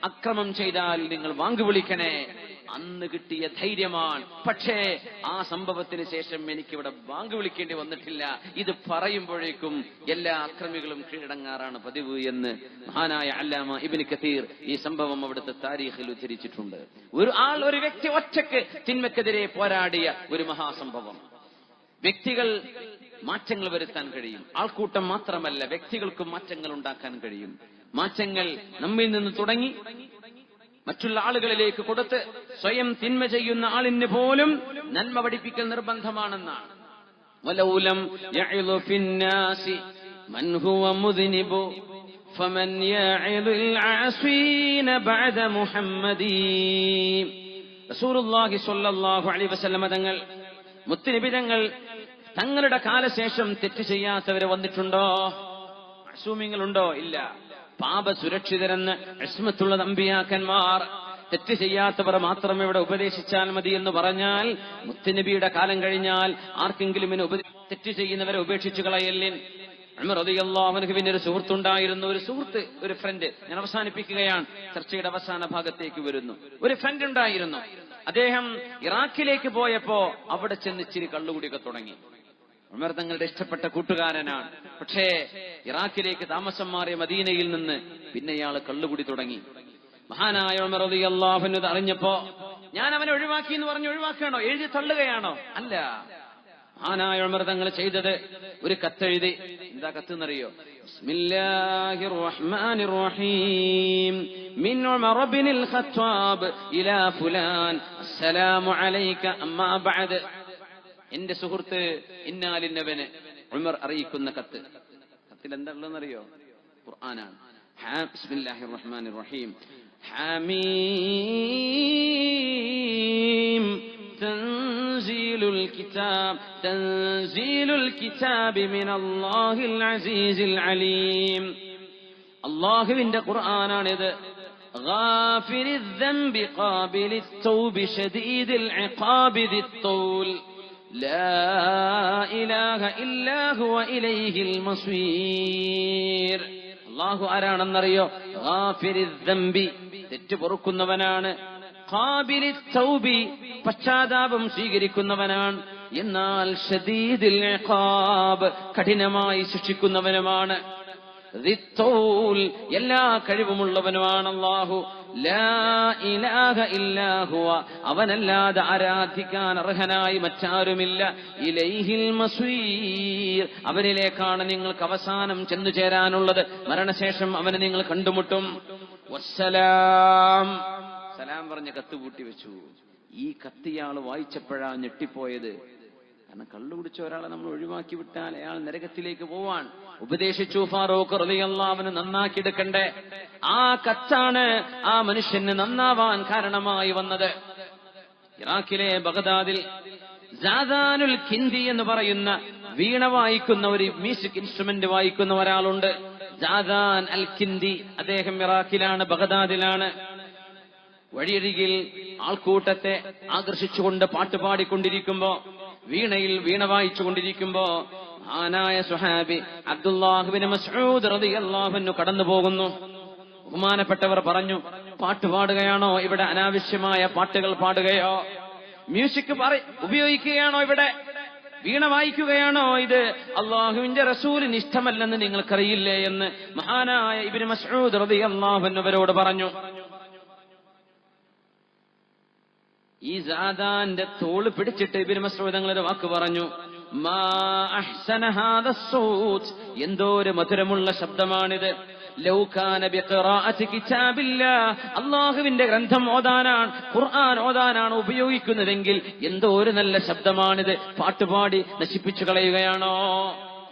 അക്രമം ചെയ്താൽ നിങ്ങൾ വാങ്ക് വിളിക്കണേ. അന്ന് കിട്ടിയ ധൈര്യമാണ്. പക്ഷേ ആ സംഭവത്തിന് ശേഷം എനിക്കിവിടെ വാങ്ക് വിളിക്കേണ്ടി വന്നിട്ടില്ല. ഇത് പറയുമ്പോഴേക്കും എല്ലാ അക്രമികളും കീഴടങ്ങാറാണ് പതിവ് എന്ന് മഹാനായ അല്ലാമ ഇബ്നു കസീർ ഈ സംഭവം അവിടുത്തെ താരീഖിൽ ഉദ്ധരിച്ചിട്ടുണ്ട്. ഒരു വ്യക്തി ഒറ്റയ്ക്ക് തിന്മക്കെതിരെ പോരാടിയ ഒരു മഹാസംഭവം. വ്യക്തികൾ മാറ്റങ്ങൾ വരുത്താൻ കഴിയും. ആൾക്കൂട്ടം മാത്രമല്ല, വ്യക്തികൾക്കും മാറ്റങ്ങൾ ഉണ്ടാക്കാൻ കഴിയും. മാറ്റങ്ങൾ നമ്മിൽ നിന്ന് തുടങ്ങി മറ്റുള്ള ആളുകളിലേക്ക് കൊടുത്ത് സ്വയം തിന്മ ചെയ്യുന്ന ആളിന് പോലും നന്മ പഠിപ്പിക്കൽ നിർബന്ധമാണെന്നാണ്. വലൗലം യഅ്ലു ഫിന്നാസി മൻ ഹുവ മുദ്നിബു ഫമൻ യഅ്ലുൽ ആസീന ബഅദ മുഹമ്മദി. റസൂലുള്ളാഹി സ്വല്ലല്ലാഹു അലൈഹി വസല്ലമ തങ്ങൾ, മുത്തുനബി തങ്ങൾ തങ്ങളുടെ കാലശേഷം തെറ്റ് ചെയ്യാത്തവര് വന്നിട്ടുണ്ടോ? മഅ്സൂമിങ്ങളുണ്ടോ? ഇല്ല. പാപ സുരക്ഷിതരെന്ന് ഇസ്മത്തുള്ള അമ്പിയാക്കന്മാർ, തെറ്റ് ചെയ്യാത്തവർ മാത്രം ഇവിടെ ഉപദേശിച്ചാൽ മതി എന്ന് പറഞ്ഞാൽ, മുത്തുനബിയുടെ കാലം കഴിഞ്ഞാൽ ആർക്കെങ്കിലും തെറ്റ് ചെയ്യുന്നവരെ ഉപേക്ഷിച്ചു കളയല്ലിൻ. ഉമർ റളിയല്ലാഹു അൻഹുവിന്റെ ഒരു സുഹൃത്തുണ്ടായിരുന്നു. ഒരു ഫ്രണ്ട്. ഞാൻ അവസാനിപ്പിക്കുകയാണ്, ചർച്ചയുടെ അവസാന ഭാഗത്തേക്ക് വരുന്നു. ഒരു ഫ്രണ്ട് ഉണ്ടായിരുന്നു. അദ്ദേഹം ഇറാഖിലേക്ക് പോയപ്പോ അവിടെ ചെന്ന് ഇച്ചിരി കള്ളുകുടിയൊക്കെ തുടങ്ങി. ഉമർ തങ്ങളുടെ ഇഷ്ടപ്പെട്ട കൂട്ടുകാരനാണ്. പക്ഷേ ഇറാഖിലേക്ക് താമസം മാറിയ മദീനയിൽ നിന്ന് പിന്നെ ഇയാൾ കള്ളുകുടി തുടങ്ങി. മഹാനായ ഉമർ റളിയല്ലാഹു അൻഹു അറിഞ്ഞപ്പോ, ഞാൻ അവനെ ഒഴിവാക്കി എന്ന് പറഞ്ഞ് ഒഴിവാക്കണോ, എഴുതി തള്ളുകയാണോ? അല്ല. മഹാനായ ഉമർ തങ്ങൾ ചെയ്തത് ഒരു കത്തെഴുതി. എന്താ കത്തെന്നറിയോ? ബിസ്മില്ലാഹിർ റഹ്മാനിർ റഹീം മിൻ ഉമർ ഇബ്നുൽ ഖത്താബ് ഇലാ ഫുലാൻ അസ്സലാമു അലൈക അമ്മാ ബഅദ്. എന്റെ സുഹൃത്ത് ഇന്നാലിന്നവന് ഉമർ അറിയിക്കുന്ന കത്ത്. കത്തിൽ എന്താ ഉള്ളതെന്നറിയോ? ഖുർആനാണ്. ബിസ്മില്ലാഹിർ റഹ്മാനിർ റഹീം. حميم تنزيل الكتاب من الله العزيز العليم. അല്ലാഹുവിന്റെ ഖുർആനാണിത്. غافر الذنب قابل التوب شديد العقاب ذي الطول لا إله إلا هو إليه المصير. അല്ലാഹു ആരാണെന്നറിയോ? ഗാഫിരിൽ ദംബി, തെറ്റ് പൊറുക്കുന്നവനാണ്. ഖാബിലിത് തൗബി, പശ്ചാത്താപം സ്വീകരിക്കുന്നവനാണ്. എന്നാൽ ഷദീദുൽ ഇഖാബ്, കഠിനമായി ശിക്ഷിക്കുന്നവനുമാണ്. ദിത്തൗൽ, എല്ലാ കഴിവുമുള്ളവനുമാണ് അല്ലാഹു. ലാ ഇലാഹ ഇല്ലാ ഹുവ, അവനല്ലാതെ ആരാധിക്കാൻ അർഹനായി മറ്റാരുമില്ല. ഇലൈഹിൽ മസീർ, അവനിലേക്കാണ് നിങ്ങൾക്ക് അവസാനം ചെന്നു ചേരാനുള്ളത്. മരണശേഷം അവനെ നിങ്ങൾ കണ്ടുമുട്ടും. വസ്സലാം, സലാം പറഞ്ഞ കത്ത് പൂട്ടി വെച്ചു. ഈ കത്ത് ഇയാൾ വായിച്ചപ്പോഴാ ഞെട്ടിപ്പോയത്. കാരണം കള്ളു കുടിച്ച ഒരാളെ നമ്മൾ ഒഴിവാക്കി വിട്ടാൽ അയാൾ നരകത്തിലേക്ക് പോവാൻ ഉപദേശിച്ചു ഫാറൂഖ് റളിയല്ലാഹു അൻഹു. നന്നാക്കിയെടുക്കണ്ടേ? ആ കത്താണ് ആ മനുഷ്യന് നന്നാവാൻ കാരണമായി വന്നത്. ഇറാഖിലെ ബഗ്ദാദിൽ സാദാനുൽ കിന്ദി എന്ന് പറയുന്ന വീണ വായിക്കുന്ന ഒരു മ്യൂസിക് ഇൻസ്ട്രുമെന്റ് വായിക്കുന്ന ഒരാളുണ്ട്. സാദാൻ അൽ കിന്ദി. അദ്ദേഹം ഇറാഖിലാണ്, ബഗ്ദാദിലാണ്. വഴിയരികിൽ ആൾക്കൂട്ടത്തെ ആകർഷിച്ചുകൊണ്ട് പാട്ട് പാടിക്കൊണ്ടിരിക്കുമ്പോ, വീണയിൽ വീണ വായിച്ചുകൊണ്ടിരിക്കുമ്പോ മഹാനായ സ്വഹാബി അബ്ദുല്ലാഹ് ഇബ്നു മസ്ഊദ് റളിയല്ലാഹു അൻഹു കടന്നു പോകുന്നു. ബഹുമാനപ്പെട്ടവർ പറഞ്ഞു, പാട്ട് പാടുകയാണോ ഇവിടെ? അനാവശ്യമായ പാട്ടുകൾ പാടുകയോ, മ്യൂസിക് ഉപയോഗിക്കുകയാണോ ഇവിടെ? വീണ വായിക്കുകയാണോ ഇത്? അള്ളാഹുവിന്റെ റസൂലിന് ഇഷ്ടമല്ലെന്ന് നിങ്ങൾക്കറിയില്ലേ എന്ന് മഹാനായ ഇബ്നു മസ്ഊദ് റളിയല്ലാഹു അൻഹു അവരോട് പറഞ്ഞു. ഈ സാദാന്റെ തോള് പിടിച്ചിട്ട് ഇബ്നു മസ്ഊദ് തങ്ങളുടെ വാക്ക് പറഞ്ഞു, മാ അഹ്സന ഹാദ സൗത്ത്, എന്തോ ഒരു മധുരമുള്ള ശബ്ദമാണിത്. ലൗ കാന ബിഖിറാഅതി കിതാബില്ലാഹ്, അല്ലാഹുവിന്റെ ഗ്രന്ഥം ഓതാനാണ്, ഖുർആൻ ഓതാനാണ് ഉപയോഗിക്കുന്നതെങ്കിൽ എന്തോ ഒരു നല്ല ശബ്ദമാണിത്. പാട്ടുപാടി നശിപ്പിച്ചു കളയുകയാണോ?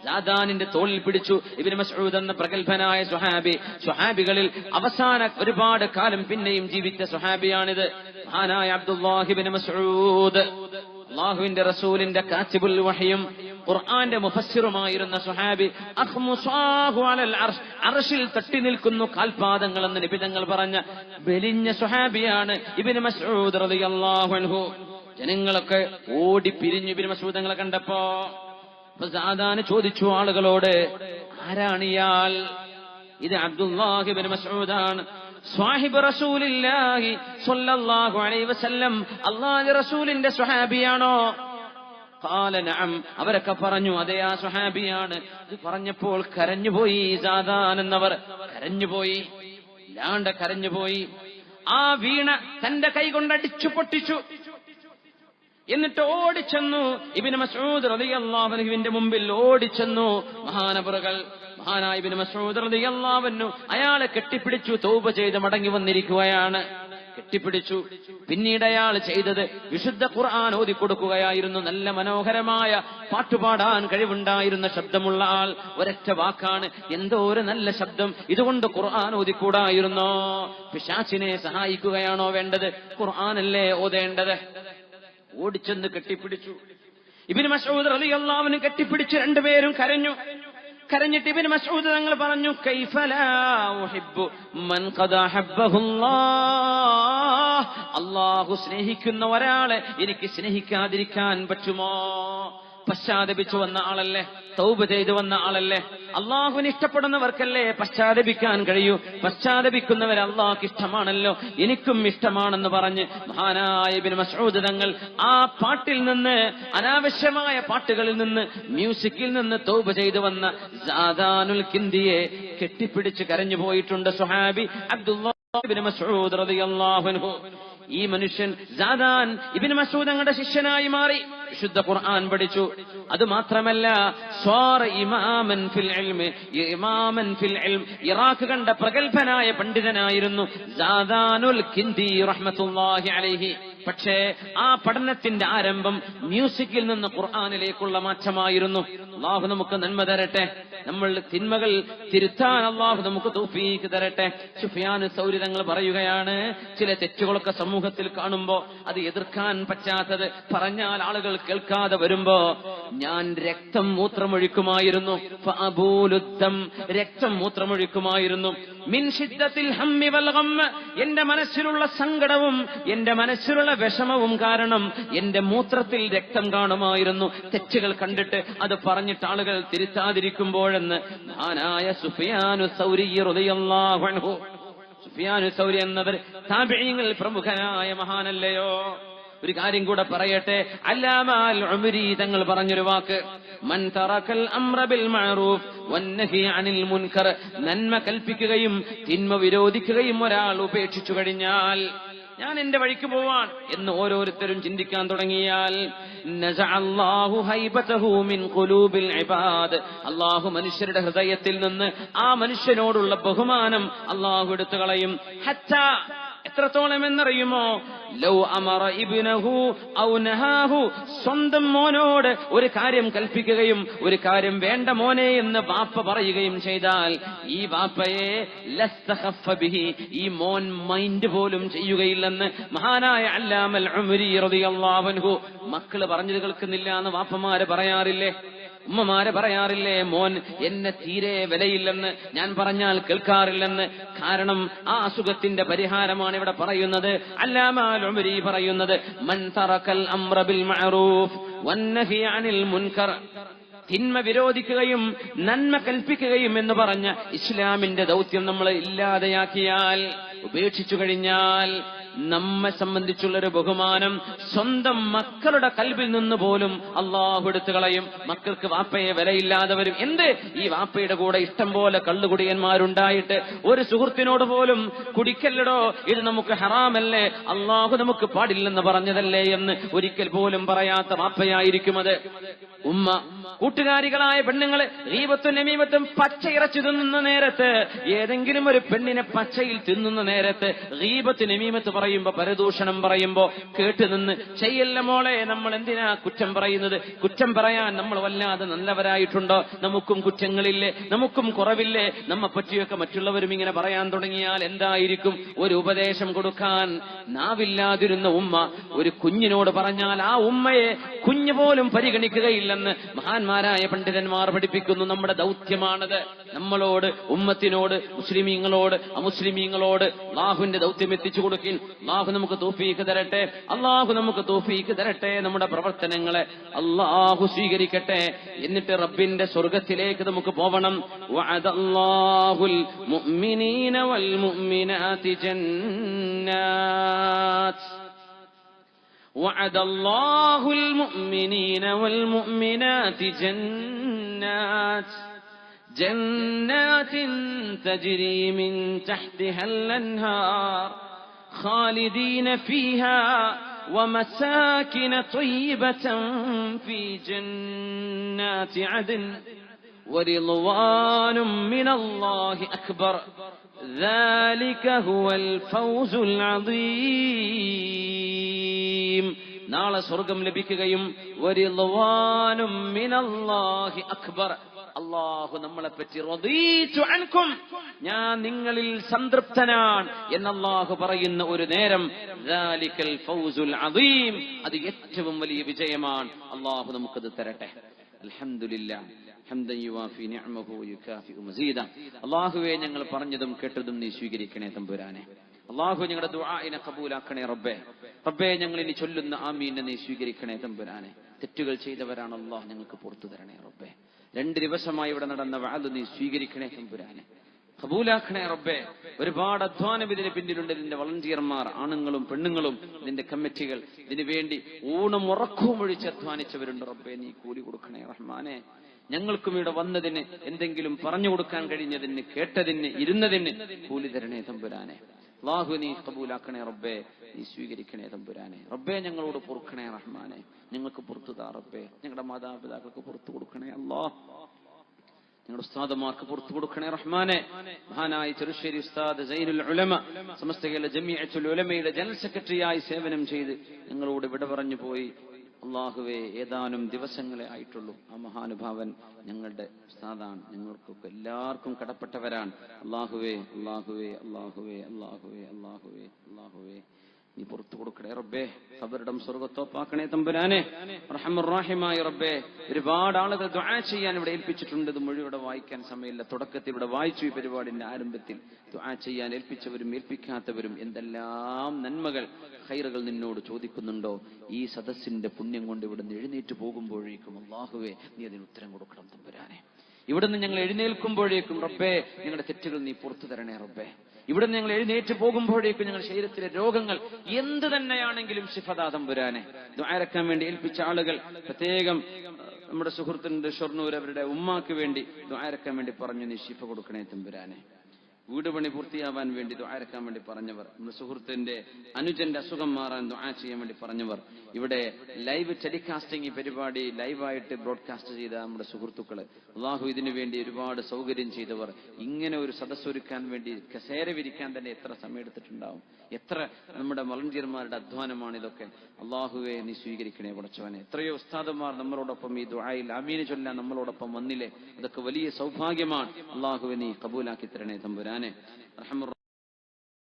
സാദാനിന്റെ തോളിൽ പിടിച്ചു ഇബ്നു മസ്ഊദ് എന്ന പ്രഗൽഭനായ സ്വഹാബി. സ്വഹാബികളിൽ അവസാന ഒരുപാട് കാലം പിന്നെയും ജീവിച്ച സ്വഹാബിയാണിത്. മഹാനായ അബ്ദുല്ലാഹ് ഇബ്നു മസ്ഊദ്, അല്ലാഹുവിന്റെ റസൂലിന്റെ കാത്തിബുൽ വഹയും ഖുർആന്റെ മുഫസ്സിറുമായിരുന്ന സ്വഹാബി. അഖ്മുസാഹു അലൽ അർശ്, അർശിൽ തട്ടി നിൽക്കുന്നു കാൽപാദങ്ങൾ എന്ന് നബി തങ്ങൾ പറഞ്ഞ വെലിഞ്ഞ സ്വഹാബിയാണ് ഇബ്നു മസ്ഊദ് റളിയല്ലാഹു അൻഹു. ജനങ്ങളൊക്കെ ഓടി പിരിഞ്ഞു ഇബ്നു മസ്ഊദ് തങ്ങളെ കണ്ടപ്പോ. സാദാന് ചോദിച്ചു ആളുകളോട്, ആരാണ് ഇയാൾ? ഇത് അബ്ദുല്ലാഹ് ഇബ്നു മസ്ഊദാണ്, സ്വാഹിബ് റസൂലില്ലാഹി സ്വല്ലല്ലാഹു അലൈഹി വസല്ലം, അല്ലാഹുവിന്റെ റസൂലിന്റെ സ്വഹാബിയാണോ? ഖാല നഅം, അവരൊക്കെ പറഞ്ഞു അതെ, ആ സ്വഹാബിയാണ്. ഇത് പറഞ്ഞപ്പോൾ കരഞ്ഞുപോയി സാദാൻ എന്നവർ. കരഞ്ഞുപോയി, ഇല്ലാണ്ട് കരഞ്ഞുപോയി. ആ വീണ തന്റെ കൈ കൊണ്ടടിച്ചു പൊട്ടിച്ചു. എന്നിട്ട് ഓടിച്ചെന്നു ഇബ്നു മസ്ഊദ് റളിയല്ലാഹു അൻഹുവിന്റെ മുമ്പിൽ ഓടിച്ചെന്നു മഹാനവറുകൾ. മഹാനായ ഇബ്നു മസ്ഊദ് റളിയല്ലാഹു അൻഹു അയാളെ കെട്ടിപ്പിടിച്ചു. തൗബ ചെയ്ത് മടങ്ങി വന്നിരിക്കുകയാണ്. കെട്ടിപ്പിടിച്ചു. പിന്നീട് അയാൾ ചെയ്തത് വിശുദ്ധ ഖുർആൻ ഓതിക്കൊടുക്കുകയായിരുന്നു. നല്ല മനോഹരമായ പാട്ടുപാടാൻ കഴിവുണ്ടായിരുന്ന ശബ്ദമുള്ള ആൾ. ഒരൊറ്റ വാക്കാണ്, എന്തോ ഒരു നല്ല ശബ്ദം, ഇതുകൊണ്ട് ഖുർആൻ ഓതിക്കൂടായിരുന്നോ? പിശാചിനെ സഹായിക്കുകയാണോ വേണ്ടത്? ഖുർആനല്ലേ ഓതേണ്ടത്? ഓടിച്ചെന്ന് കെട്ടിപ്പിടിച്ചു. ഇബ്നു മസ്ഊദ് റളിയല്ലാഹു അൻഹു കെട്ടിപ്പിടിച്ച് രണ്ടുപേരും കരഞ്ഞു. കരഞ്ഞിട്ട് ഇബ്നു മസ്ഊദ് തങ്ങൾ പറഞ്ഞു, കൈഫ ലാ ഉഹിബ്ബു മൻ ഖദ ഹബ്ബഹുല്ലാഹ്. അല്ലാഹു സ്നേഹിക്കുന്ന ഒരാളെ എനിക്ക് സ്നേഹിക്കാതിരിക്കാൻ പറ്റുമോ? പശ്ചാത്തപിച്ചു വന്ന ആളല്ലേ, തൗബ ചെയ്തു വന്ന ആളല്ലേ. അള്ളാഹുവിന് ഇഷ്ടപ്പെടുന്നവർക്കല്ലേ പശ്ചാത്തപിക്കാൻ കഴിയൂ. പശ്ചാത്തപിക്കുന്നവർ അള്ളാഹ്ക്ക് ഇഷ്ടമാണല്ലോ, എനിക്കും ഇഷ്ടമാണെന്ന് പറഞ്ഞ് മഹാനായ ഇബ്നു മസ്ഊദ് തങ്ങൾ ആ പാട്ടിൽ നിന്ന്, അനാവശ്യമായ പാട്ടുകളിൽ നിന്ന്, മ്യൂസിക്കിൽ നിന്ന് തൗബ ചെയ്തു വന്ന സാദാനുൽ കിന്ദിയെ കെട്ടിപ്പിടിച്ച് കരഞ്ഞു പോയിട്ടുണ്ട് സ്വഹാബി അബ്ദുല്ലാഹ് ഇബ്നു മസ്ഊദ് റളിയല്ലാഹു അൻഹു. ഈ മനുഷ്യൻ സാദാൻ ഇബ്നു മസ്ഊദ് തങ്ങളുടെ ശിഷ്യനായി മാറി. വിശുദ്ധ ഖുർആൻ പഠിച്ചു. അത് മാത്രമല്ല, സ്വാറ ഇമാമൻ ഫിൽ ഇൽമി, ഇമാമൻ ഫിൽ ഇൽം, ഇറാഖ് കണ്ട പ്രഗൽഭനായ പണ്ഡിതനായിരുന്നു സാദാനുൽ കിന്ദി റഹ്മത്തുള്ളാഹി അലൈഹി. പക്ഷേ ആ പഠനത്തിന്റെ ആരംഭം മ്യൂസിക്കിൽ നിന്ന് ഖുർആനിലേക്കുള്ള മാറ്റമായിരുന്നു. അല്ലാഹു നമുക്ക് നന്മ തരട്ടെ. നമ്മൾ തിന്മകൾ തിരുത്താൻ അല്ലാഹു നമുക്ക് തൗഫീഖ് തരട്ടെ. സുഫിയാൻ സൗരി തങ്ങൾ പറയുകയാണ്, ചില തെറ്റുകളൊക്കെ സമൂഹത്തിൽ കാണുമ്പോ അത് എതിർക്കാൻ പറ്റാത്തത്, പറഞ്ഞാൽ ആളുകൾ കേൾക്കാതെ വരുമ്പോ ഞാൻ രക്തം മൂത്രമൊഴിക്കുമായിരുന്നു. രക്തം മൂത്രമൊഴിക്കുമായിരുന്നു. മിൻ ശിദ്ദത്തിൽ ഹമ്മി വൽ ഗമ്മ, എന്റെ മനസ്സിലുള്ള സങ്കടവും എന്റെ മനസ്സിലുള്ള വിഷമവും കാരണം എന്റെ മൂത്രത്തിൽ രക്തം കാണുമായിരുന്നു. തെറ്റുകൾ കണ്ടിട്ട് അത് പറഞ്ഞിട്ട് ആളുകൾ തിരുത്താതിരിക്കുമ്പോഴെന്ന് മഹാനായ സുഫിയാനു സൗരി റളിയല്ലാഹു അൻഹു. സുഫിയാനു സൗരി എന്നവർ താബിഈങ്ങളിൽ പ്രമുഖനായ മഹാനല്ലയോ? ഒരു കാര്യം കൂടെ പറയട്ടെ. അല്ലാമ അൽ ഉമരി തങ്ങൾ പറഞ്ഞൊരു വാക്ക്, മൻ തറക്കൽ അംറ ബിൽ മഅറൂഫ് വന്നഹി അനിൽ മുൻകർ, നന്മ കൽപ്പിക്കുകയും തിന്മ വിരോധിക്കുകയും ഒരാൾ ഉപേക്ഷിച്ചു കഴിഞ്ഞാൽ, ഞാൻ എന്റെ വഴിക്ക് പോവാൻ എന്ന് ഓരോരുത്തരും ചിന്തിക്കാൻ തുടങ്ങിയാൽ, നസഅല്ലാഹു ഹൈബതഹു മിൻ ഖുലൂബിൽ ഇബാദ്, അല്ലാഹു മനുഷ്യരുടെ ഹൃദയത്തിൽ നിന്ന് ആ മനുഷ്യനോടുള്ള ബഹുമാനം അല്ലാഹു എടുത്തു കളയും. ഹത്താ, എത്രത്തോളം എന്നറിയുമോ? ലൗ അമറ ഇബ്നഹു ഔ നഹാഹു, സ്വന്തം മോനോട് ഒരു കാര്യം കൽപ്പിക്കുകയും ഒരു കാര്യം വേണ്ട മോനെ എന്ന് വാപ്പ പറയുകയും ചെയ്താൽ, ഈ വാപ്പയെ ലസ്തഖഫ ബിഹി, ഈ മോൻ മൈൻഡ് പോലും ചെയ്യുകയില്ലെന്ന് മഹാനായ അല്ലാമൽ ഉമരി റളിയല്ലാഹു അൻഹു. മക്കള് പറഞ്ഞത് കേൾക്കുന്നില്ല എന്ന് വാപ്പമാര് പറയാറില്ലേ? ഉമ്മമാരെ പറയാറില്ലേ? മോൻ എന്നെ തീരെ വിലയില്ലെന്ന്, ഞാൻ പറഞ്ഞാൽ കേൾക്കാറില്ലെന്ന്. കാരണം ആ അസുഖത്തിന്റെ പരിഹാരമാണ് ഇവിടെ പറയുന്നത്. അല്ലാമ അൽ ഉമരി പറയുന്നത്, മൻ തറക്കൽ അംറ ബിൽ മഅറൂഫ് വന്നഹി അനിൽ മുൻകർ, തിന്മ വിരോധിക്കുകയും നന്മ കൽപ്പിക്കുകയും എന്ന് പറഞ്ഞ ഇസ്ലാമിന്റെ ദൗത്യം നമ്മൾ ഇല്ലാതെയാക്കിയാൽ, ഉപേക്ഷിച്ചു കഴിഞ്ഞാൽ, നമ്മെ സംബന്ധിച്ചുള്ളൊരു ബഹുമാനം സ്വന്തം മക്കളുടെ കൽബിൽ നിന്ന് പോലും അള്ളാഹു എടുത്തു കളയും. മക്കൾക്ക് വാപ്പയെ വിലയില്ലാതെ വരും. എന്ത്, ഈ വാപ്പയുടെ കൂടെ ഇഷ്ടം പോലെ കള്ളുകുടിയന്മാരുണ്ടായിട്ട് ഒരു സുഹൃത്തിനോട് പോലും കുടിക്കല്ലടോ, ഇത് നമുക്ക് ഹറാമല്ലേ, അള്ളാഹു നമുക്ക് പാടില്ലെന്ന് പറഞ്ഞതല്ലേ എന്ന് ഒരിക്കൽ പോലും പറയാത്ത വാപ്പയായിരിക്കും അത്. ഉമ്മ കൂട്ടുകാരികളായ പെണ്ണുങ്ങള് ഗീബത്തും നമീമത്തും പച്ചയിറച്ചി തിന്നുന്ന നേരത്ത്, ഏതെങ്കിലും ഒരു പെണ്ണിനെ പച്ചയിൽ തിന്നുന്ന നേരത്ത് ഗീബത്ത് നമീമത്ത് പറയുമ്പോ, പരദൂഷണം പറയുമ്പോ കേട്ടുനിന്ന്, ചെയ്യല്ല മോളെ, നമ്മൾ എന്തിനാ കുറ്റം പറയുന്നത്? കുറ്റം പറയാൻ നമ്മൾ വല്ലാതെ നല്ലവരായിട്ടുണ്ടോ? നമുക്കും കുറ്റങ്ങളില്ലേ? നമുക്കും കുറവില്ലേ? നമ്മെ പറ്റിയൊക്കെ മറ്റുള്ളവരും ഇങ്ങനെ പറയാൻ തുടങ്ങിയാൽ എന്തായിരിക്കും? ഒരു ഉപദേശം കൊടുക്കാൻ നാവില്ലാതിരുന്ന ഉമ്മ ഒരു കുഞ്ഞിനോട് പറഞ്ഞാൽ ആ ഉമ്മയെ കുഞ്ഞു പോലും പരിഗണിക്കുകയില്ലെന്ന് മഹാന്മാരായ പണ്ഡിതന്മാർ പഠിപ്പിക്കുന്നു. നമ്മുടെ ദൗത്യമാണത്. നമ്മളോട്, ഉമ്മത്തിനോട്, മുസ്ലിമീങ്ങളോട്, അമുസ്ലിമീങ്ങളോട് അല്ലാഹുവിന്റെ ദൗത്യം എത്തിച്ചു കൊടുക്കും. അല്ലാഹു നമുക്ക് തൗഫീഖ് തരട്ടെ. അല്ലാഹു നമുക്ക് തൗഫീഖ് തരട്ടെ. നമ്മുടെ പ്രവർത്തനങ്ങളെ അല്ലാഹു സ്വീകരിക്കട്ടെ. എന്നിട്ട് റബ്ബിന്റെ സ്വർഗത്തിലേക്ക് നമുക്ക് പോവണം. വഅദല്ലാഹുൽ മുഅ്മിനീന വൽ മുഅ്മിനാതി ജന്നാത്ത്, وعد الله المؤمنين والمؤمنات جنات تجري من تحتها الأنهار خالدين فيها ومساكن طيبة في جنات عدن ورضوان من الله أكبر. ذلك هو الفوز العظيم. നാളെ സ്വർഗം ലഭിക്കുകയും വരിദ്വാനും മിനല്ലാഹി അക്ബർ, അല്ലാഹു നമ്മളെ പറ്റി റദീതു അൻകും, ഞാൻ നിങ്ങളിൽ സംതൃപ്തനാണ് എന്ന് അല്ലാഹു പറയുന്ന ഒരു നേരം, ദാലികൽ ഫൗസുൽ അദീം, അത് ഏറ്റവും വലിയ വിജയമാണ്. അല്ലാഹു നമുക്കത് തരട്ടെ. അൽഹംദുലില്ലാഹ് ഹംദൻ യുവാഫി നിഅമഹു വയുകാഫിഉ മസീദ. അല്ലാഹുവേ, ഞങ്ങൾ പറഞ്ഞതും കേട്ടതും നീ സ്വീകരിക്കണേ തമ്പുരാനെ. അല്ലാഹു ഞങ്ങളുടെ ദുആഇനെ ഖബൂലാക്കണേ റബ്ബേ. റബ്ബേ, ഞങ്ങൾ ഇനി ചൊല്ലുന്ന ആമീനെ നീ സ്വീകരിക്കണേ തമ്പുരാനെ. തെറ്റുകൾ ചെയ്തവരാണ് അല്ലാഹ്, ഞങ്ങൾക്ക് പുറത്തു തരണേ റബ്ബേ. 2 ദിവസമായി ഇവിടെ നടന്ന വഅദ് നീ സ്വീകരിക്കണേ തമ്പുരാനെ, ഖബൂലാക്കണേ റബ്ബേ. ഒരുപാട് അധ്വാനം ഇതിന് പിന്നിലുണ്ട്. ഇതിന്റെ വളണ്ടിയർമാർ, ആണുങ്ങളും പെണ്ണുങ്ങളും, ഇതിന്റെ കമ്മിറ്റികൾ, ഇതിനു വേണ്ടി ഊണും ഉറക്കവും ഒഴിച്ച് അധ്വാനിച്ചവരുണ്ട് റബ്ബേ. നീ കൂലി കൊടുക്കണേ റഹ്മാനെ. ഞങ്ങൾക്കും ഇവിടെ വന്നതിന്, എന്തെങ്കിലും പറഞ്ഞു കൊടുക്കാൻ കഴിഞ്ഞതിന്, കേട്ടതിന്, ഇരുന്നതിന് കൂലി തരണേ തമ്പുരാനെ. അല്ലാഹു നീ ഖബൂലാക്കണേ റബ്ബേ, നീ സ്വീകരിക്കണേ തമ്പുരാനെ. റബ്ബേ, ഞങ്ങളോട് പൊറുക്കണേ റഹ്മാനെ. ഞങ്ങൾക്ക് പുറത്തു താ റബ്ബേ. ഞങ്ങളുടെ മാതാപിതാക്കൾക്ക് പുറത്തു കൊടുക്കണേ അല്ലാഹ്. ഞങ്ങളുടെ ഉസ്താദുമാർക്ക് പുറത്തു കൊടുക്കണേ റഹ്മാനെ. മഹാനായ ചെറുശ്ശേരി ഉസ്താദ് സൈനുൽ ഉലമ, സമസ്ത കേരള ജമിഅത്തുൽ ഉലമയുടെ ജനറൽ സെക്രട്ടറിയായി സേവനം ചെയ്ത് ഞങ്ങളോട് വിട പറഞ്ഞു പോയി. അല്ലാഹുവേ, ഏതാനും ദിവസങ്ങളെ ആയിട്ടുള്ളൂ. ആ മഹാനുഭാവൻ ഞങ്ങളുടെ ഉസ്താദാണ്. ഞങ്ങൾക്കൊക്കെ എല്ലാവർക്കും കടപ്പെട്ടവരാണ്. അല്ലാഹുവേ, അല്ലാഹുവേ, അല്ലാഹുവേ, അല്ലാഹുവേ, അല്ലാഹുവേ, അല്ലാഹുവേ, നീ പുറത്തു കൊടുക്കണേ റബ്ബേ. ഖബറിടം സ്വർഗ്ഗത്തോപ്പാക്കണേ തമ്പുരാനെ. റഹ്മാൻ റഹീമായ റബ്ബേ, ഒരുപാട് ആളുകൾ ദുആ ചെയ്യാൻ ഇവിടെ ഏൽപ്പിച്ചിട്ടുണ്ട്. ഇത് മുഴുവൻ ഇവിടെ വായിക്കാൻ സമയമില്ല. തുടക്കത്തിൽ ഇവിടെ വായിച്ചു. ഈ പരിപാടിന്റെ ആരംഭത്തിൽ ദുആ ചെയ്യാൻ ഏൽപ്പിച്ചവരും ഏൽപ്പിക്കാത്തവരും എന്തെല്ലാം നന്മകൾ, ഖൈറുകൾ നിന്നോട് ചോദിക്കുന്നുണ്ടോ. ഈ സദസ്സിന്റെ പുണ്യം കൊണ്ട് ഇവിടുന്ന് എഴുന്നേറ്റ് പോകുമ്പോഴേക്കും അല്ലാഹുവേ, നീ അതിന് ഉത്തരം കൊടുക്കണം തമ്പുരാനെ. ഇവിടുന്ന് ഞങ്ങൾ എഴുന്നേൽക്കുമ്പോഴേക്കും റബ്ബേ, ഞങ്ങളുടെ തെറ്റുകൾ നീ പുറത്തു തരണേ റബ്ബേ. ഇവിടുന്ന് ഞങ്ങൾ എഴുന്നേറ്റ് പോകുമ്പോഴേക്കും ഞങ്ങളുടെ ശരീരത്തിലെ രോഗങ്ങൾ എന്ത് തന്നെയാണെങ്കിലും ശിഫദാ തമ്പുരാനെ. ദുആരക്കാൻ വേണ്ടി ഏൽപ്പിച്ച ആളുകൾ, പ്രത്യേകം നമ്മുടെ സുഹൃത്തുണ്ട് ഷൊർണൂർ, അവരുടെ ഉമ്മാക്ക് വേണ്ടി ദുആരക്കാൻ വേണ്ടി പറഞ്ഞു, നീ ശിഫ കൊടുക്കണേ തമ്പുരാനെ. വീട് പണി പൂർത്തിയാവാൻ വേണ്ടി ദുആരക്കാൻ വേണ്ടി പറഞ്ഞവർ, നമ്മുടെ സുഹൃത്തിന്റെ അനുജന്റെ അസുഖം മാറാൻ ദുആ ചെയ്യാൻ വേണ്ടി പറഞ്ഞവർ, ഇവിടെ ലൈവ് ടെലികാസ്റ്റിംഗ് ഈ പരിപാടി ലൈവായിട്ട് ബ്രോഡ്കാസ്റ്റ് ചെയ്ത നമ്മുടെ സുഹൃത്തുക്കള്, അല്ലാഹു ഇതിനു വേണ്ടി ഒരുപാട് സൗകര്യം ചെയ്തവർ, ഇങ്ങനെ ഒരു സദസ്സൊരുക്കാൻ വേണ്ടി കസേര വിരിക്കാൻ തന്നെ എത്ര സമയം എടുത്തിട്ടുണ്ടാവും. എത്ര നമ്മുടെ വളണ്ടിയർമാരുടെ അധ്വാനമാണ് ഇതൊക്കെ. അല്ലാഹുവേ, നീ സ്വീകരിക്കണേ പടച്ചവനെ. എത്രയോ ഉസ്താദുമാർ നമ്മളോടൊപ്പം ഈ ദുആയിൽ ആമീൻ ചൊല്ലാൻ നമ്മളോടൊപ്പം വന്നില്ലേ, അതൊക്കെ വലിയ സൗഭാഗ്യമാണ്. അല്ലാഹുവേ, നീ ഖബൂലാക്കി തരണേ തമ്പുരാനെ. റഹ്മാൻ